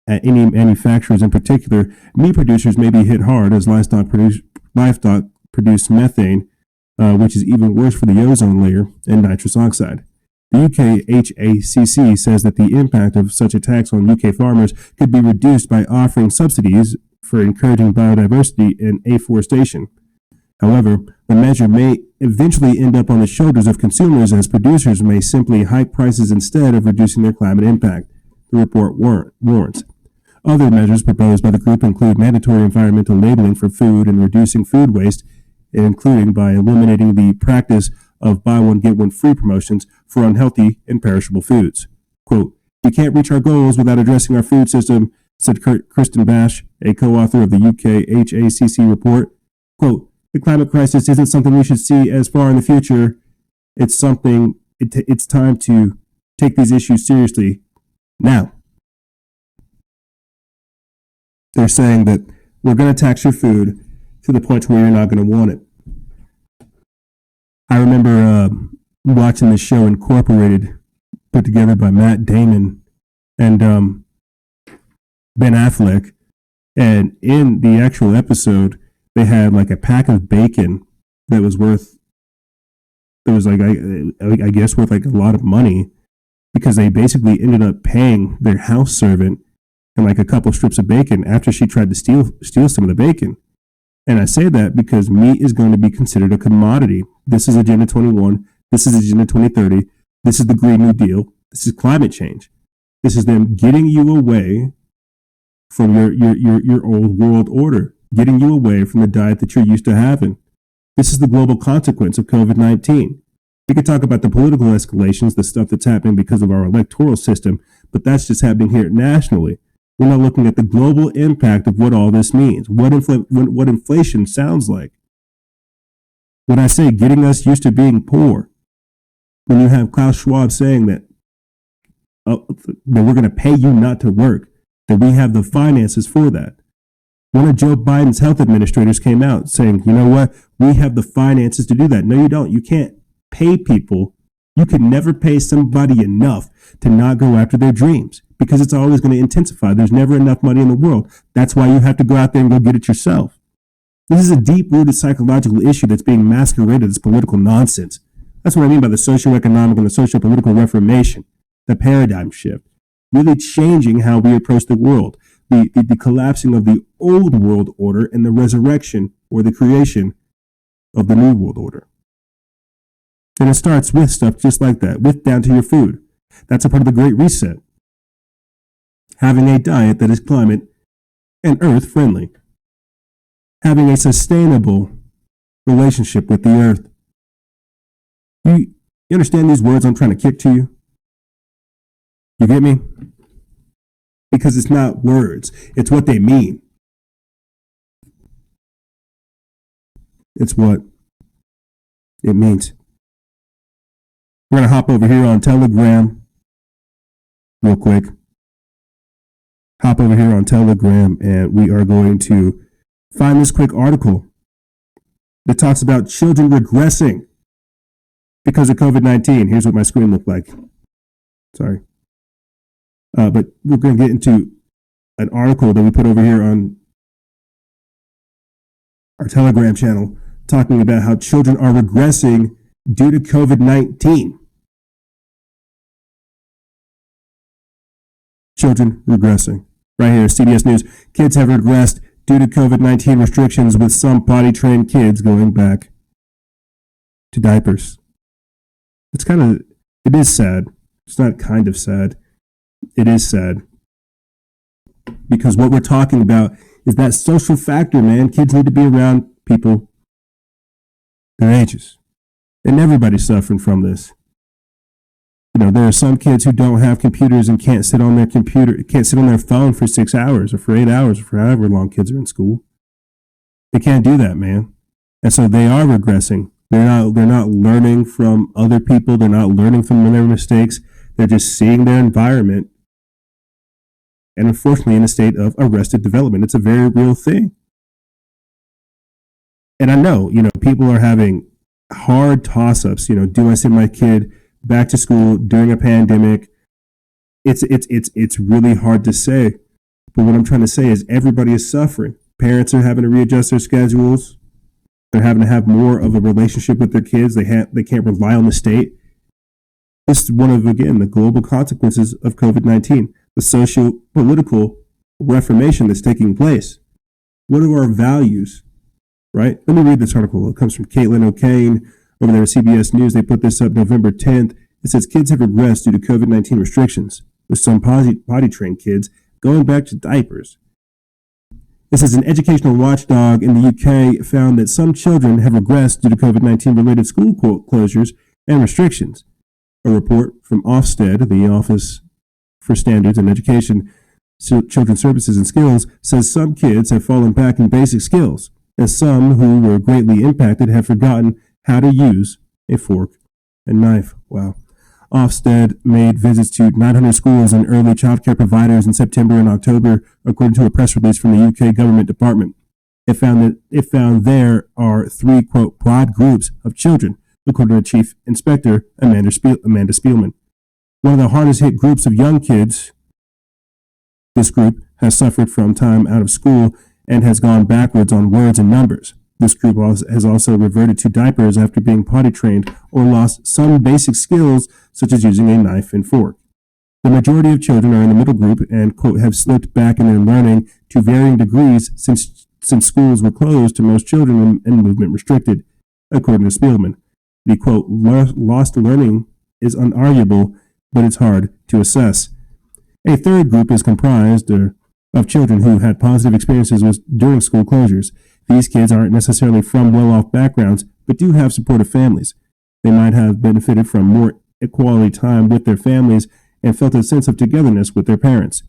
at any manufacturers in particular, meat producers may be hit hard as livestock produce methane, which is even worse for the ozone layer, and nitrous oxide. The UK HACC says that the impact of such a tax on UK farmers could be reduced by offering subsidies for encouraging biodiversity and afforestation. However, the measure may eventually end up on the shoulders of consumers, as producers may simply hike prices instead of reducing their climate impact, the report warns. Other measures proposed by the group include mandatory environmental labeling for food and reducing food waste, including by eliminating the practice of buy one, get one free promotions for unhealthy and perishable foods. Quote, we can't reach our goals without addressing our food system, said Kristen Bash, a co-author of the UK HACC report. Quote, the climate crisis isn't something we should see as far in the future. It's time to take these issues seriously now. They're saying that we're going to tax your food to the point where you're not going to want it. I remember watching this show Incorporated, put together by Matt Damon and Ben Affleck, and in the actual episode, they had like a pack of bacon that was worth a lot of money, because they basically ended up paying their house servant and like a couple strips of bacon after she tried to steal some of the bacon. And I say that because meat is going to be considered a commodity. This is Agenda 21. This is Agenda 2030. This is the Green New Deal. This is climate change. This is them getting you away from your old world order, getting you away from the diet that you're used to having. This is the global consequence of COVID-19. We could talk about the political escalations, the stuff that's happening because of our electoral system, but that's just happening here nationally. We're not looking at the global impact of what all this means, what inflation sounds like. When I say getting us used to being poor, when you have Klaus Schwab saying that we're going to pay you not to work, that we have the finances for that. One of Joe Biden's health administrators came out saying, you know what, we have the finances to do that. No, you don't. You can't pay people. You can never pay somebody enough to not go after their dreams because it's always going to intensify. There's never enough money in the world. That's why you have to go out there and go get it yourself. This is a deep-rooted psychological issue that's being masqueraded as political nonsense. That's what I mean by the socioeconomic and the socio-political reformation, the paradigm shift, really changing how we approach the world, the collapsing of the old world order and the resurrection or the creation of the new world order. And it starts with stuff just like that, with down to your food. That's a part of the Great Reset. Having a diet that is climate and earth friendly. Having a sustainable relationship with the earth. You understand these words I'm trying to kick to you? You get me? Because it's not words, it's what they mean. It's what it means. We're going to hop over here on Telegram real quick. Hop over here on Telegram and we are going to find this quick article that talks about children regressing because of COVID-19. Here's what my screen looked like. Sorry. But we're going to get into an article that we put over here on our Telegram channel talking about how children are regressing due to COVID-19. Children regressing. Right here, CBS News. Kids have regressed due to COVID-19 restrictions with some potty-trained kids going back to diapers. It is sad. It's not kind of sad. It is sad. Because what we're talking about is that social factor, man. Kids need to be around people their ages. And everybody's suffering from this. You know, there are some kids who don't have computers and can't sit on their computer, can't sit on their phone for 6 hours or for 8 hours or for however long kids are in school. They can't do that, man. And so they are regressing. They're not learning from other people. They're not learning from their mistakes. They're just seeing their environment. And unfortunately in a state of arrested development. It's a very real thing. And I know, people are having hard toss-ups. Do I send my kid back to school during a pandemic? It's really hard to say. But what I'm trying to say is everybody is suffering. Parents are having to readjust their schedules. They're having to have more of a relationship with their kids. They can't rely on the state. This is one of, again, the global consequences of COVID-19, the socio-political reformation that's taking place. What are our values, right? Let me read this article. It comes from Caitlin O'Kane over there at CBS News. They put this up November 10th. It says kids have regressed due to COVID-19 restrictions, with some potty-trained kids going back to diapers. It says an educational watchdog in the UK found that some children have regressed due to COVID-19 related school closures and restrictions. A report from Ofsted, the Office for Standards and Education, Children's Services and Skills, says some kids have fallen back in basic skills, and some who were greatly impacted have forgotten how to use a fork and knife. Wow. Ofsted made visits to 900 schools and early childcare providers in September and October, according to a press release from the UK government department. It found there are three, quote, broad groups of children, according to Chief Inspector Amanda Spielman. One of the hardest hit groups of young kids, this group has suffered from time out of school and has gone backwards on words and numbers. This group has also reverted to diapers after being potty trained or lost some basic skills such as using a knife and fork. The majority of children are in the middle group and, quote, have slipped back in their learning to varying degrees since schools were closed to most children and movement restricted, according to Spielman. The, quote, lost learning is unarguable, but it's hard to assess. A third group is comprised, or of children who had positive experiences during school closures. These kids aren't necessarily from well-off backgrounds, but do have supportive families. They might have benefited from more equality time with their families and felt a sense of togetherness with their parents.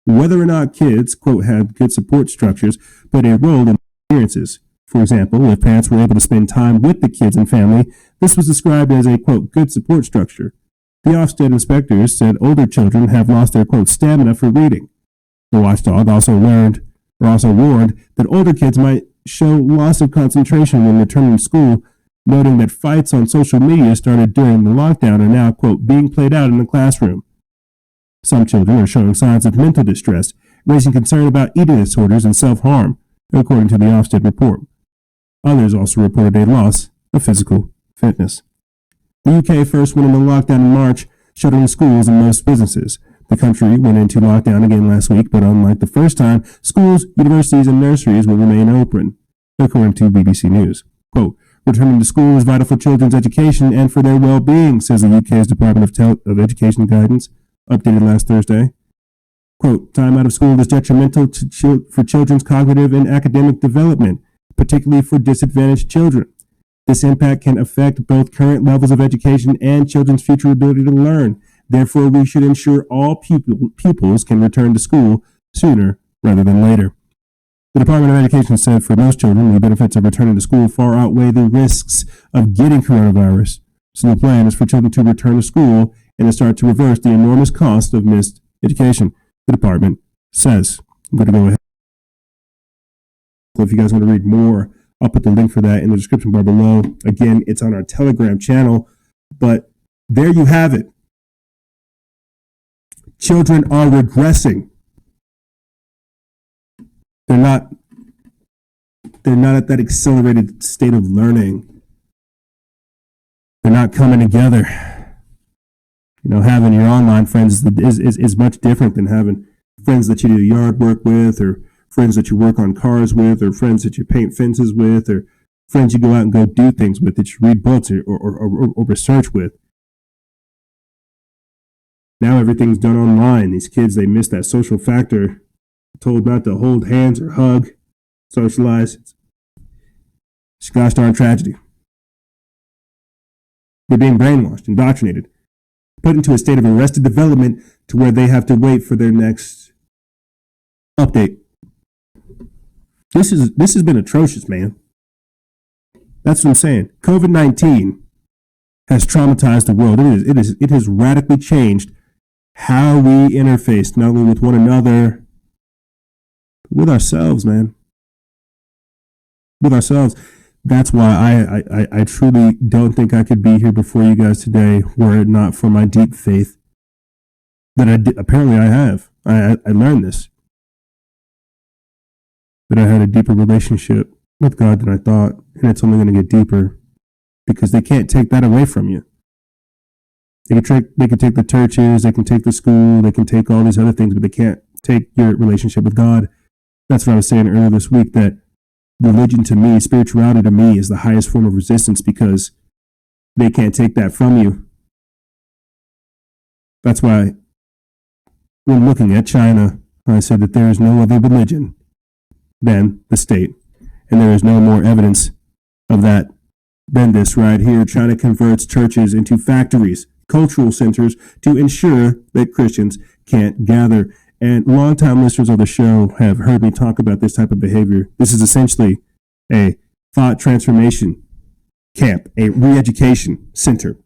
Whether or not kids, quote, had good support structures played a role in experiences. For example, if parents were able to spend time with the kids and family, this was described as a, quote, good support structure. The Ofsted inspectors said older children have lost their, quote, stamina for reading. The watchdog also warned that older kids might show loss of concentration when returning to school, noting that fights on social media started during the lockdown are now, quote, being played out in the classroom. Some children are showing signs of mental distress, raising concern about eating disorders and self-harm, according to the Ofsted report. Others also reported a loss of physical fitness. The UK first went into lockdown in March, shuttering schools and most businesses. The country went into lockdown again last week, but unlike the first time, schools, universities, and nurseries will remain open, according to BBC News. Quote, returning to school is vital for children's education and for their well-being, says the UK's Department of Education guidance, updated last Thursday. Quote, time out of school is detrimental for children's cognitive and academic development, particularly for disadvantaged children. This impact can affect both current levels of education and children's future ability to learn. Therefore, we should ensure all pupils can return to school sooner rather than later. The Department of Education said for most children, the benefits of returning to school far outweigh the risks of getting coronavirus. So the plan is for children to return to school and to start to reverse the enormous cost of missed education, the department says. I'm going to go ahead. If you guys want to read more, I'll put the link for that in the description bar below. Again, it's on our Telegram channel, but there you have it. Children are regressing. They're not at that accelerated state of learning. They're not coming together. You know, having your online friends is much different than having friends that you do yard work with, or friends that you work on cars with, or friends that you paint fences with, or friends you go out and go do things with, that you read books or research with. Now everything's done online. These kids, they miss that social factor. Told not to hold hands or hug, socialize. It's a gosh darn tragedy. They're being brainwashed, indoctrinated, put into a state of arrested development to where they have to wait for their next update. This has been atrocious, man. That's what I'm saying. COVID-19 has traumatized the world. It has radically changed how we interface, not only with one another, but with ourselves, man. With ourselves. That's why I truly don't think I could be here before you guys today were it not for my deep faith that apparently I have. I learned this. That I had a deeper relationship with God than I thought, and it's only going to get deeper because they can't take that away from you. They can take the churches, they can take the school, they can take all these other things, but they can't take your relationship with God. That's what I was saying earlier this week, that religion to me, spirituality to me, is the highest form of resistance because they can't take that from you. That's why when looking at China, I said that there is no other religion than the state. And there is no more evidence of that than this right here. China converts churches into factories, cultural centers, to ensure that Christians can't gather. And longtime listeners of the show have heard me talk about this type of behavior. This is essentially a thought transformation camp, a re-education center.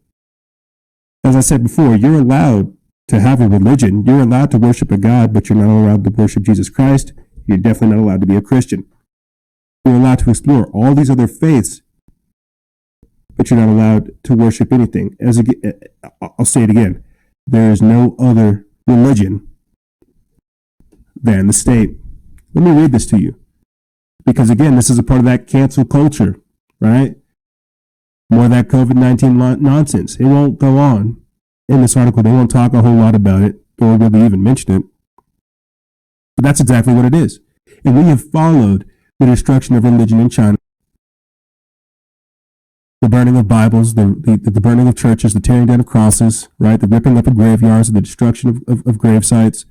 As I said before, you're allowed to have a religion. You're allowed to worship a God, but you're not allowed to worship Jesus Christ. You're definitely not allowed to be a Christian. You're allowed to explore all these other faiths, but you're not allowed to worship anything. I'll say it again. There is no other religion than the state. Let me read this to you. Because again, this is a part of that cancel culture, right? More of that COVID-19 nonsense. It won't go on in this article. They won't talk a whole lot about it, or really even mention it. But that's exactly what it is. And we have followed the destruction of religion in China. The burning of Bibles, the burning of churches, the tearing down of crosses, right? The ripping up of graveyards, the destruction of grave sites.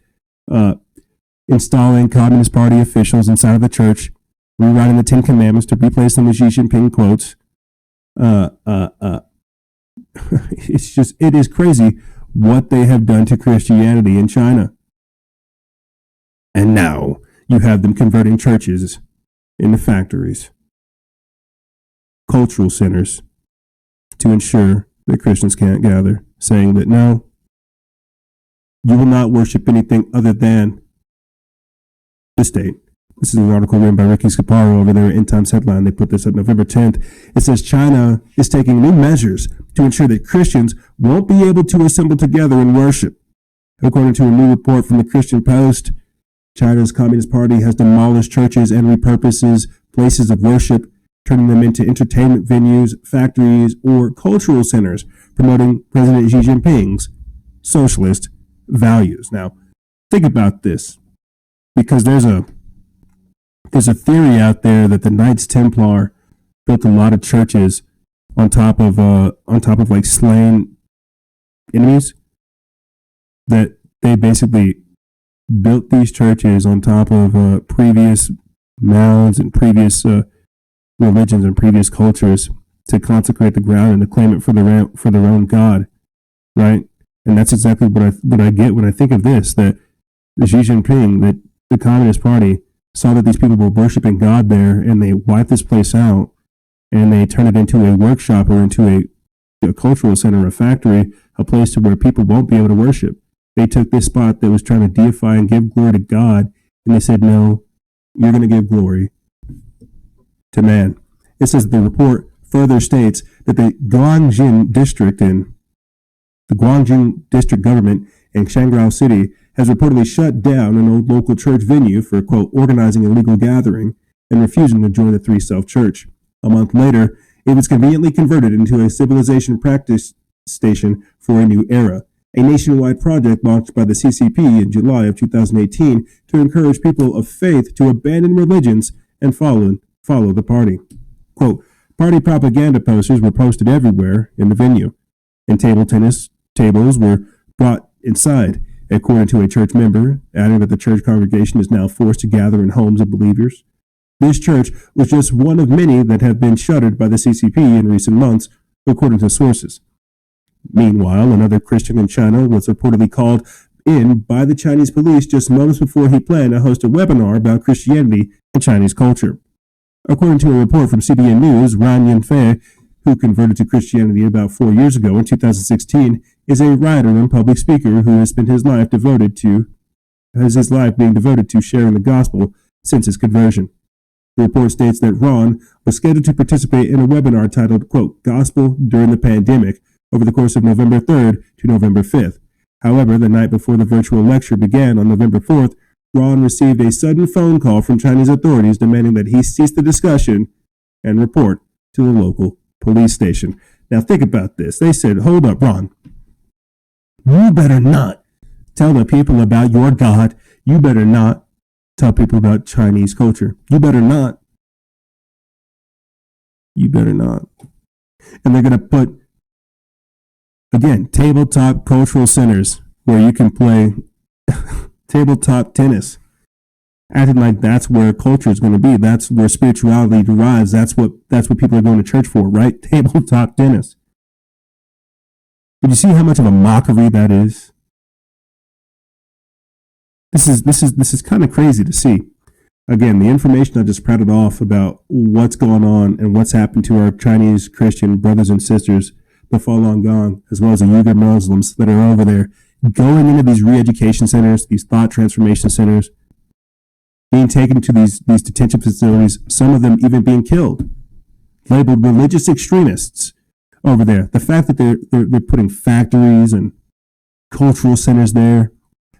installing Communist Party officials inside of the church, rewriting the Ten Commandments to replace them with Xi Jinping quotes. It is crazy what they have done to Christianity in China. And now you have them converting churches into factories, cultural centers, to ensure that Christians can't gather, saying that no, you will not worship anything other than the state. This is an article written by Ricky Scaparo over there at End Times Headline. They put this up November 10th. It says China is taking new measures to ensure that Christians won't be able to assemble together and worship. According to a new report from the Christian Post, China's Communist Party has demolished churches and repurposes places of worship, turning them into entertainment venues, factories, or cultural centers, promoting President Xi Jinping's socialist values. Now, think about this, because there's a theory out there that the Knights Templar built a lot of churches on top of like slain enemies, that they basically built these churches on top of previous mounds and previous religions and previous cultures to consecrate the ground and to claim it for their own God, right? And that's exactly what I get when I think of this, that Xi Jinping, that the Communist Party saw that these people were worshiping God there, and they wiped this place out, and they turned it into a workshop or into a cultural center, a factory, a place to where people won't be able to worship. They took this spot that was trying to deify and give glory to God, and they said, no, you're going to give glory to man. It says the report further states that the Guangjin district government in Shanghai City has reportedly shut down an old local church venue for, quote, organizing illegal gathering and refusing to join the Three Self Church. A month later, it was conveniently converted into a civilization practice station for a new era, a nationwide project launched by the CCP in July of 2018 to encourage people of faith to abandon religions and follow the party. Quote, party propaganda posters were posted everywhere in the venue, and table tennis tables were brought inside, according to a church member, adding that the church congregation is now forced to gather in homes of believers. This church was just one of many that have been shuttered by the CCP in recent months, according to sources. Meanwhile, another Christian in China was reportedly called in by the Chinese police just moments before he planned to host a webinar about Christianity and Chinese culture. According to a report from CBN News, Ran Yanfei, who converted to Christianity about 4 years ago in 2016, is a writer and public speaker who has spent his life being devoted to sharing the gospel since his conversion. The report states that Ron was scheduled to participate in a webinar titled, quote, Gospel During the Pandemic over the course of November 3rd to November 5th. However, the night before the virtual lecture began on November 4th, Ron received a sudden phone call from Chinese authorities demanding that he cease the discussion and report to the local police station. Now think about this. They said, hold up, Ron. You better not tell the people about your God. You better not tell people about Chinese culture. You better not. You better not. And they're going to put, again, tabletop cultural centers where you can play tabletop tennis. Acting like that's where culture is going to be. That's where spirituality derives. That's what people are going to church for, right? Tabletop tennis. Did you see how much of a mockery that is? This is kind of crazy to see. Again, the information I just prattled off about what's going on and what's happened to our Chinese Christian brothers and sisters, the Falun Gong, as well as the Uyghur Muslims that are over there, going into these re-education centers, these thought transformation centers, being taken to these detention facilities, some of them even being killed, labeled religious extremists over there. The fact that they're putting factories and cultural centers there,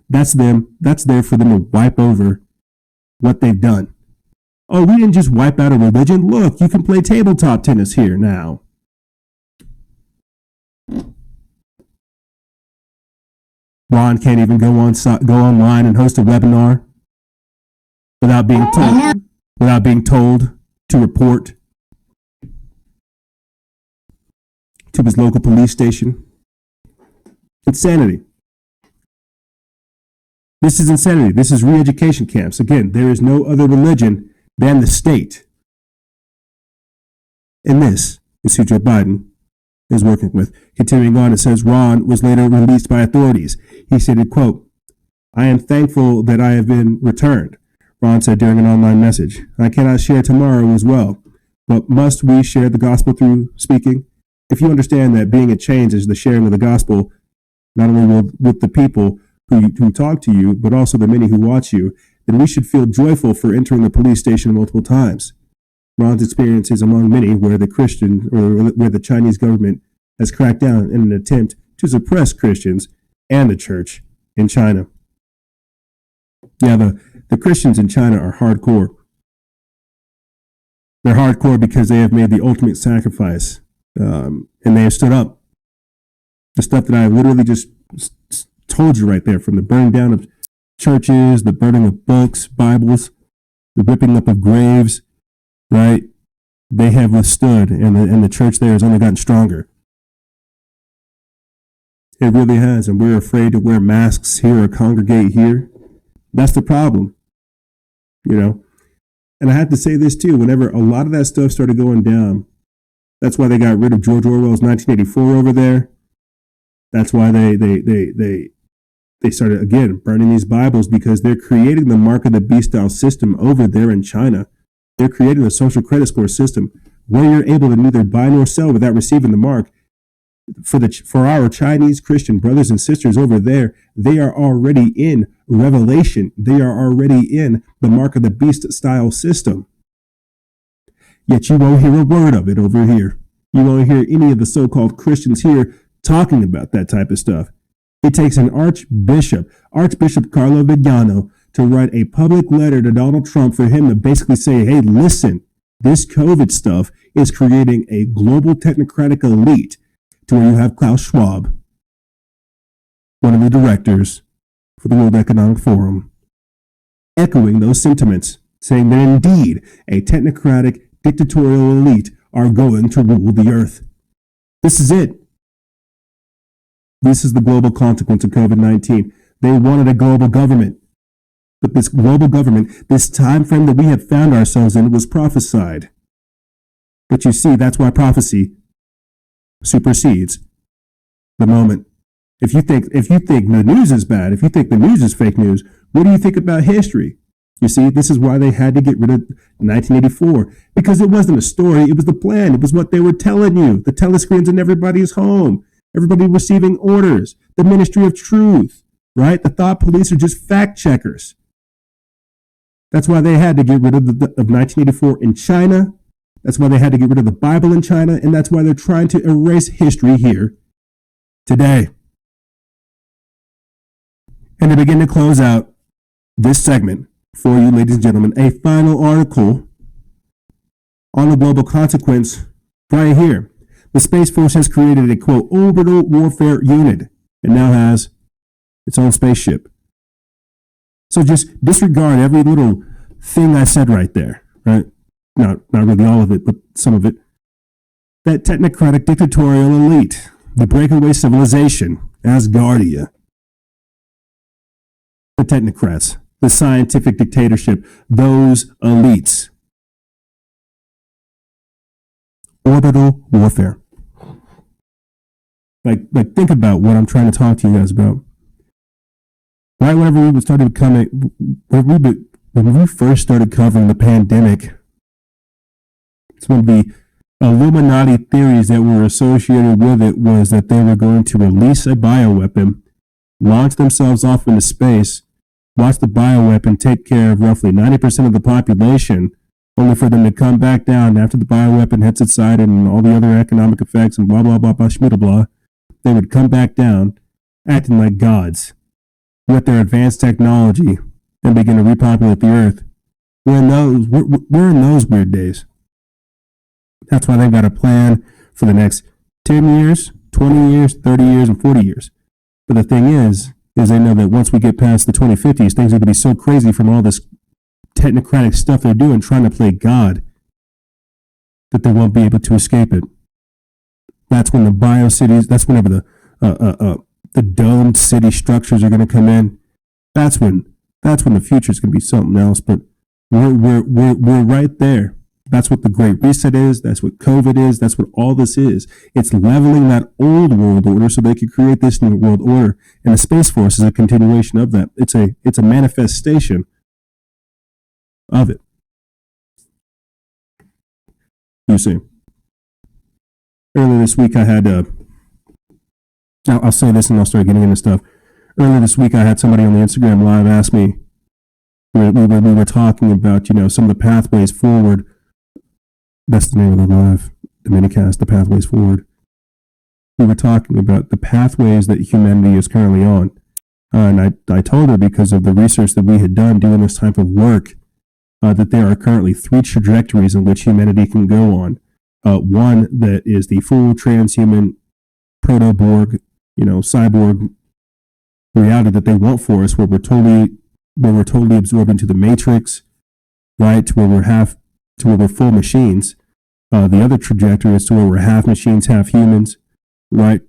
that's there for them to wipe over what they've done. Oh, we didn't just wipe out a religion. Look, you can play tabletop tennis here now. Ron can't even go online and host a webinar without being told to report to his local police station. Insanity. This is insanity. This is re-education camps. Again, there is no other religion than the state. And this is who Joe Biden is working with. Continuing on, it says Ron was later released by authorities. He stated, quote, "I am thankful that I have been returned," Ron said during an online message. "I cannot share tomorrow as well, but must we share the gospel through speaking? If you understand that being a change is the sharing of the gospel, not only with the people who talk to you, but also the many who watch you, then we should feel joyful for entering the police station multiple times." Ron's experience is among many where the Chinese government has cracked down in an attempt to suppress Christians and the church in China. Yeah, the Christians in China are hardcore. They're hardcore because they have made the ultimate sacrifice, and they have stood up. The stuff that I literally just told you right there, from the burning down of churches, the burning of books, Bibles, the ripping up of graves, right? They have withstood, and the church there has only gotten stronger. It really has, and we're afraid to wear masks here or congregate here. That's the problem, you know? And I have to say this too, whenever a lot of that stuff started going down, that's why they got rid of George Orwell's 1984 over there. That's why they started, again, burning these Bibles, because they're creating the mark of the beast style system over there in China. They're creating a social credit score system where you're able to neither buy nor sell without receiving the mark. For our Chinese Christian brothers and sisters over there, they are already in Revelation. They are already in the mark of the beast style system. Yet you won't hear a word of it over here. You won't hear any of the so-called Christians here talking about that type of stuff. It takes an Archbishop Carlo Vignano, to write a public letter to Donald Trump for him to basically say, hey, listen, this COVID stuff is creating a global technocratic elite, to where you have Klaus Schwab, one of the directors for the World Economic Forum, echoing those sentiments, saying that indeed a technocratic dictatorial elite are going to rule the earth. This is it. This is the global consequence of COVID-19. They wanted a global government. But this global government, this time frame that we have found ourselves in, was prophesied. But you see, that's why prophecy supersedes the moment. If you think the news is bad, if you think the news is fake news, what do you think about history? You see, this is why they had to get rid of 1984, because it wasn't a story, it was the plan, it was what they were telling you. The telescreens in everybody's home, everybody receiving orders, the ministry of truth, right? The thought police are just fact checkers. That's why they had to get rid of 1984 in China. That's why they had to get rid of the Bible in China. And that's why they're trying to erase history here today. And to begin to close out this segment for you, ladies and gentlemen, a final article on the global consequence right here. The Space Force has created a, quote, orbital warfare unit and now has its own spaceship. So just disregard every little thing I said right there, right? Not really all of it, but some of it. That technocratic dictatorial elite, the breakaway civilization, Asgardia, the technocrats, the scientific dictatorship, those elites. Orbital warfare. Like think about what I'm trying to talk to you guys about. Right whenever we started coming, when we first started covering the pandemic, it's one of the Illuminati theories that were associated with it was that they were going to release a bioweapon, launch themselves off into space, watch the bioweapon take care of roughly 90% of the population, only for them to come back down after the bioweapon hits its side and all the other economic effects and blah, blah, blah, blah, schmiddle, blah. They would come back down acting like gods with their advanced technology and begin to repopulate the earth. We're in those weird days. That's why they've got a plan for the next 10 years, 20 years, 30 years, and 40 years. But the thing is they know that once we get past the 2050s, things are going to be so crazy from all this technocratic stuff they're doing, trying to play God, that they won't be able to escape it. That's when the biocities, that's whenever the domed city structures are going to come in. That's when the future is going to be something else. But we're right there. That's what the Great Reset is. That's what COVID is. That's what all this is. It's leveling that old world order so they could create this new world order. And the Space Force is a continuation of that. It's a manifestation of it. You see. Earlier this week I had, I'll say this and I'll start getting into stuff. Earlier this week I had somebody on the Instagram Live ask me, we were talking about, some of the pathways forward. That's the name of the live, the minicast, the pathways forward. We were talking about the pathways that humanity is currently on. And I told her, because of the research that we had done doing this type of work, that there are currently 3 trajectories in which humanity can go on. One that is the full transhuman proto-Borg, cyborg reality that they want for us, where we're totally absorbed into the matrix, right? To where we're full machines. The other trajectory is to where we're half machines, half humans, right?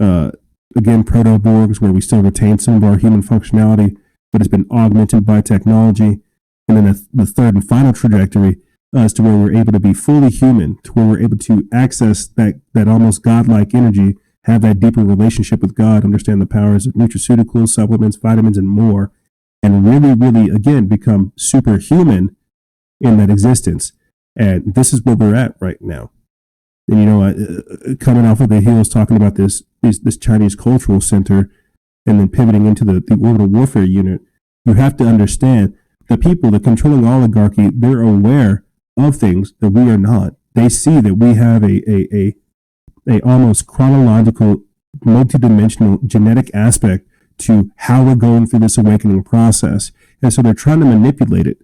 Again, proto-Borgs, where we still retain some of our human functionality, but it's been augmented by technology. And then the third and final trajectory is to where we're able to be fully human, to where we're able to access that almost godlike energy, have that deeper relationship with God, understand the powers of nutraceuticals, supplements, vitamins, and more, and really, really, again, become superhuman in that existence. And this is where we're at right now. And, coming off of the heels, talking about this Chinese cultural center, and then pivoting into the orbital warfare unit, you have to understand the people, the controlling oligarchy, they're aware of things that we are not. They see that we have a almost chronological, multidimensional genetic aspect to how we're going through this awakening process. And so they're trying to manipulate it.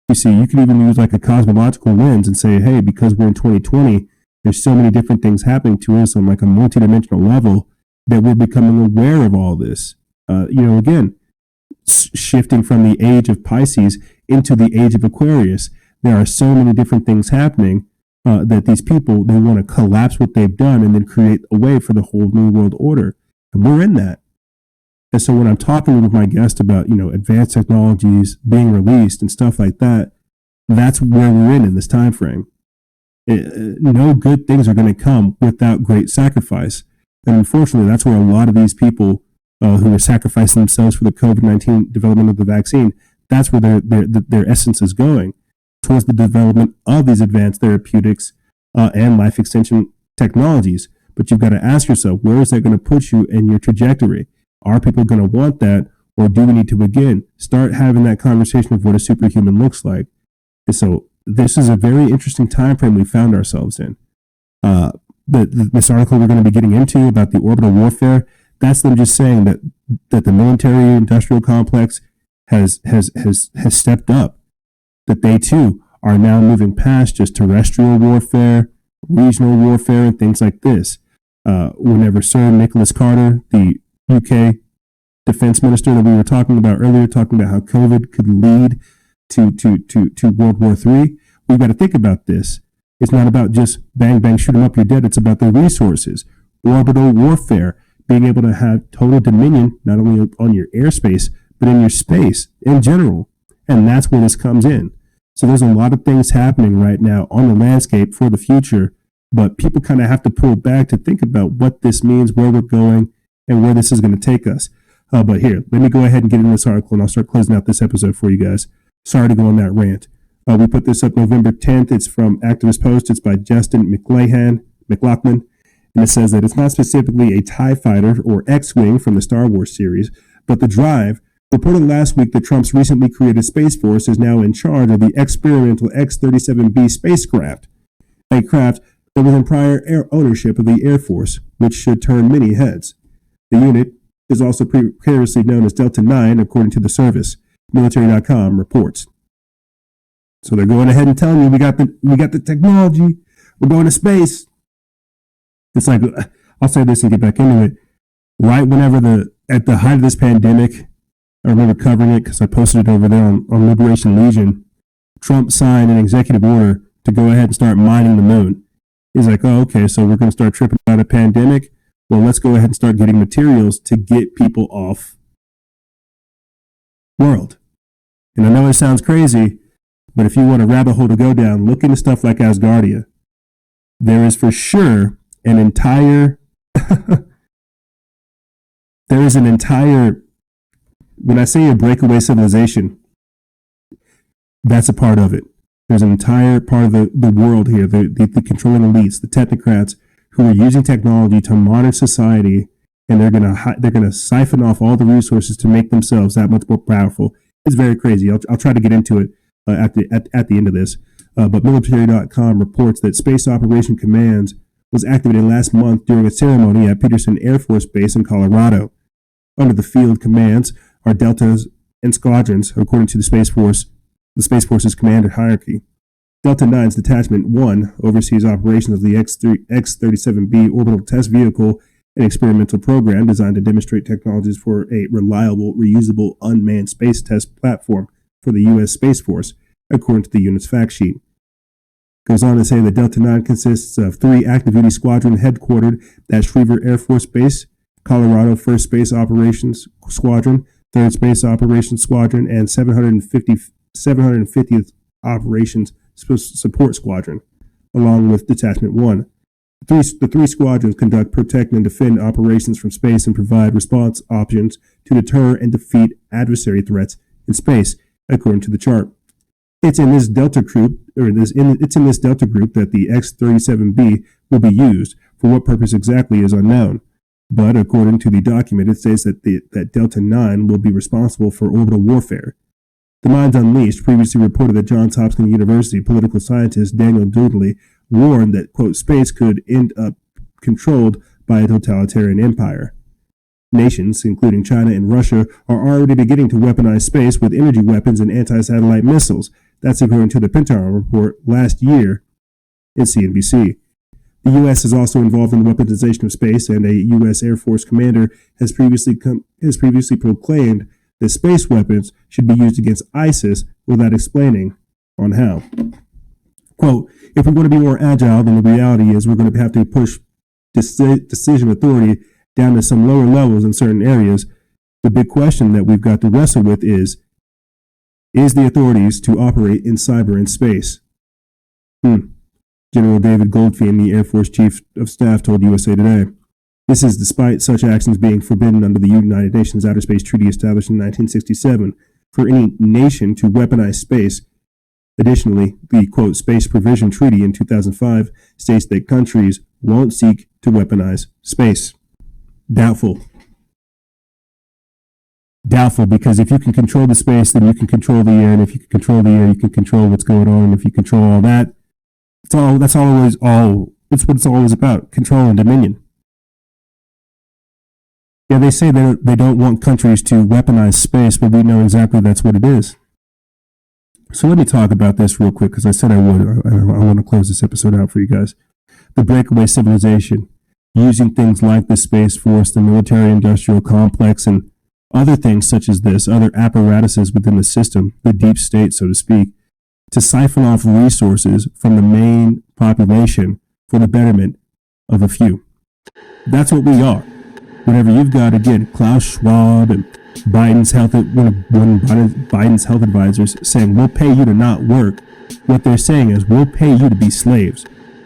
You see, you can even use like a cosmological lens and say, hey, because we're in 2020, there's so many different things happening to us on like a multidimensional level that we're becoming aware of all this. Again, shifting from the age of Pisces into the age of Aquarius, there are so many different things happening that these people, they want to collapse what they've done and then create a way for the whole new world order. And we're in that. And so when I'm talking with my guest about, advanced technologies being released and stuff like that, that's where we're in this time frame. No good things are going to come without great sacrifice. And unfortunately, that's where a lot of these people who are sacrificing themselves for the COVID-19 development of the vaccine, that's where their essence is going, towards the development of these advanced therapeutics and life extension technologies. But you've got to ask yourself, where is that going to put you in your trajectory? Are people going to want that, or do we need to, again, start having that conversation of what a superhuman looks like? And so this is a very interesting time frame we found ourselves in. This article we're going to be getting into about the orbital warfare, that's them just saying that the military-industrial complex has stepped up, that they too are now moving past just terrestrial warfare, regional warfare, and things like this. Whenever Sir Nicholas Carter, the UK defense minister that we were talking about earlier, talking about how COVID could lead to World War III, we've got to think about this. It's not about just bang, bang, shoot them up, you're dead. It's about the resources, orbital warfare, being able to have total dominion, not only on your airspace, but in your space in general. And that's where this comes in. So there's a lot of things happening right now on the landscape for the future, but people kind of have to pull back to think about what this means, where we're going, and where this is going to take us. But here, let me go ahead and get into this article, and I'll start closing out this episode for you guys. Sorry to go on that rant. We put this up November 10th. It's from Activist Post. It's by Justin McLachlan, and it says that it's not specifically a TIE fighter or X-Wing from the Star Wars series, but the Drive reported last week that Trump's recently created Space Force is now in charge of the experimental X-37B spacecraft, a craft that was in prior ownership of the Air Force, which should turn many heads. The unit is also precariously known as Delta 9, according to the service. Military.com reports. So they're going ahead and telling you we got the technology. We're going to space. It's like, I'll say this and get back into it. Right whenever at the height of this pandemic, I remember covering it because I posted it over there on Liberation Legion. Trump signed an executive order to go ahead and start mining the moon. He's like, oh, okay, so we're going to start tripping about a pandemic. Well, let's go ahead and start getting materials to get people off world. And I know it sounds crazy, but if you want a rabbit hole to go down, look into stuff like Asgardia. There is for sure an entire, when I say a breakaway civilization, that's a part of it. There's an entire part of the world here, the controlling elites, the technocrats, who are using technology to monitor society, and they're gonna siphon off all the resources to make themselves that much more powerful. It's very crazy. I'll try to get into it at the end of this. But military.com reports that Space Operation Command was activated last month during a ceremony at Peterson Air Force Base in Colorado. Under the field commands are deltas and squadrons, according to the Space Force's commander hierarchy. Delta 9's Detachment 1 oversees operations of the X-37B orbital test vehicle, an experimental program designed to demonstrate technologies for a reliable, reusable, unmanned space test platform for the U.S. Space Force, according to the unit's fact sheet. Goes on to say that Delta 9 consists of 3 active-duty squadrons headquartered at Schriever Air Force Base, Colorado 1st Space Operations Squadron, 3rd Space Operations Squadron, and 750th Operations Support Squadron, along with Detachment 1. The three squadrons conduct, protect, and defend operations from space and provide response options to deter and defeat adversary threats in space, according to the chart. It's in this Delta group that the X-37B will be used. For what purpose exactly is unknown. But according to the document, it says that Delta 9 will be responsible for orbital warfare. The Minds Unleashed previously reported that Johns Hopkins University political scientist Daniel Dooley warned that, quote, space could end up controlled by a totalitarian empire. Nations, including China and Russia, are already beginning to weaponize space with energy weapons and anti-satellite missiles. That's according to the Pentagon report last year in CNBC. The U.S. is also involved in the weaponization of space, and a U.S. Air Force commander has previously proclaimed that space weapons should be used against ISIS without explaining on how. Quote, if we're going to be more agile, then the reality is we're going to have to push decision authority down to some lower levels in certain areas. The big question that we've got to wrestle with is the authorities to operate in cyber and space? General David Goldfein, the Air Force Chief of Staff, told USA Today. This is despite such actions being forbidden under the United Nations Outer Space Treaty established in 1967 for any nation to weaponize space. Additionally, the, quote, Space Provision Treaty in 2005 states that countries won't seek to weaponize space. Doubtful, because if you can control the space, then you can control the air, and if you can control the air, you can control what's going on, and if you control all that, it's what it's always about, control and dominion. Yeah, they say they don't want countries to weaponize space, but we know exactly that's what it is. So let me talk about this real quick, because I said I would. I want to close this episode out for you guys. The breakaway civilization, using things like the Space Force, the military-industrial complex, and other things such as this, other apparatuses within the system, the deep state, so to speak, to siphon off resources from the main population for the betterment of a few. That's what we are. Whenever you've got, again, Klaus Schwab and Biden's health advisors saying, we'll pay you to not work, what they're saying is, we'll pay you to be slaves.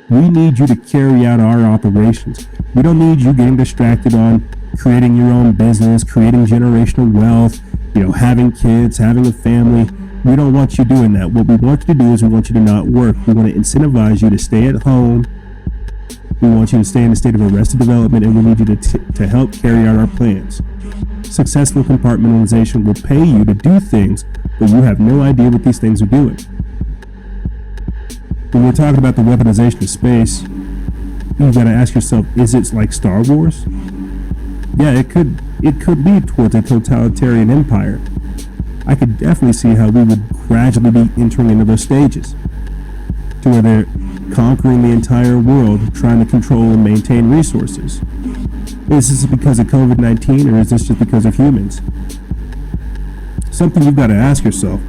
We need you to carry out our operations. We don't need you getting distracted on creating your own business, creating generational wealth, having kids, having a family. We don't want you doing that. What we want you to do is we want you to not work. We want to incentivize you to stay at home. We want you to stay in a state of arrested development, and we need you to help carry out our plans. Successful compartmentalization will pay you to do things, but you have no idea what these things are doing. When we're talking about the weaponization of space, you've got to ask yourself, is it like Star Wars? Yeah, it could lead towards a totalitarian empire. I could definitely see how we would gradually be entering into those stages, to where they're conquering the entire world, trying to control and maintain resources. Is this because of COVID-19, or is this just because of humans? Something you've got to ask yourself,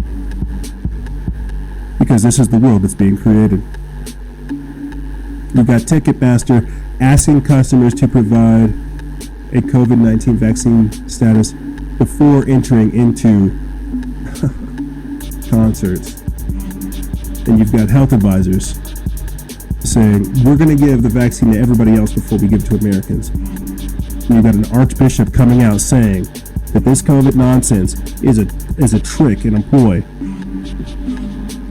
because this is the world that's being created. You've got Ticketmaster asking customers to provide a COVID-19 vaccine status before entering into concerts, and you've got health advisors saying, we're going to give the vaccine to everybody else before we give it to Americans. And you've got an archbishop coming out saying that this COVID nonsense is a trick and a ploy.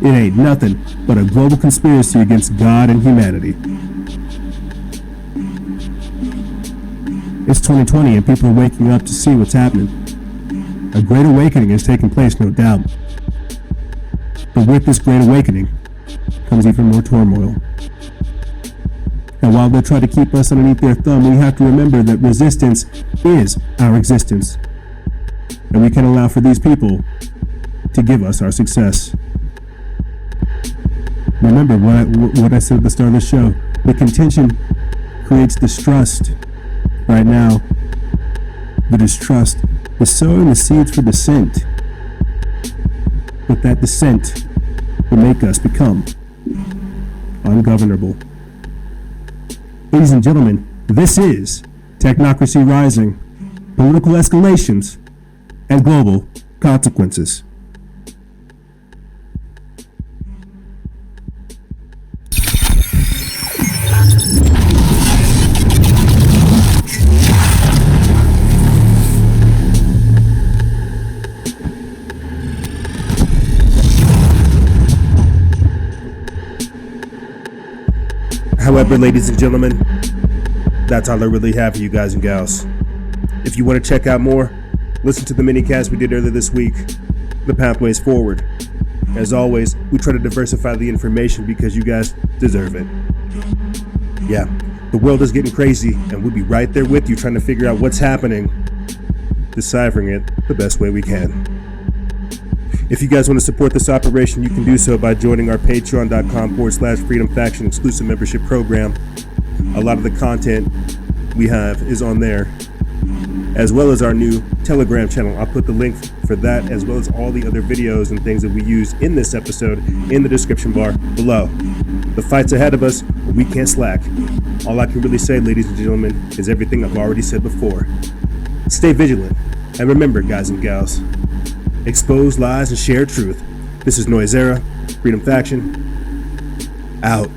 It ain't nothing but a global conspiracy against God and humanity. It's 2020 and people are waking up to see what's happening. A great awakening is taking place, no doubt. But with this great awakening comes even more turmoil. And while they try to keep us underneath their thumb, we have to remember that resistance is our existence. And we can't allow for these people to give us our success. Remember what I said at the start of the show. The contention creates distrust. Right now, the distrust is sowing the seeds for dissent. But that dissent will make us become ungovernable. Ladies and gentlemen, this is Technocracy Rising, Political Escalations, and Global Consequences. However, ladies and gentlemen, that's all I really have for you guys and gals. If you want to check out more, listen to the minicast we did earlier this week, The Pathways Forward. As always, we try to diversify the information because you guys deserve it. Yeah, the world is getting crazy, and we'll be right there with you trying to figure out what's happening, deciphering it the best way we can. If you guys want to support this operation, you can do so by joining our patreon.com/Freedom Faction exclusive membership program. A lot of the content we have is on there, as well as our new Telegram channel. I'll put the link for that, as well as all the other videos and things that we use in this episode in the description bar below. The fight's ahead of us, but we can't slack. All I can really say, ladies and gentlemen, is everything I've already said before. Stay vigilant, and remember, guys and gals, expose lies and share truth. This is Noisera, Freedom Faction, out.